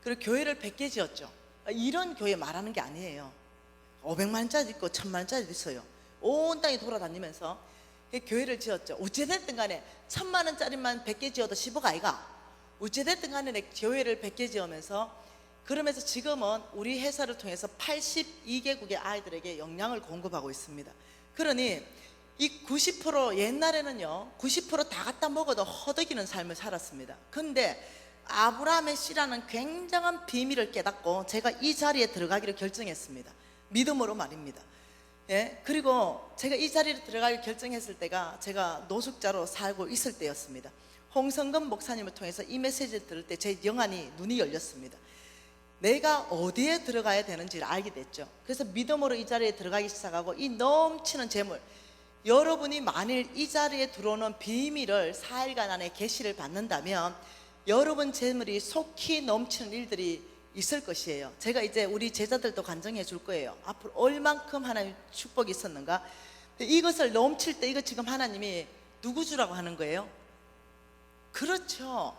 그리고 교회를 100개 지었죠. 이런 교회 말하는 게 아니에요. 500만 원짜리 있고 1000만 원짜리 있어요. 온 땅에 돌아다니면서 교회를 지었죠. 어찌됐든 간에 1000만 원짜리만 100개 지어도 10억 아이가. 어찌됐든 간에 내 교회를 100개 지으면서, 그러면서 지금은 우리 회사를 통해서 82개국의 아이들에게 영양을 공급하고 있습니다. 그러니 이 90% 옛날에는요 90% 다 갖다 먹어도 허덕이는 삶을 살았습니다. 근데 아브라함의 씨라는 굉장한 비밀을 깨닫고 제가 이 자리에 들어가기를 결정했습니다. 믿음으로 말입니다. 그리고 제가 이 자리에 들어가기를 결정했을 때가 제가 노숙자로 살고 있을 때였습니다. 홍성근 목사님을 통해서 이 메시지를 들을 때 제 영안이 눈이 열렸습니다. 내가 어디에 들어가야 되는지를 알게 됐죠. 그래서 믿음으로 이 자리에 들어가기 시작하고, 이 넘치는 재물, 여러분이 만일 이 자리에 들어오는 비밀을 4일간 안에 계시를 받는다면 여러분 재물이 속히 넘치는 일들이 있을 것이에요. 제가 이제 우리 제자들도 간증해 줄 거예요. 앞으로 얼만큼 하나님 축복이 있었는가. 이것을 넘칠 때 이거 지금 하나님이 누구 주라고 하는 거예요? 그렇죠.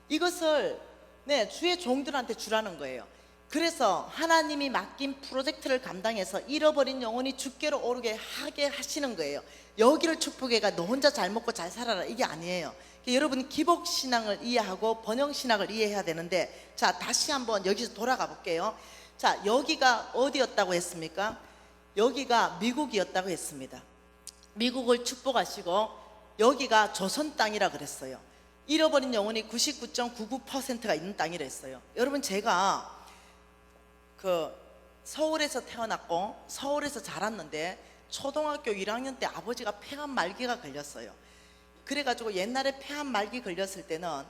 이것을 주의 종들한테 주라는 거예요. 그래서 하나님이 맡긴 프로젝트를 감당해서 잃어버린 영혼이 주께로 오르게 하게 하시는 거예요. 여기를 축복해가 너 혼자 잘 먹고 잘 살아라, 이게 아니에요. 여러분이 기복신앙을 이해하고 번영신학을 이해해야 되는데, 자, 다시 한번 여기서 돌아가 볼게요. 자, 여기가 어디였다고 했습니까? 여기가 미국이었다고 했습니다. 미국을 축복하시고 여기가 조선 땅이라 그랬어요. 잃어버린 영혼이 99.99%가 있는 땅이라 했어요. 여러분, 제가 서울에서 태어났고 서울에서 자랐는데 초등학교 1학년 때 아버지가 폐암 말기가 걸렸어요. 그래가지고 옛날에 폐암 말기 걸렸을 때는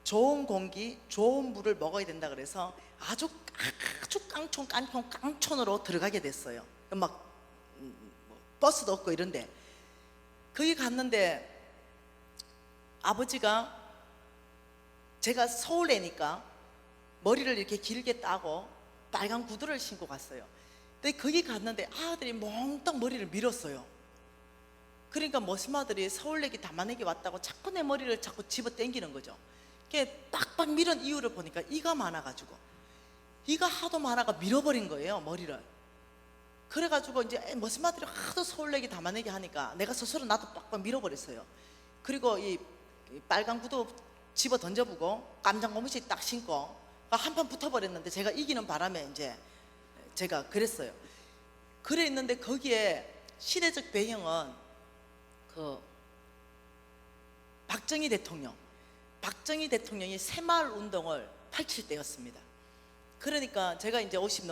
좋은 공기, 좋은 물을 먹어야 된다 그래서 아주 깡촌으로 들어가게 됐어요. 막 버스도 없고 이런데 거기 갔는데 아버지가, 제가 서울애니까 머리를 이렇게 길게 따고 빨간 구두를 신고 갔어요. 근데 거기 갔는데 아들이 몽땅 머리를 밀었어요. 그러니까 머슴아들이 서울내기 담아내기 왔다고 자꾸 내 머리를 자꾸 집어 당기는 거죠. 이렇게 빡빡 밀은 이유를 보니까 이가 많아가지고, 이가 하도 많아가 밀어버린 거예요, 머리를. 그래가지고 이제 머슴아들이 하도 서울내기 담아내기 하니까 내가 스스로 나도 빡빡 밀어버렸어요. 그리고 이 빨간 구두 집어 던져보고 깜장 고무신 딱 신고 한판 붙어버렸는데, 제가 이기는 바람에 이제 제가 그랬어요. 그래 있는데 거기에 시대적 배경은 그 박정희 대통령이 새마을 운동을 펼칠 때였습니다. 그러니까 제가 이제 50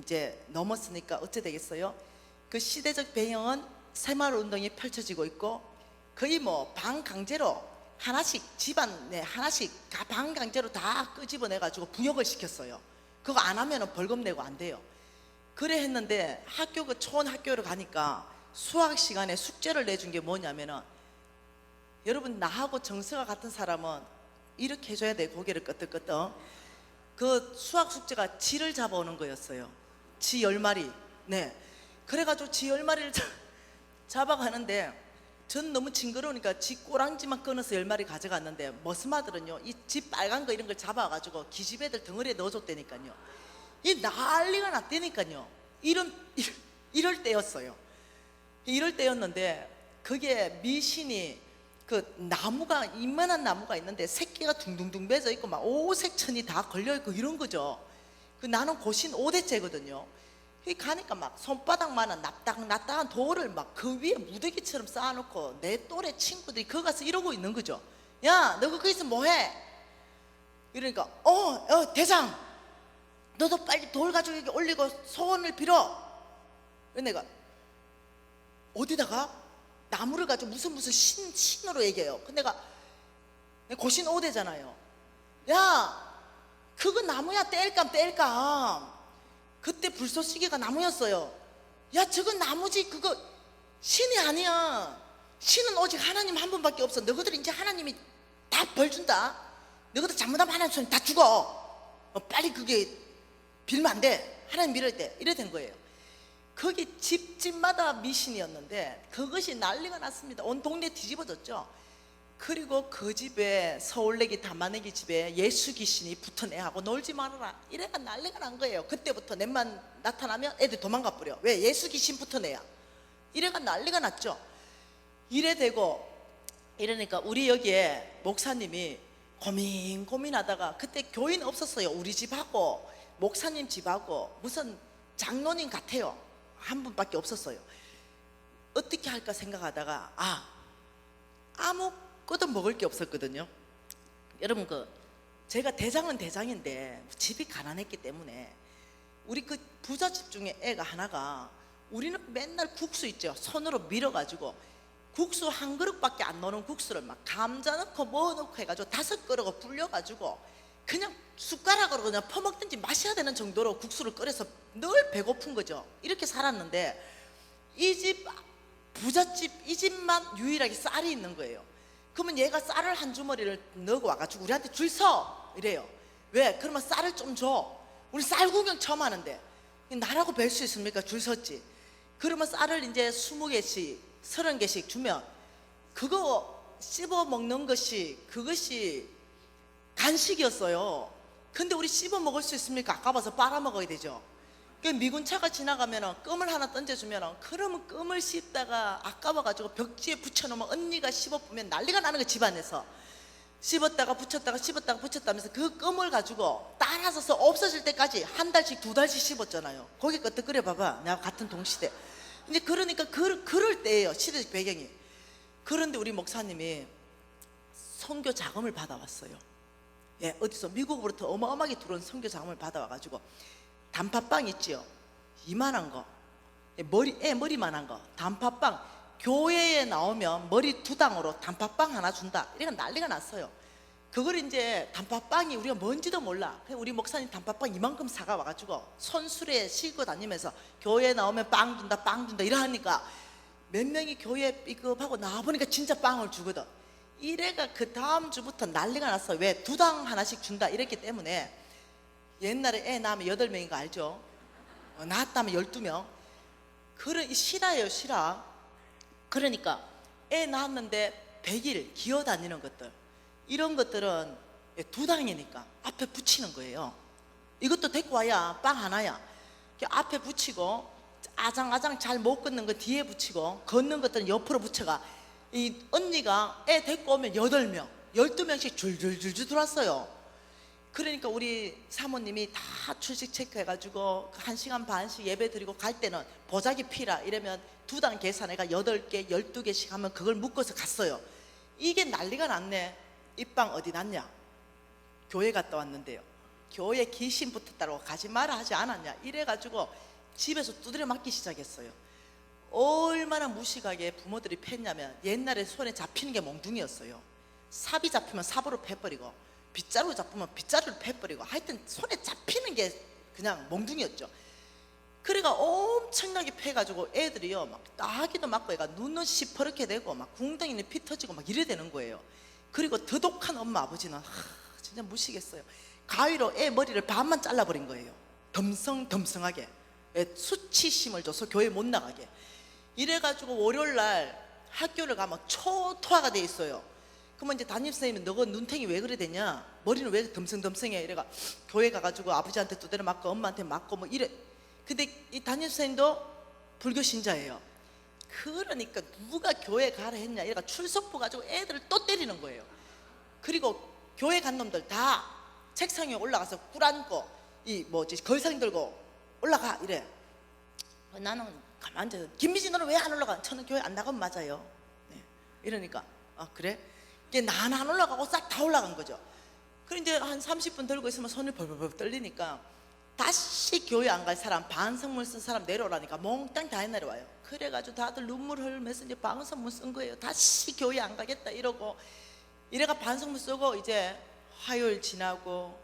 이제 넘었으니까 어째 되겠어요? 그 시대적 배경은 새마을 운동이 펼쳐지고 있고, 거의 뭐 반강제로 하나씩 집안 내 하나씩 다 반강제로 다 끄집어내가지고 부역을 시켰어요. 그거 안 하면은 벌금 내고 안 돼요. 그래 했는데 학교 그 초원 학교를 가니까 수학 시간에 숙제를 내준 게 뭐냐면은, 여러분 나하고 정서가 같은 사람은 이렇게 해줘야 돼. 고개를 끄덕끄덕. 그 수학 숙제가 쥐를 잡아오는 거였어요. 쥐 10마리. 네. 그래가지고 쥐 10마리를 잡아가는데 전 너무 징그러우니까 쥐 꼬랑지만 끊어서 10마리 가져갔는데, 머슴아들은요 이 쥐 빨간 거 이런 걸 잡아가지고 기집애들 덩어리에 넣어줬다니까요. 이 난리가 났다니까요. 이럴 때였어요. 이럴 때였는데 거기에 미신이 그 나무가, 이만한 나무가 있는데 새끼가 둥둥둥 맺어 있고 막 오색천이 다 걸려 있고 이런 거죠. 그 나는 고신 5대째거든요. 가니까 막 손바닥만한 납작한 돌을 막 그 위에 무더기처럼 쌓아놓고 내 또래 친구들이 거기 가서 이러고 있는 거죠. 야, 너 거기서 뭐해? 이러니까 대장, 너도 빨리 돌 가지고 여기 올리고 소원을 빌어. 내가 어디다가 나무를 가지고 무슨 신으로 얘기해요. 근데 내가 고신 5대잖아요. 야, 그거 나무야. 뗄감. 그때 불쏘시개가 나무였어요. 야, 저건 나무지. 그거 신이 아니야. 신은 오직 하나님 한 분밖에 없어. 너희들 이제 하나님이 다 벌 준다. 너희들 잘못하면 하나님 손에 다 죽어. 빨리 그게 빌면 안 돼. 하나님 믿을 때. 이래 된 거예요. 거기 집마다 미신이었는데 그것이 난리가 났습니다. 온 동네 뒤집어졌죠. 그리고 그 집에, 서울내기 담아내기 집에 예수 귀신이 붙은 애하고 놀지 말아라. 이래가 난리가 난 거예요. 그때부터 넷만 나타나면 애들 도망가 버려. 왜? 예수 귀신 붙은 애야. 이래가 난리가 났죠. 이래 되고 이러니까 우리 여기에 목사님이 고민하다가, 그때 교인 없었어요. 우리 집하고 목사님 집하고 무슨 장로님 같아요. 한 분밖에 없었어요. 어떻게 할까 생각하다가 아무것도 먹을 게 없었거든요. 여러분 제가 대장은 대장인데 집이 가난했기 때문에 우리 그 부잣집 중에 애가 하나가, 우리는 맨날 국수 있죠. 손으로 밀어가지고 국수 한 그릇밖에 안 넣는 국수를 막 감자 넣고 뭐 넣고 해가지고 5그릇을 불려가지고 그냥 숟가락으로 그냥 퍼먹든지 마셔야 되는 정도로 국수를 끓여서 늘 배고픈 거죠. 이렇게 살았는데 이 집 부잣집 이 집만 유일하게 쌀이 있는 거예요. 그러면 얘가 쌀을 한 주머니를 넣고 와가지고 우리한테 줄 서 이래요. 왜? 그러면 쌀을 좀 줘. 우리 쌀 구경 처음 하는데 나라고 뵐 수 있습니까? 줄 섰지. 그러면 쌀을 이제 20개씩 30개씩 주면 그거 씹어 먹는 것이, 그것이 간식이었어요. 근데 우리 씹어 먹을 수 있습니까? 아까워서 빨아먹어야 되죠. 미군차가 지나가면 껌을 하나 던져주면, 그러면 껌을 씹다가 아까워가지고 벽지에 붙여놓으면 언니가 씹어보면 난리가 나는 거. 집안에서 씹었다가 붙였다가 씹었다가 붙였다 하면서 그 껌을 가지고 따라서서 없어질 때까지 1달씩 2달씩 씹었잖아요. 거기 것도 그래 봐봐. 내가 같은 동시대. 이제 그러니까 그럴 때예요, 시대적 배경이. 그런데 우리 목사님이 선교 자금을 받아왔어요. 예, 어디서 미국으로부터 어마어마하게 들어온 선교 자금을 받아와가지고 단팥빵 있지요, 이만한 거, 애 머리만한 거, 단팥빵 교회에 나오면 머리 두당으로 단팥빵 하나 준다, 이런 난리가 났어요. 그걸 이제 단팥빵이 우리가 뭔지도 몰라. 우리 목사님 단팥빵 이만큼 사가 와가지고 손수레 싣고 다니면서 교회에 나오면 빵 준다 빵 준다 이러니까 몇 명이 교회에 삐급하고 나와보니까 진짜 빵을 주거든. 이래가 그 다음 주부터 난리가 났어. 왜? 두당 하나씩 준다 이랬기 때문에. 옛날에 애 낳으면 8명인 거 알죠? 낳았다면 12명. 그런 실화예요, 실화. 그러니까 애 낳았는데 100일 기어다니는 것들, 이런 것들은 두당이니까 앞에 붙이는 거예요. 이것도 데리고 와야 빵 하나야. 앞에 붙이고, 아장아장 잘 못 걷는 거 뒤에 붙이고, 걷는 것들은 옆으로 붙여가. 이 언니가 애 데리고 오면 8명 12명씩 줄줄줄줄 들어왔어요. 그러니까 우리 사모님이 다 출석 체크해가지고 1시간 반씩 예배 드리고 갈 때는 보자기 피라 이러면 두당 계산해가 8개 12개씩 하면 그걸 묶어서 갔어요. 이게 난리가 났네. 이 빵 어디 났냐? 교회 갔다 왔는데요, 교회 귀신 붙었다고 가지 마라 하지 않았냐? 이래가지고 집에서 두드려 맞기 시작했어요. 얼마나 무식하게 부모들이 팼냐면, 옛날에 손에 잡히는 게 몽둥이였어요. 삽이 잡히면 삽으로 패버리고, 빗자루 잡히면 빗자루를 패버리고, 하여튼 손에 잡히는 게 그냥 몽둥이였죠. 그래가 엄청나게 패가지고 애들이요 막 따기도 맞고 애가 눈은 시퍼렇게 되고 막 궁덩이는 피 터지고 막 이래 되는 거예요. 그리고 더 독한 엄마 아버지는 진짜 무시겠어요. 가위로 애 머리를 반만 잘라버린 거예요. 덤성덤성하게. 수치심을 줘서 교회 못 나가게. 이래가지고 월요일날 학교를 가면 초토화가 돼 있어요. 그러면 이제 담임선생님이 너가 눈탱이 왜 그래 되냐, 머리는 왜 덤성덤성해, 이래가 교회 가가지고 아버지한테 두드려 맞고 엄마한테 맞고 뭐 이래. 근데 이 담임선생님도 불교 신자예요. 그러니까 누가 교회 가라 했냐, 이래가 출석부 가지고 애들을 또 때리는 거예요. 그리고 교회 간 놈들 다 책상 위에 올라가서 꿀 안고 이 뭐지 걸상 들고 올라가 이래. 나는 가만 앉아서, 김미진 너는 왜 안 올라가? 저는 교회 안 나가면 맞아요. 네. 이러니까 그래? 이게 난 안 올라가고 싹 다 올라간 거죠. 그래 이제 한 30분 들고 있으면 손이 벌벌벌 떨리니까 다시 교회 안 갈 사람, 반성문 쓴 사람 내려오라니까 몽땅 다 내려와요. 그래가지고 다들 눈물 흘리면서 이제 반성문 쓴 거예요. 다시 교회 안 가겠다 이러고, 이래가 반성문 쓰고 이제 화요일 지나고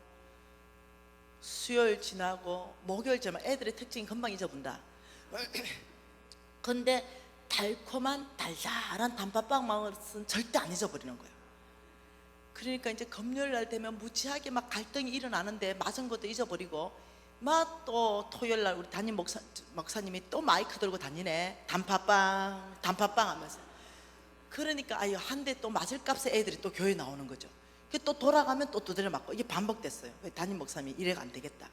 수요일 지나고 목요일 지나면 애들의 특징이 금방 잊어본다. 근데 달콤한 달달한 단팥빵 맛은 절대 안 잊어버리는 거예요. 그러니까 이제 금요일 날 되면 무지하게 막 갈등이 일어나는데 맞은 것도 잊어버리고, 막 또 토요일 날 우리 담임 목사님이 또 마이크 들고 다니네. 단팥빵 하면서. 그러니까 아유 한 대 또 맞을 값에 애들이 또 교회 나오는 거죠. 또 돌아가면 또 두드려 맞고, 이게 반복됐어요. 담임 목사님이 이래가 안 되겠다.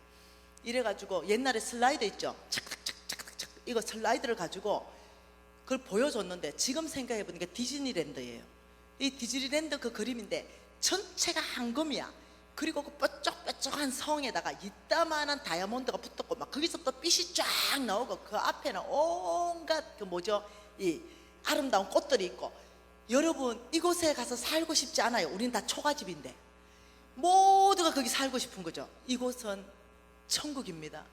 이래가지고 옛날에 슬라이드 있죠, 착착착착착, 이거 슬라이드를 가지고 그걸 보여줬는데, 지금 생각해보니까 디즈니랜드예요. 이 디즈니랜드 그 그림인데 전체가 황금이야. 그리고 그 뾰족뾰족한 성에다가 이따만한 다이아몬드가 붙었고, 막 거기서부터 빛이 쫙 나오고, 그 앞에는 온갖 그 뭐죠, 이 아름다운 꽃들이 있고. 여러분 이곳에 가서 살고 싶지 않아요? 우린 다 초가집인데 모두가 거기 살고 싶은 거죠. 이곳은 천국입니다.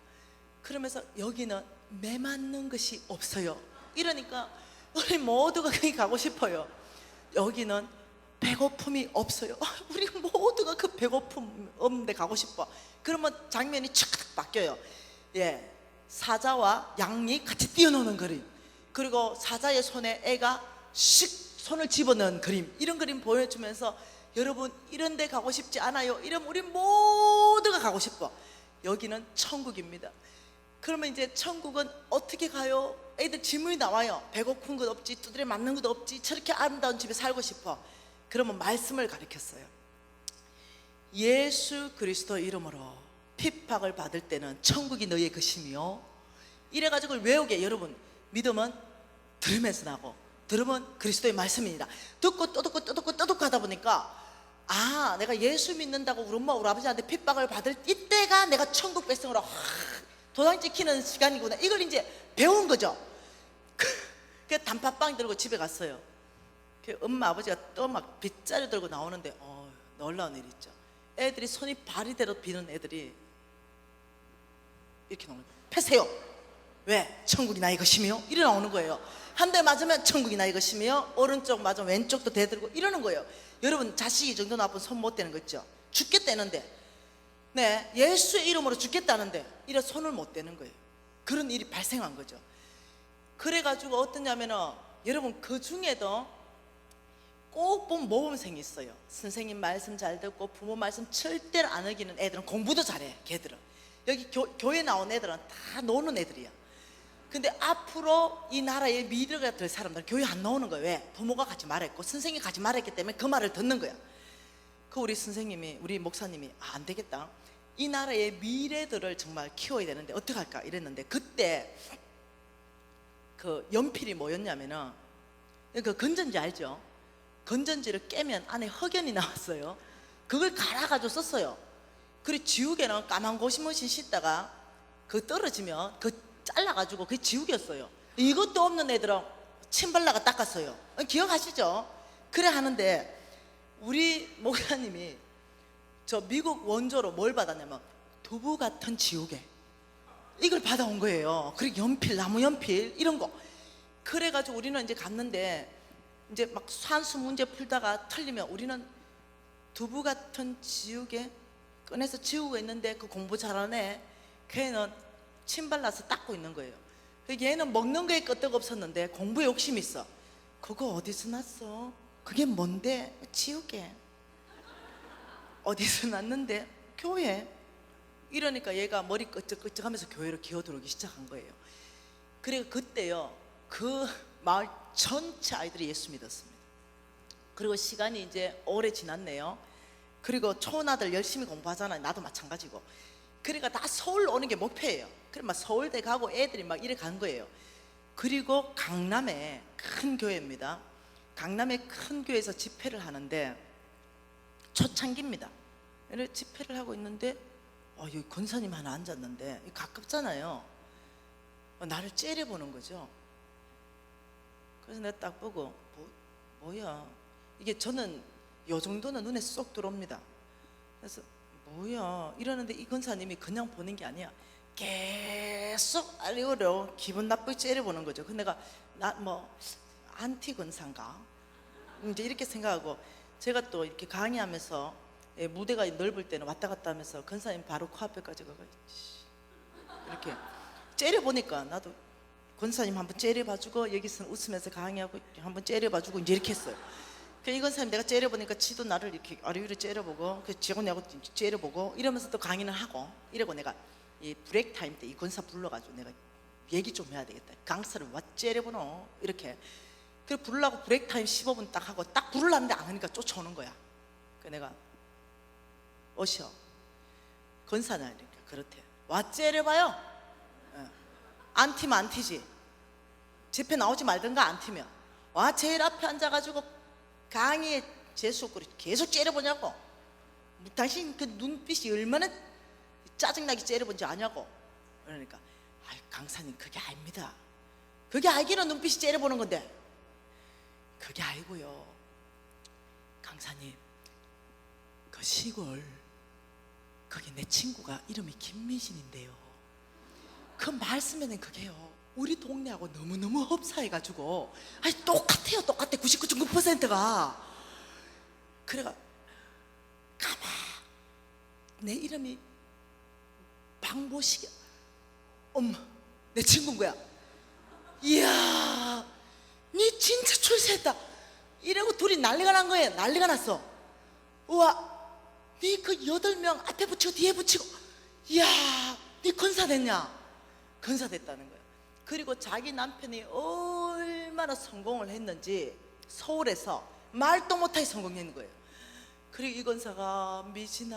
그러면서 여기는 매맞는 것이 없어요. 이러니까 우리 모두가 거기 가고 싶어요. 여기는 배고픔이 없어요. 우리 모두가 그 배고픔 없는 데 가고 싶어. 그러면 장면이 촥 바뀌어요. 예, 사자와 양이 같이 뛰어노는 그림, 그리고 사자의 손에 애가 씩 손을 집어넣은 그림, 이런 그림 보여주면서 여러분 이런 데 가고 싶지 않아요? 이러면 우리 모두가 가고 싶어. 여기는 천국입니다. 그러면 이제 천국은 어떻게 가요? 애들 질문이 나와요. 배고픈 것 없지, 두드려 맞는 것 없지, 저렇게 아름다운 집에 살고 싶어. 그러면 말씀을 가르쳤어요. 예수 그리스도 이름으로 핍박을 받을 때는 천국이 너의 것이며, 이래가지고 외우게. 여러분 믿음은 들으면서 나고, 들으면 그리스도의 말씀입니다. 듣고 또 듣고 또 듣고 또 듣고 하다 보니까, 아 내가 예수 믿는다고 우리 엄마 우리 아버지한테 핍박을 받을 이때가 내가 천국 백성으로 도장 찍히는 시간이구나, 이걸 이제 배운 거죠. 그 단팥빵 들고 집에 갔어요. 그 엄마 아버지가 또 막 빗자루 들고 나오는데 놀라운 일 있죠. 애들이 손이 발이 대로 비는 애들이 이렇게 나오는 거예요. 패세요. 왜? 천국이 나의 것이며 이래 나오는 거예요. 한 대 맞으면 천국이 나의 것이며 오른쪽 맞으면 왼쪽도 대들고 이러는 거예요. 여러분 자식이 이 정도 나쁜 손 못 대는 거 있죠? 죽겠다는데, 네, 예수의 이름으로 죽겠다는데 이래 손을 못 대는 거예요. 그런 일이 발생한 거죠. 그래가지고 어떠냐면은 여러분 그 중에도 꼭 보면 모범생이 있어요. 선생님 말씀 잘 듣고 부모 말씀 절대로 안 어기는 애들은 공부도 잘해. 걔들은 여기 교회 나온 애들은 다 노는 애들이야. 근데 앞으로 이 나라의 미래가 될 사람들은 교회 안 나오는 거예요. 왜? 부모가 같이 말했고 선생님이 같이 말했기 때문에 그 말을 듣는 거야. 그 우리 선생님이, 우리 목사님이 안 되겠다, 이 나라의 미래들을 정말 키워야 되는데 어떻게 할까 이랬는데, 그때 그 연필이 뭐였냐면은 그 건전지 알죠? 건전지를 깨면 안에 흑연이 나왔어요. 그걸 갈아가지고 썼어요. 그리고 지우개는 까만 고시머신 씻다가 그 떨어지면 그 잘라가지고 그게 지우개였어요. 이것도 없는 애들은 침발라가 닦았어요. 기억하시죠? 그래 하는데 우리 목사님이 저 미국 원조로 뭘 받았냐면 두부 같은 지우개, 이걸 받아온 거예요. 그리고 연필, 나무 연필 이런 거. 그래가지고 우리는 이제 갔는데 이제 막 산수 문제 풀다가 틀리면 우리는 두부 같은 지우개 꺼내서 지우고 있는데 그 공부 잘하네, 걔는 침 발라서 닦고 있는 거예요. 얘는 먹는 거에 끄떡 없었는데 공부에 욕심이 있어. 그거 어디서 났어? 그게 뭔데? 지우개. 어디서 났는데? 교회. 이러니까 얘가 머리 끄적끄적 하면서 교회로 기어들어오기 시작한 거예요. 그리고 그때요 그 마을 전체 아이들이 예수 믿었습니다. 그리고 시간이 이제 오래 지났네요. 그리고 초원아들 열심히 공부하잖아요. 나도 마찬가지고. 그러니까 다 서울 오는 게 목표예요. 그래 막 서울대 가고 애들이 막 이래 간 거예요. 그리고 강남에 큰 교회입니다. 강남에 큰 교회에서 집회를 하는데 초창기입니다. 이렇게 집회를 하고 있는데 여기 권사님 하나 앉았는데 가깝잖아요. 나를 째려보는 거죠. 그래서 내가 딱 보고 뭐야 이게, 저는 요 정도는 눈에 쏙 들어옵니다. 그래서 뭐야 이러는데 이 권사님이 그냥 보는 게 아니야. 계속 아래로 기분 나쁘게 째려보는 거죠. 근데 내가 안티 권사인가 이제 이렇게 생각하고, 제가 또 이렇게 강의하면서 무대가 넓을 때는 왔다 갔다 하면서 권사님 바로 코앞에까지 가가 이렇게 째려보니까 나도 권사님 한번 째려봐주고 여기서는 웃으면서 강의하고 한번 째려봐주고 이제 이렇게 했어요. 그 이 권사님 내가 째려보니까 지도 나를 이렇게 아래 위로 째려보고 그 지하고 내하고 째려보고 이러면서 또 강의는 하고 이러고, 내가 이 브레이크 타임 때 이 권사 불러가지고 내가 얘기 좀 해야 되겠다. 강사를 와 째려보노 이렇게. 그래 부르려고 브레이크 타임 15분 딱 하고 딱 부르려는데 안 하니까 쫓아오는 거야. 그 내가 오셔 권사나 이렇게 그렇대. 와 째려봐요. 안티면 안티지. 집회 나오지 말든가 안티면. 와 제일 앞에 앉아가지고 강의에 재수없고 계속 째려보냐고. 당신 그 눈빛이 얼마나 짜증나게 째려본지 아냐고. 그러니까 강사님 그게 아닙니다. 그게 알기는 눈빛이 째려보는 건데. 그게 아니고요 강사님, 그 시골 거기 내 친구가 이름이 김미신인데요, 그 말씀에는 그게요 우리 동네하고 너무너무 흡사해가지고 똑같아요. 똑같아. 99.9%가. 그래가 가만 내 이름이 방보식이야. 엄마 내 친구인 거야. 이야 니 진짜 출세했다 이러고 둘이 난리가 난 거예요. 난리가 났어. 우와 니 그 8명 앞에 붙이고 뒤에 붙이고, 이야 니 권사 됐냐. 권사 됐다는 거예요. 그리고 자기 남편이 얼마나 성공을 했는지 서울에서 말도 못하게 성공했는 거예요. 그리고 이 권사가 미진아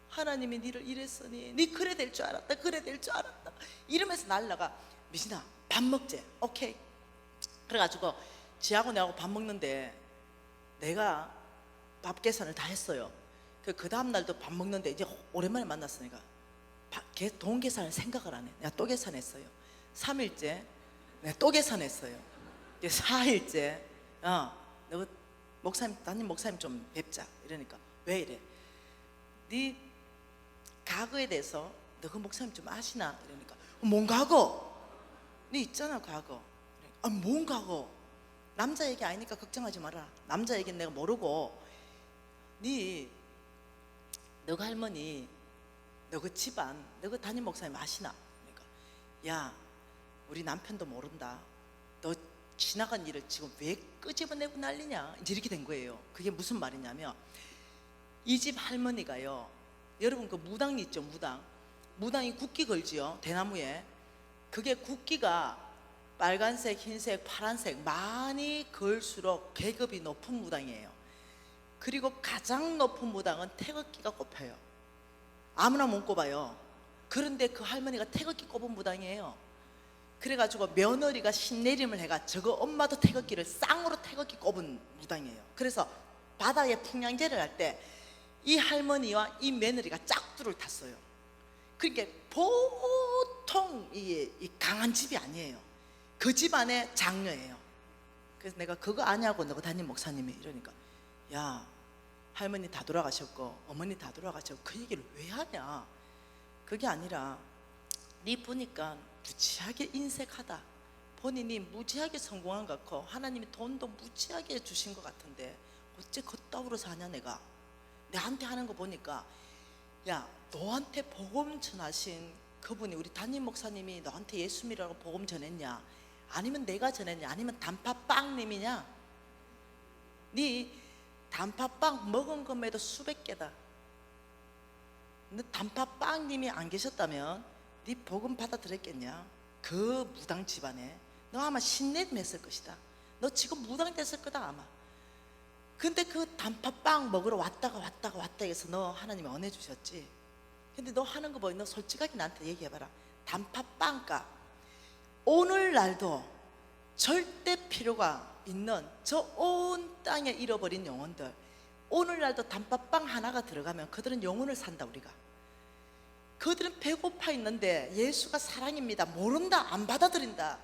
하나님이 니를 이랬으니 니 그래 될 줄 알았다 그래 될 줄 알았다 이러면서 날라가. 미진아 밥 먹재. 오케이. 그래가지고 지하고 내하고 밥 먹는데 내가 밥 계산을 다 했어요. 그 다음 날도 밥 먹는데 이제 오랜만에 만났으니까 돈 계산을 생각을 안 해. 내가 또 계산했어요. 3일째 내가 또 계산했어요. 이제 4일째 너 목사님, 담임 목사님 좀 뵙자 이러니까 왜 이래? 네 과거에 대해서 너 그 목사님 좀 아시나? 이러니까 뭔 과거? 네 있잖아 과거. 아, 뭔 과거? 남자 얘기 아니니까 걱정하지 마라. 남자 얘기는 내가 모르고 너가 할머니, 너그 집안, 너그 담임 목사님 아시나? 그러니까 야, 우리 남편도 모른다. 너 지나간 일을 지금 왜 끄집어내고 난리냐? 이제 이렇게 된 거예요. 그게 무슨 말이냐면 이 집 할머니가요, 여러분 그 무당 있죠? 무당이 국기 걸지요, 대나무에. 그게 국기가 빨간색, 흰색, 파란색 많이 걸수록 계급이 높은 무당이에요. 그리고 가장 높은 무당은 태극기가 꼽혀요. 아무나 못 꼽아요. 그런데 그 할머니가 태극기 꼽은 무당이에요. 그래가지고 며느리가 신내림을 해가 저거 엄마도 태극기를 쌍으로 태극기 꼽은 무당이에요. 그래서 바다에 풍량제를 할 때 이 할머니와 이 며느리가 짝두를 탔어요. 그러니까 보통 이 강한 집이 아니에요. 그 집안의 장녀예요. 그래서 내가 그거 아냐고 너가 담임 목사님이 이러니까 야, 할머니 다 돌아가셨고 어머니 다 돌아가셨고 그 얘기를 왜 하냐? 그게 아니라 네 보니까 무지하게 인색하다. 본인이 무지하게 성공한 것 같고 하나님이 돈도 무지하게 주신 것 같은데 어째 겉다우로 사냐 내가. 내한테 하는 거 보니까 야, 너한테 복음 전하신 그분이 우리 담임 목사님이 너한테 예수님이라고 복음 전했냐? 아니면 내가 전했냐? 아니면 단팥빵님이냐? 네 단팥빵 먹은 것에도 수백 개다. 너 단팥빵님이 안 계셨다면 네 복음 받아들였겠냐? 그 무당 집안에 너 아마 신내림 했을 것이다. 너 지금 무당 됐을 거다 아마. 근데 그 단팥빵 먹으러 왔다가 해서 너 하나님이 은혜 주셨지. 근데 너 하는 거 보니 너 솔직하게 나한테 얘기해봐라. 단팥빵값 오늘날도 절대 필요가 있는 저 온 땅에 잃어버린 영혼들, 오늘날도 단팥빵 하나가 들어가면 그들은 영혼을 산다. 우리가 그들은 배고파 있는데 예수가 사랑입니다 모른다, 안 받아들인다.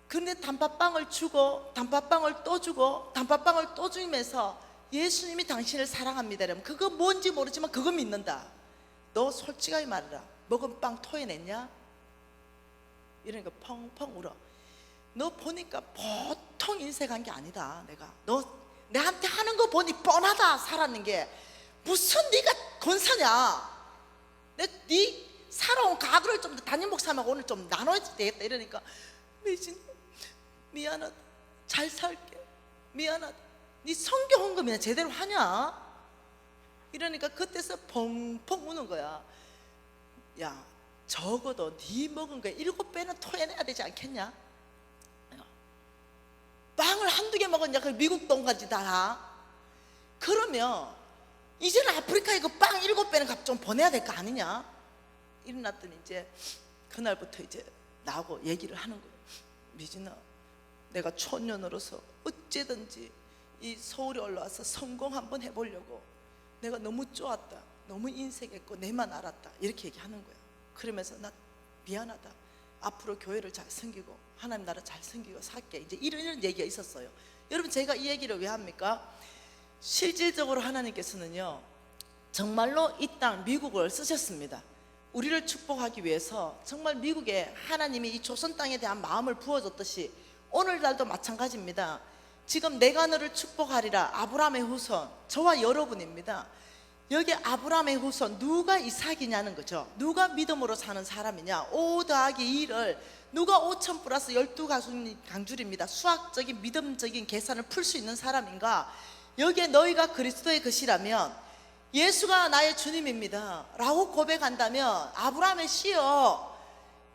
근데 단팥빵을 주고 단팥빵을 또 주고 단팥빵을 또 주면서 예수님이 당신을 사랑합니다 이러면 그거 뭔지 모르지만 그거 믿는다. 너 솔직하게 말해라. 먹은 빵 토해냈냐? 이러니까 펑펑 울어. 너 보니까 보통 인색한 게 아니다. 내가 너 내한테 하는 거 보니 뻔하다. 살았는 게 무슨 네가 권사냐? 네 살아온 과거를 좀 담임 목사님하고 오늘 좀 나눠야 되겠다. 이러니까 미진 미안하다. 잘 살게. 미안하다. 네 성경 헌금이나 제대로 하냐? 이러니까 그때서 펑펑 우는 거야. 야, 적어도 네 먹은 거에 7배는 토해내야 되지 않겠냐? 빵을 한두 개 먹었냐? 그 미국 돈까지 다. 그러면 이제는 아프리카에 그 빵 7배는 값 좀 보내야 될 거 아니냐? 일어났더니 이제 그날부터 이제 나하고 얘기를 하는 거예요. 미진아, 내가 초년으로서 어째든지 이 서울에 올라와서 성공 한번 해보려고 내가 너무 쪼았다. 너무 인색했고 내만 알았다. 이렇게 얘기하는 거예요. 그러면서 나 미안하다. 앞으로 교회를 잘 섬기고 하나님 나라 잘 섬기고 살게. 이제 이런 얘기가 있었어요. 여러분, 제가 이 얘기를 왜 합니까? 실질적으로 하나님께서는요 정말로 이 땅 미국을 쓰셨습니다. 우리를 축복하기 위해서 정말 미국에 하나님이 이 조선 땅에 대한 마음을 부어줬듯이 오늘날도 마찬가지입니다. 지금 내가 너를 축복하리라. 아브라함의 후손 저와 여러분입니다. 여기 아브라함의 후손 누가 이삭이냐는 거죠. 누가 믿음으로 사는 사람이냐. 5 더하기 2를 누가 5천 플러스 12강줄입니다. 수학적인 믿음적인 계산을 풀 수 있는 사람인가. 여기에 너희가 그리스도의 것이라면 예수가 나의 주님입니다 라고 고백한다면 아브라함의 씨여,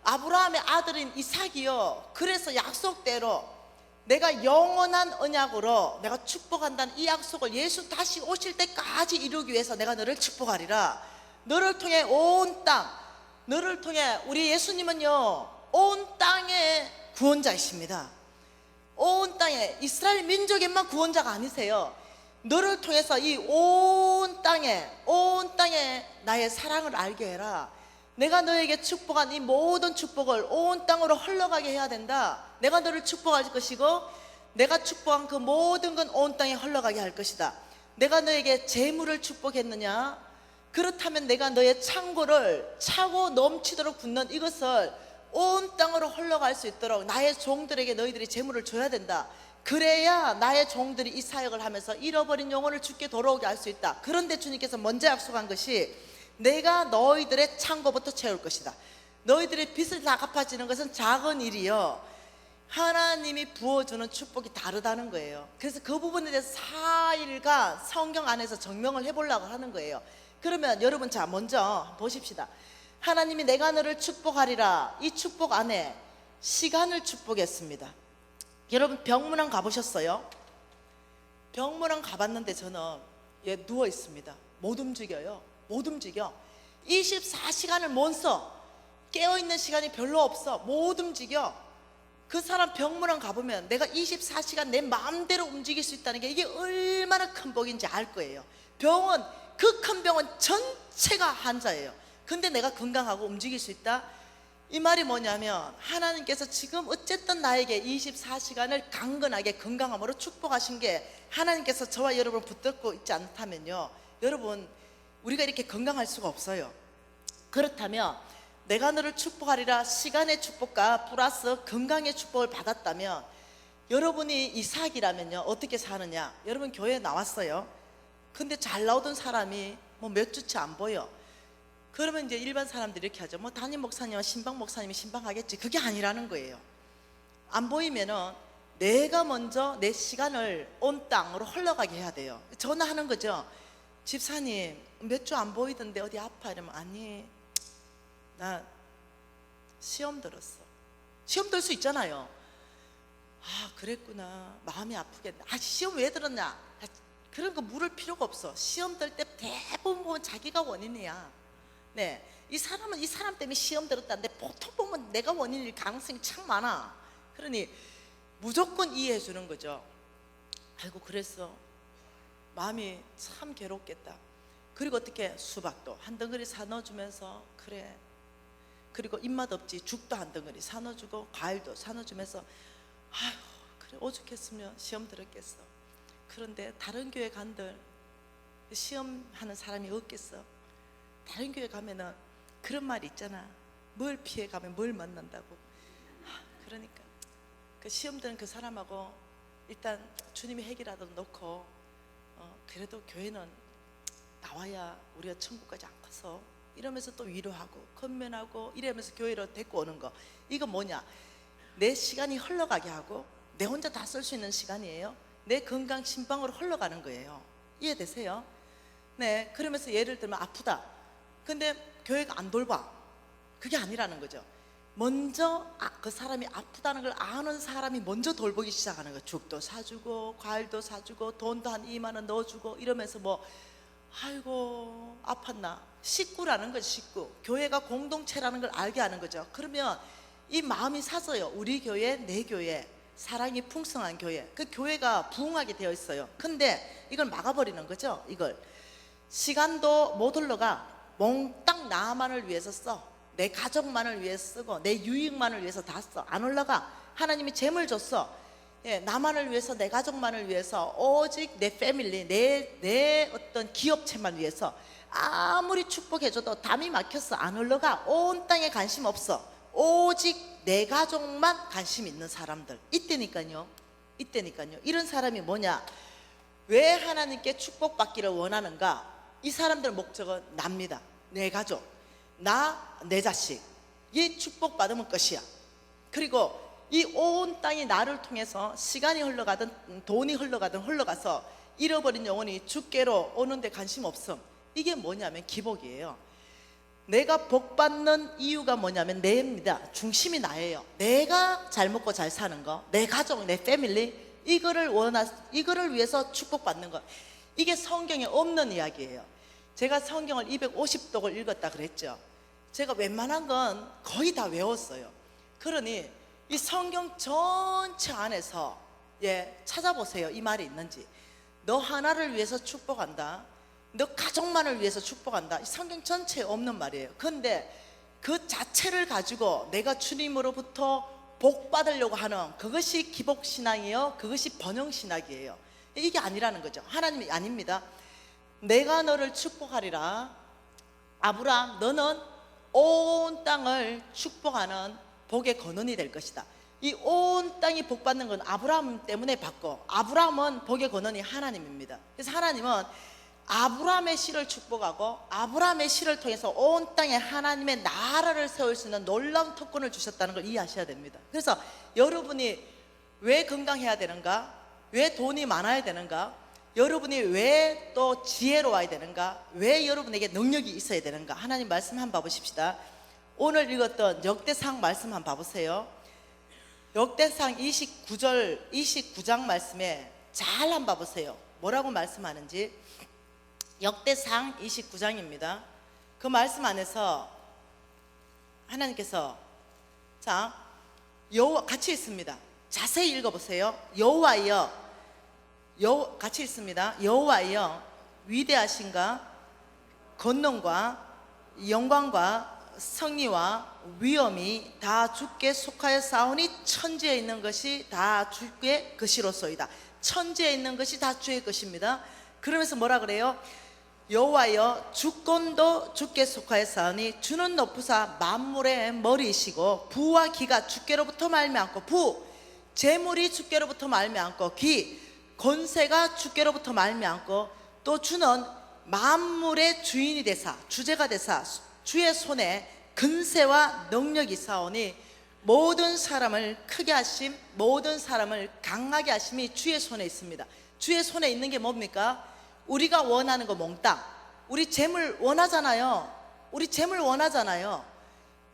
아브라함의 아들인 이삭이여, 그래서 약속대로 내가 영원한 언약으로 내가 축복한다는 이 약속을 예수 다시 오실 때까지 이루기 위해서 내가 너를 축복하리라. 너를 통해 온 땅, 너를 통해 우리 예수님은요 온 땅의 구원자이십니다. 온 땅에, 이스라엘 민족에만 구원자가 아니세요. 너를 통해서 이 온 땅에 나의 사랑을 알게 해라. 내가 너에게 축복한 이 모든 축복을 온 땅으로 흘러가게 해야 된다. 내가 너를 축복할 것이고 내가 축복한 그 모든 건 온 땅에 흘러가게 할 것이다. 내가 너에게 재물을 축복했느냐? 그렇다면 내가 너의 창고를 차고 넘치도록 붓는 이것을 온 땅으로 흘러갈 수 있도록 나의 종들에게 너희들이 재물을 줘야 된다. 그래야 나의 종들이 이 사역을 하면서 잃어버린 영혼을 주께 돌아오게 할 수 있다. 그런데 주님께서 먼저 약속한 것이 내가 너희들의 창고부터 채울 것이다. 너희들의 빚을 다 갚아지는 것은 작은 일이요, 하나님이 부어주는 축복이 다르다는 거예요. 그래서 그 부분에 대해서 4일간 성경 안에서 증명을 해보려고 하는 거예요. 그러면 여러분, 자 먼저 보십시다. 하나님이 내가 너를 축복하리라, 이 축복 안에 시간을 축복했습니다. 여러분, 병문안 가보셨어요? 병문안 가봤는데 저는 누워 있습니다. 못 움직여요. 못 움직여. 24시간을 못 써. 깨어있는 시간이 별로 없어. 못 움직여. 그 사람 병문안 가보면 내가 24시간 내 마음대로 움직일 수 있다는 게 이게 얼마나 큰 복인지 알 거예요. 병원, 그 큰 병원 전체가 환자예요. 근데 내가 건강하고 움직일 수 있다? 이 말이 뭐냐면 하나님께서 지금 어쨌든 나에게 24시간을 강건하게 건강함으로 축복하신 게, 하나님께서 저와 여러분 붙들고 있지 않다면요, 여러분 우리가 이렇게 건강할 수가 없어요. 그렇다면 내가 너를 축복하리라, 시간의 축복과 플러스 건강의 축복을 받았다면, 여러분이 이삭이라면요 어떻게 사느냐? 여러분 교회에 나왔어요. 근데 잘 나오던 사람이 뭐 몇 주째 안 보여. 그러면 이제 일반 사람들이 이렇게 하죠. 뭐 담임 목사님과 신방 목사님이 신방하겠지. 그게 아니라는 거예요. 안 보이면은 내가 먼저 내 시간을 온 땅으로 흘러가게 해야 돼요. 전화하는 거죠. 집사님 몇 주 안 보이던데 어디 아파? 이러면 아니, 나 시험 들었어. 시험 들 수 있잖아요. 아 그랬구나, 마음이 아프겠네. 아 시험 왜 들었냐? 아, 그런 거 물을 필요가 없어. 시험 들 때 대부분 보면 자기가 원인이야. 네, 이 사람은 이 사람 때문에 시험 들었다는데 보통 보면 내가 원인일 가능성이 참 많아. 그러니 무조건 이해해 주는 거죠. 아이고 그랬어, 마음이 참 괴롭겠다. 그리고 어떻게 수박도 한 덩어리 사넣어주면서 그래, 그리고 입맛 없지 죽도 한 덩어리 사넣어주고 과일도 사넣어주면서 아휴 그래 오죽했으면 시험 들었겠어. 그런데 다른 교회 간들 시험하는 사람이 없겠어. 다른 교회 가면은 그런 말이 있잖아. 뭘 피해 가면 뭘 만난다고. 그러니까 그 시험 드는 그 사람하고 일단 주님이 핵이라도 놓고 그래도 교회는 나와야 우리가 천국까지 안 가서, 이러면서 또 위로하고 건면하고 이러면서 교회로 데리고 오는 거. 이거 뭐냐? 내 시간이 흘러가게 하고 내 혼자 다 쓸 수 있는 시간이에요. 내 건강 신방으로 흘러가는 거예요. 이해되세요? 네, 그러면서 예를 들면 아프다. 근데 교회가 안 돌봐. 그게 아니라는 거죠. 먼저 그 사람이 아프다는 걸 아는 사람이 먼저 돌보기 시작하는 거예요. 죽도 사주고 과일도 사주고 돈도 한 2만 원 넣어주고 이러면서 뭐 아이고 아팠나. 식구라는 거죠. 식구. 교회가 공동체라는 걸 알게 하는 거죠. 그러면 이 마음이 사서요. 우리 교회, 내 교회, 사랑이 풍성한 교회, 그 교회가 부흥하게 되어 있어요. 근데 이걸 막아버리는 거죠. 이걸 시간도 못 흘러가. 몽땅 나만을 위해서 써. 내 가족만을 위해서 쓰고 내 유익만을 위해서 다 써. 안 올라가. 하나님이 재물 줬어. 예, 나만을 위해서, 내 가족만을 위해서, 오직 내 패밀리, 내 어떤 기업체만 위해서 아무리 축복해줘도 담이 막혔어. 안 올라가. 온 땅에 관심 없어. 오직 내 가족만 관심 있는 사람들. 이때니까요. 이런 사람이 뭐냐? 왜 하나님께 축복받기를 원하는가? 이 사람들 목적은 납니다. 내 가족, 나, 내 자식, 이 축복받으면 끝이야. 그리고 이 온 땅이 나를 통해서 시간이 흘러가든 돈이 흘러가서 잃어버린 영혼이 주께로 오는데 관심 없음. 이게 뭐냐면 기복이에요. 내가 복받는 이유가 뭐냐면 내입니다. 중심이 나예요. 내가 잘 먹고 잘 사는 거, 내 가족, 내 패밀리, 이거를 위해서 축복받는 거. 이게 성경에 없는 이야기예요. 제가 성경을 250독을 읽었다 그랬죠. 제가 웬만한 건 거의 다 외웠어요. 그러니 이 성경 전체 안에서 찾아보세요. 이 말이 있는지. 너 하나를 위해서 축복한다, 너 가족만을 위해서 축복한다, 이 성경 전체에 없는 말이에요. 그런데 그 자체를 가지고 내가 주님으로부터 복 받으려고 하는 그것이 기복신앙이에요. 그것이 번영신학이에요. 이게 아니라는 거죠. 하나님이 아닙니다. 내가 너를 축복하리라. 아브라함 너는 온 땅을 축복하는 복의 근원이 될 것이다. 이 온 땅이 복 받는 건 아브라함 때문에 받고, 아브라함은 복의 근원이 하나님입니다. 그래서 하나님은 아브라함의 씨를 축복하고 아브라함의 씨를 통해서 온 땅에 하나님의 나라를 세울 수 있는 놀라운 특권을 주셨다는 걸 이해하셔야 됩니다. 그래서 여러분이 왜 건강해야 되는가? 왜 돈이 많아야 되는가? 여러분이 왜 또 지혜로워야 되는가? 왜 여러분에게 능력이 있어야 되는가? 하나님 말씀 한번 봐보십시다. 오늘 읽었던 역대상 말씀 한번 봐보세요. 역대상 29장 말씀에 잘 한번 봐보세요. 뭐라고 말씀하는지. 역대상 29장입니다. 그 말씀 안에서 하나님께서 자, 여호와 같이 있습니다. 자세히 읽어보세요. 여호와여, 같이 있습니다. 여호와여, 위대하신가? 권능과 영광과 성리와 위엄이 다 주께 속하여 싸우니 천지에 있는 것이 다 주의 것이로소이다. 천지에 있는 것이 다 주의 것입니다. 그러면서 뭐라 그래요? 여호와여, 주권도 주께 속하여 싸우니 주는 높으사 만물의 머리이시고 부와 기가 주께로부터 말미암고, 부 재물이 주께로부터 말미암고, 기 권세가 주께로부터 말미암고, 또 주는 만물의 주인이 되사 주제가 되사 주의 손에 근세와 능력이 있사오니 모든 사람을 크게 하심 모든 사람을 강하게 하심이 주의 손에 있습니다. 주의 손에 있는 게 뭡니까? 우리가 원하는 거 몽땅. 우리 재물 원하잖아요. 우리 재물 원하잖아요.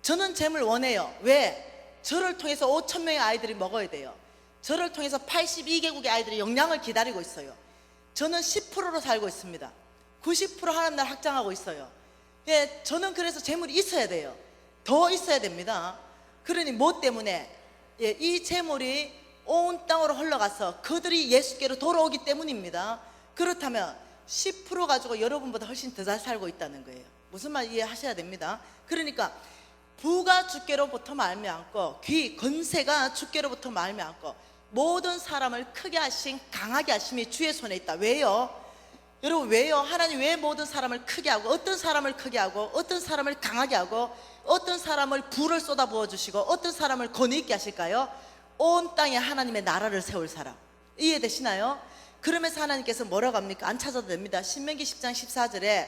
저는 재물 원해요. 왜? 저를 통해서 5,000명의 아이들이 먹어야 돼요. 저를 통해서 82개국의 아이들이 영양을 기다리고 있어요. 저는 10%로 살고 있습니다. 90% 하나님 나라 확장하고 있어요. 예, 저는 그래서 재물이 있어야 돼요. 더 있어야 됩니다. 그러니 뭐 때문에? 예, 이 재물이 온 땅으로 흘러가서 그들이 예수께로 돌아오기 때문입니다. 그렇다면 10% 가지고 여러분보다 훨씬 더 잘 살고 있다는 거예요. 무슨 말 이해하셔야 됩니다. 그러니까 부가 주께로부터 말미암고 귀 권세가 주께로부터 말미암고 모든 사람을 크게 하신 강하게 하심이 주의 손에 있다. 왜요? 여러분 왜요? 하나님 왜 모든 사람을 크게 하고 어떤 사람을 크게 하고 어떤 사람을 강하게 하고 어떤 사람을 부를 쏟아부어 주시고 어떤 사람을 권위 있게 하실까요? 온 땅에 하나님의 나라를 세울 사람. 이해되시나요? 그러면서 하나님께서 뭐라고 합니까? 안 찾아도 됩니다. 신명기 10장 14절에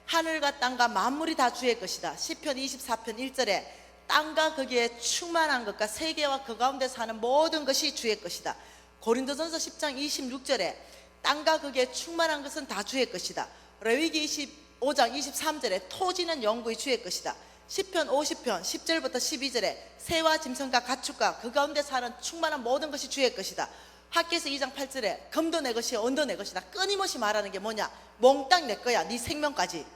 하늘과 땅과 만물이 다 주의 것이다. 시편 24편 1절에 땅과 거기에 충만한 것과 세계와 그 가운데 사는 모든 것이 주의 것이다. 고린도전서 10장 26절에 땅과 거기에 충만한 것은 다 주의 것이다. 레위기 25장 23절에 토지는 영구히 주의 것이다. 시편 50편 10절부터 12절에 새와 짐승과 가축과 그 가운데 사는 충만한 모든 것이 주의 것이다. 학개서 2장 8절에 금도 내 것이요 은도 내 것이다. 끊임없이 말하는 게 뭐냐? 몽땅 내 거야. 네 생명까지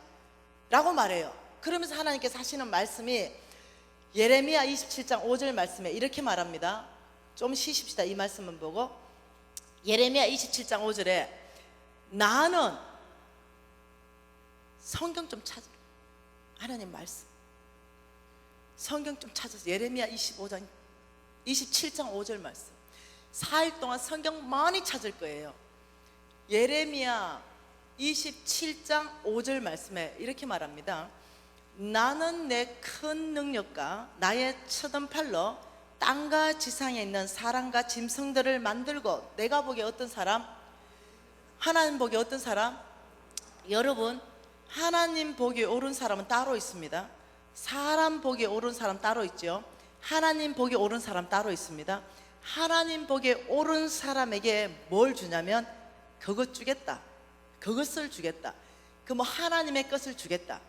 라고 말해요. 그러면서 하나님께서 하시는 말씀이 예레미야 27장 5절 말씀에 이렇게 말합니다. 좀 쉬십시다. 이 말씀은 보고 예레미야 27장 5절에 나는 성경 좀 찾아. 하나님 말씀 성경 좀 찾아서 예레미야 27장 5절 말씀 4일 동안 성경 많이 찾을 거예요. 예레미야 27장 5절 말씀에 이렇게 말합니다. 나는 내 큰 능력과 나의 처든 팔로 땅과 지상에 있는 사람과 짐승들을 만들고 내가 보기에 어떤 사람? 하나님 보기에 어떤 사람? 여러분 하나님 보기에 옳은 사람은 따로 있습니다. 사람 보기에 옳은 사람 따로 있죠. 하나님 보기에 옳은 사람 따로 있습니다. 하나님 보기에 옳은 사람에게 뭘 주냐면 그것 주겠다. 그것을 주겠다. 그 뭐 하나님의 것을 주겠다.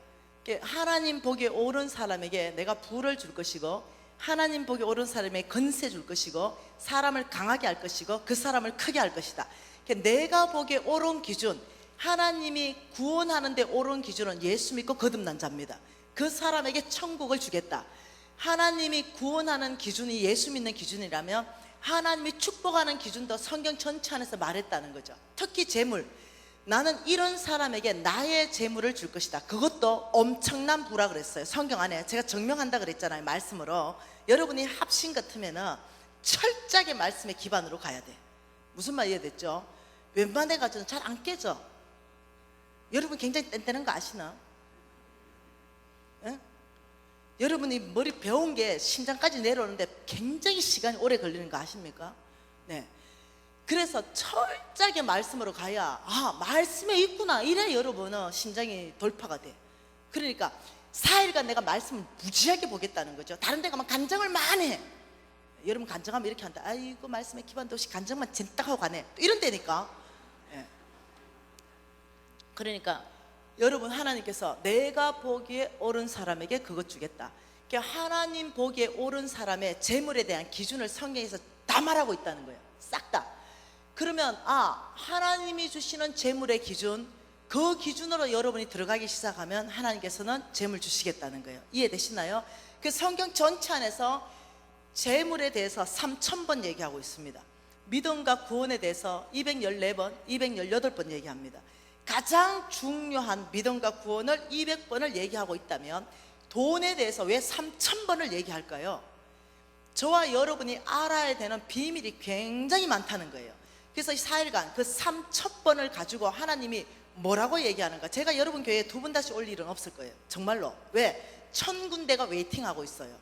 하나님 보기에 옳은 사람에게 내가 부를 줄 것이고 하나님 보기에 옳은 사람에게 건세 줄 것이고 사람을 강하게 할 것이고 그 사람을 크게 할 것이다. 내가 보기에 옳은 기준 하나님이 구원하는 데 옳은 기준은 예수 믿고 거듭난 자입니다. 그 사람에게 천국을 주겠다. 하나님이 구원하는 기준이 예수 믿는 기준이라면 하나님이 축복하는 기준도 성경 전체 안에서 말했다는 거죠. 특히 재물, 나는 이런 사람에게 나의 재물을 줄 것이다. 그것도 엄청난 부라 그랬어요. 성경 안에 제가 증명한다 그랬잖아요. 말씀으로. 여러분이 합심 같으면 철저하게 말씀의 기반으로 가야 돼. 무슨 말 이해됐죠? 웬만해 가지고는 잘 안 깨져. 여러분 굉장히 뗀뗀한 거 아시나? 응? 여러분이 머리 배운 게 심장까지 내려오는데 굉장히 시간이 오래 걸리는 거 아십니까? 네. 그래서 철저하게 말씀으로 가야 말씀에 있구나 이래 여러분은 심장이 돌파가 돼. 그러니까 4일간 내가 말씀을 무지하게 보겠다는 거죠. 다른 데 가면 간증을 많이 해. 여러분 간증하면 이렇게 한다. 아이고 말씀에 기반도 없이 간증만 젠딱 하고 가네. 또 이런 데니까. 예. 그러니까 여러분 하나님께서 내가 보기에 옳은 사람에게 그것 주겠다. 그러니까 하나님 보기에 옳은 사람의 재물에 대한 기준을 성경에서 다 말하고 있다는 거예요. 싹 다. 그러면 하나님이 주시는 재물의 기준, 그 기준으로 여러분이 들어가기 시작하면 하나님께서는 재물 주시겠다는 거예요. 이해되시나요? 그 성경 전체 안에서 재물에 대해서 3,000번 얘기하고 있습니다. 믿음과 구원에 대해서 214번, 218번 얘기합니다. 가장 중요한 믿음과 구원을 200번을 얘기하고 있다면 돈에 대해서 왜 3,000번을 얘기할까요? 저와 여러분이 알아야 되는 비밀이 굉장히 많다는 거예요. 그래서 이 4일간 그 3,000번을 가지고 하나님이 뭐라고 얘기하는가? 제가 여러분 교회에 2번 다시 올 일은 없을 거예요. 정말로. 왜? 1,000군데가 웨이팅하고 있어요.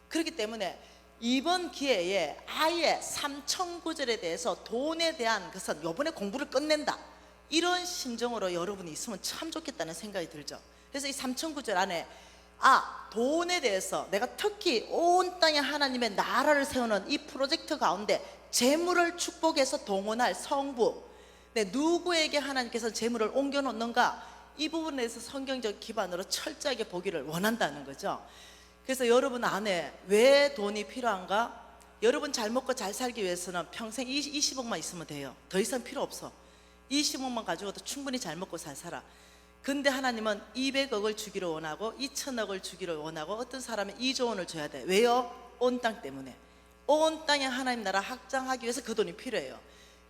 그렇기 때문에 이번 기회에 아예 3,000구절에 대해서 돈에 대한 것은 이번에 공부를 끝낸다, 이런 심정으로 여러분이 있으면 참 좋겠다는 생각이 들죠. 그래서 이 3,000구절 안에 돈에 대해서 내가 특히 온 땅에 하나님의 나라를 세우는 이 프로젝트 가운데 재물을 축복해서 동원할 성부, 누구에게 하나님께서 재물을 옮겨 놓는가, 이 부분에 대해서 성경적 기반으로 철저하게 보기를 원한다는 거죠. 그래서 여러분 안에 왜 돈이 필요한가? 여러분 잘 먹고 잘 살기 위해서는 평생 20억만 있으면 돼요. 더 이상 필요 없어. 20억만 가지고도 충분히 잘 먹고 잘 살아. 근데 하나님은 200억을 주기를 원하고 2,000억을 주기를 원하고 어떤 사람은 2조 원을 줘야 돼. 왜요? 온 땅 때문에. 온 땅에 하나님 나라 확장하기 위해서 그 돈이 필요해요.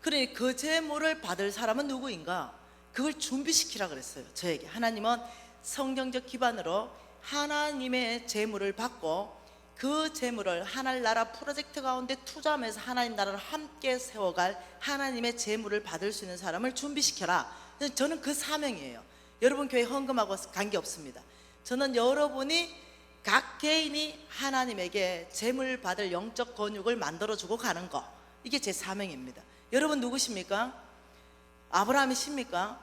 그러니 그 재물을 받을 사람은 누구인가? 그걸 준비시키라 그랬어요. 저에게 하나님은 성경적 기반으로 하나님의 재물을 받고 그 재물을 하늘나라 프로젝트 가운데 투자하면서 하나님 나라를 함께 세워갈 하나님의 재물을 받을 수 있는 사람을 준비시켜라. 저는 그 사명이에요. 여러분 교회 헌금하고 관계없습니다. 저는 여러분이 각 개인이 하나님에게 재물 받을 영적 권육을 만들어주고 가는 거, 이게 제 사명입니다. 여러분 누구십니까? 아브라함이십니까?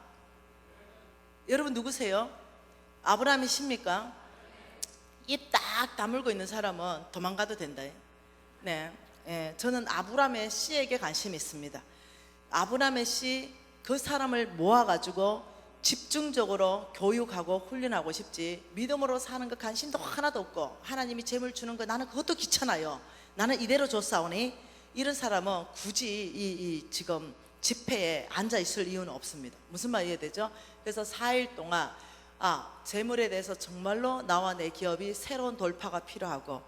여러분 누구세요? 아브라함이십니까? 입 딱 다물고 있는 사람은 도망가도 된다. 네, 저는 아브라함의 씨에게 관심이 있습니다. 아브라함의 씨, 그 사람을 모아가지고 집중적으로 교육하고 훈련하고 싶지, 믿음으로 사는 거 관심도 하나도 없고 하나님이 재물 주는 거 나는 그것도 귀찮아요, 나는 이대로 줬사오니, 이런 사람은 굳이 이 지금 집회에 앉아 있을 이유는 없습니다. 무슨 말 이해되죠? 그래서 4일 동안 재물에 대해서 정말로 나와 내 기업이 새로운 돌파가 필요하고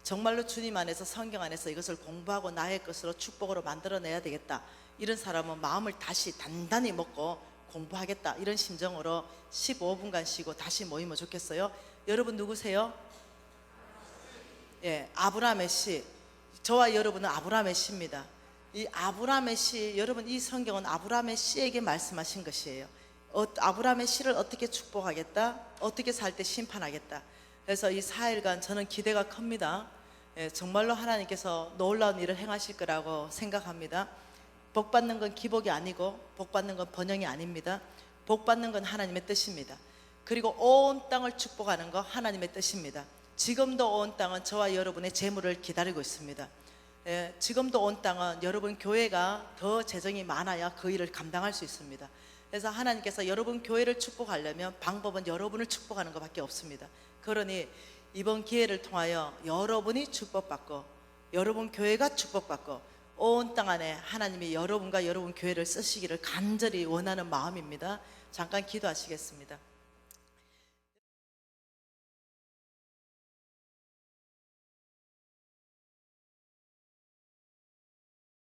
정말로 주님 안에서 성경 안에서 이것을 공부하고 나의 것으로 축복으로 만들어내야 되겠다, 이런 사람은 마음을 다시 단단히 먹고 공부하겠다, 이런 심정으로 15분간 쉬고 다시 모이면 좋겠어요. 여러분 누구세요? 아브라함의 씨, 저와 여러분은 아브라함의 씨입니다. 이 아브라함의 씨, 여러분 이 성경은 아브라함의 씨에게 말씀하신 것이에요. 아브라함의 씨를 어떻게 축복하겠다, 어떻게 살 때 심판하겠다. 그래서 이 4일간 저는 기대가 큽니다. 정말로 하나님께서 놀라운 일을 행하실 거라고 생각합니다. 복 받는 건 기복이 아니고 복 받는 건 번영이 아닙니다. 복 받는 건 하나님의 뜻입니다. 그리고 온 땅을 축복하는 거 하나님의 뜻입니다. 지금도 온 땅은 저와 여러분의 재물을 기다리고 있습니다. 지금도 온 땅은 여러분 교회가 더 재정이 많아야 그 일을 감당할 수 있습니다. 그래서 하나님께서 여러분 교회를 축복하려면 방법은 여러분을 축복하는 것밖에 없습니다. 그러니 이번 기회를 통하여 여러분이 축복받고 여러분 교회가 축복받고 온 땅 안에 하나님이 여러분과 여러분 교회를 쓰시기를 간절히 원하는 마음입니다. 잠깐 기도하시겠습니다.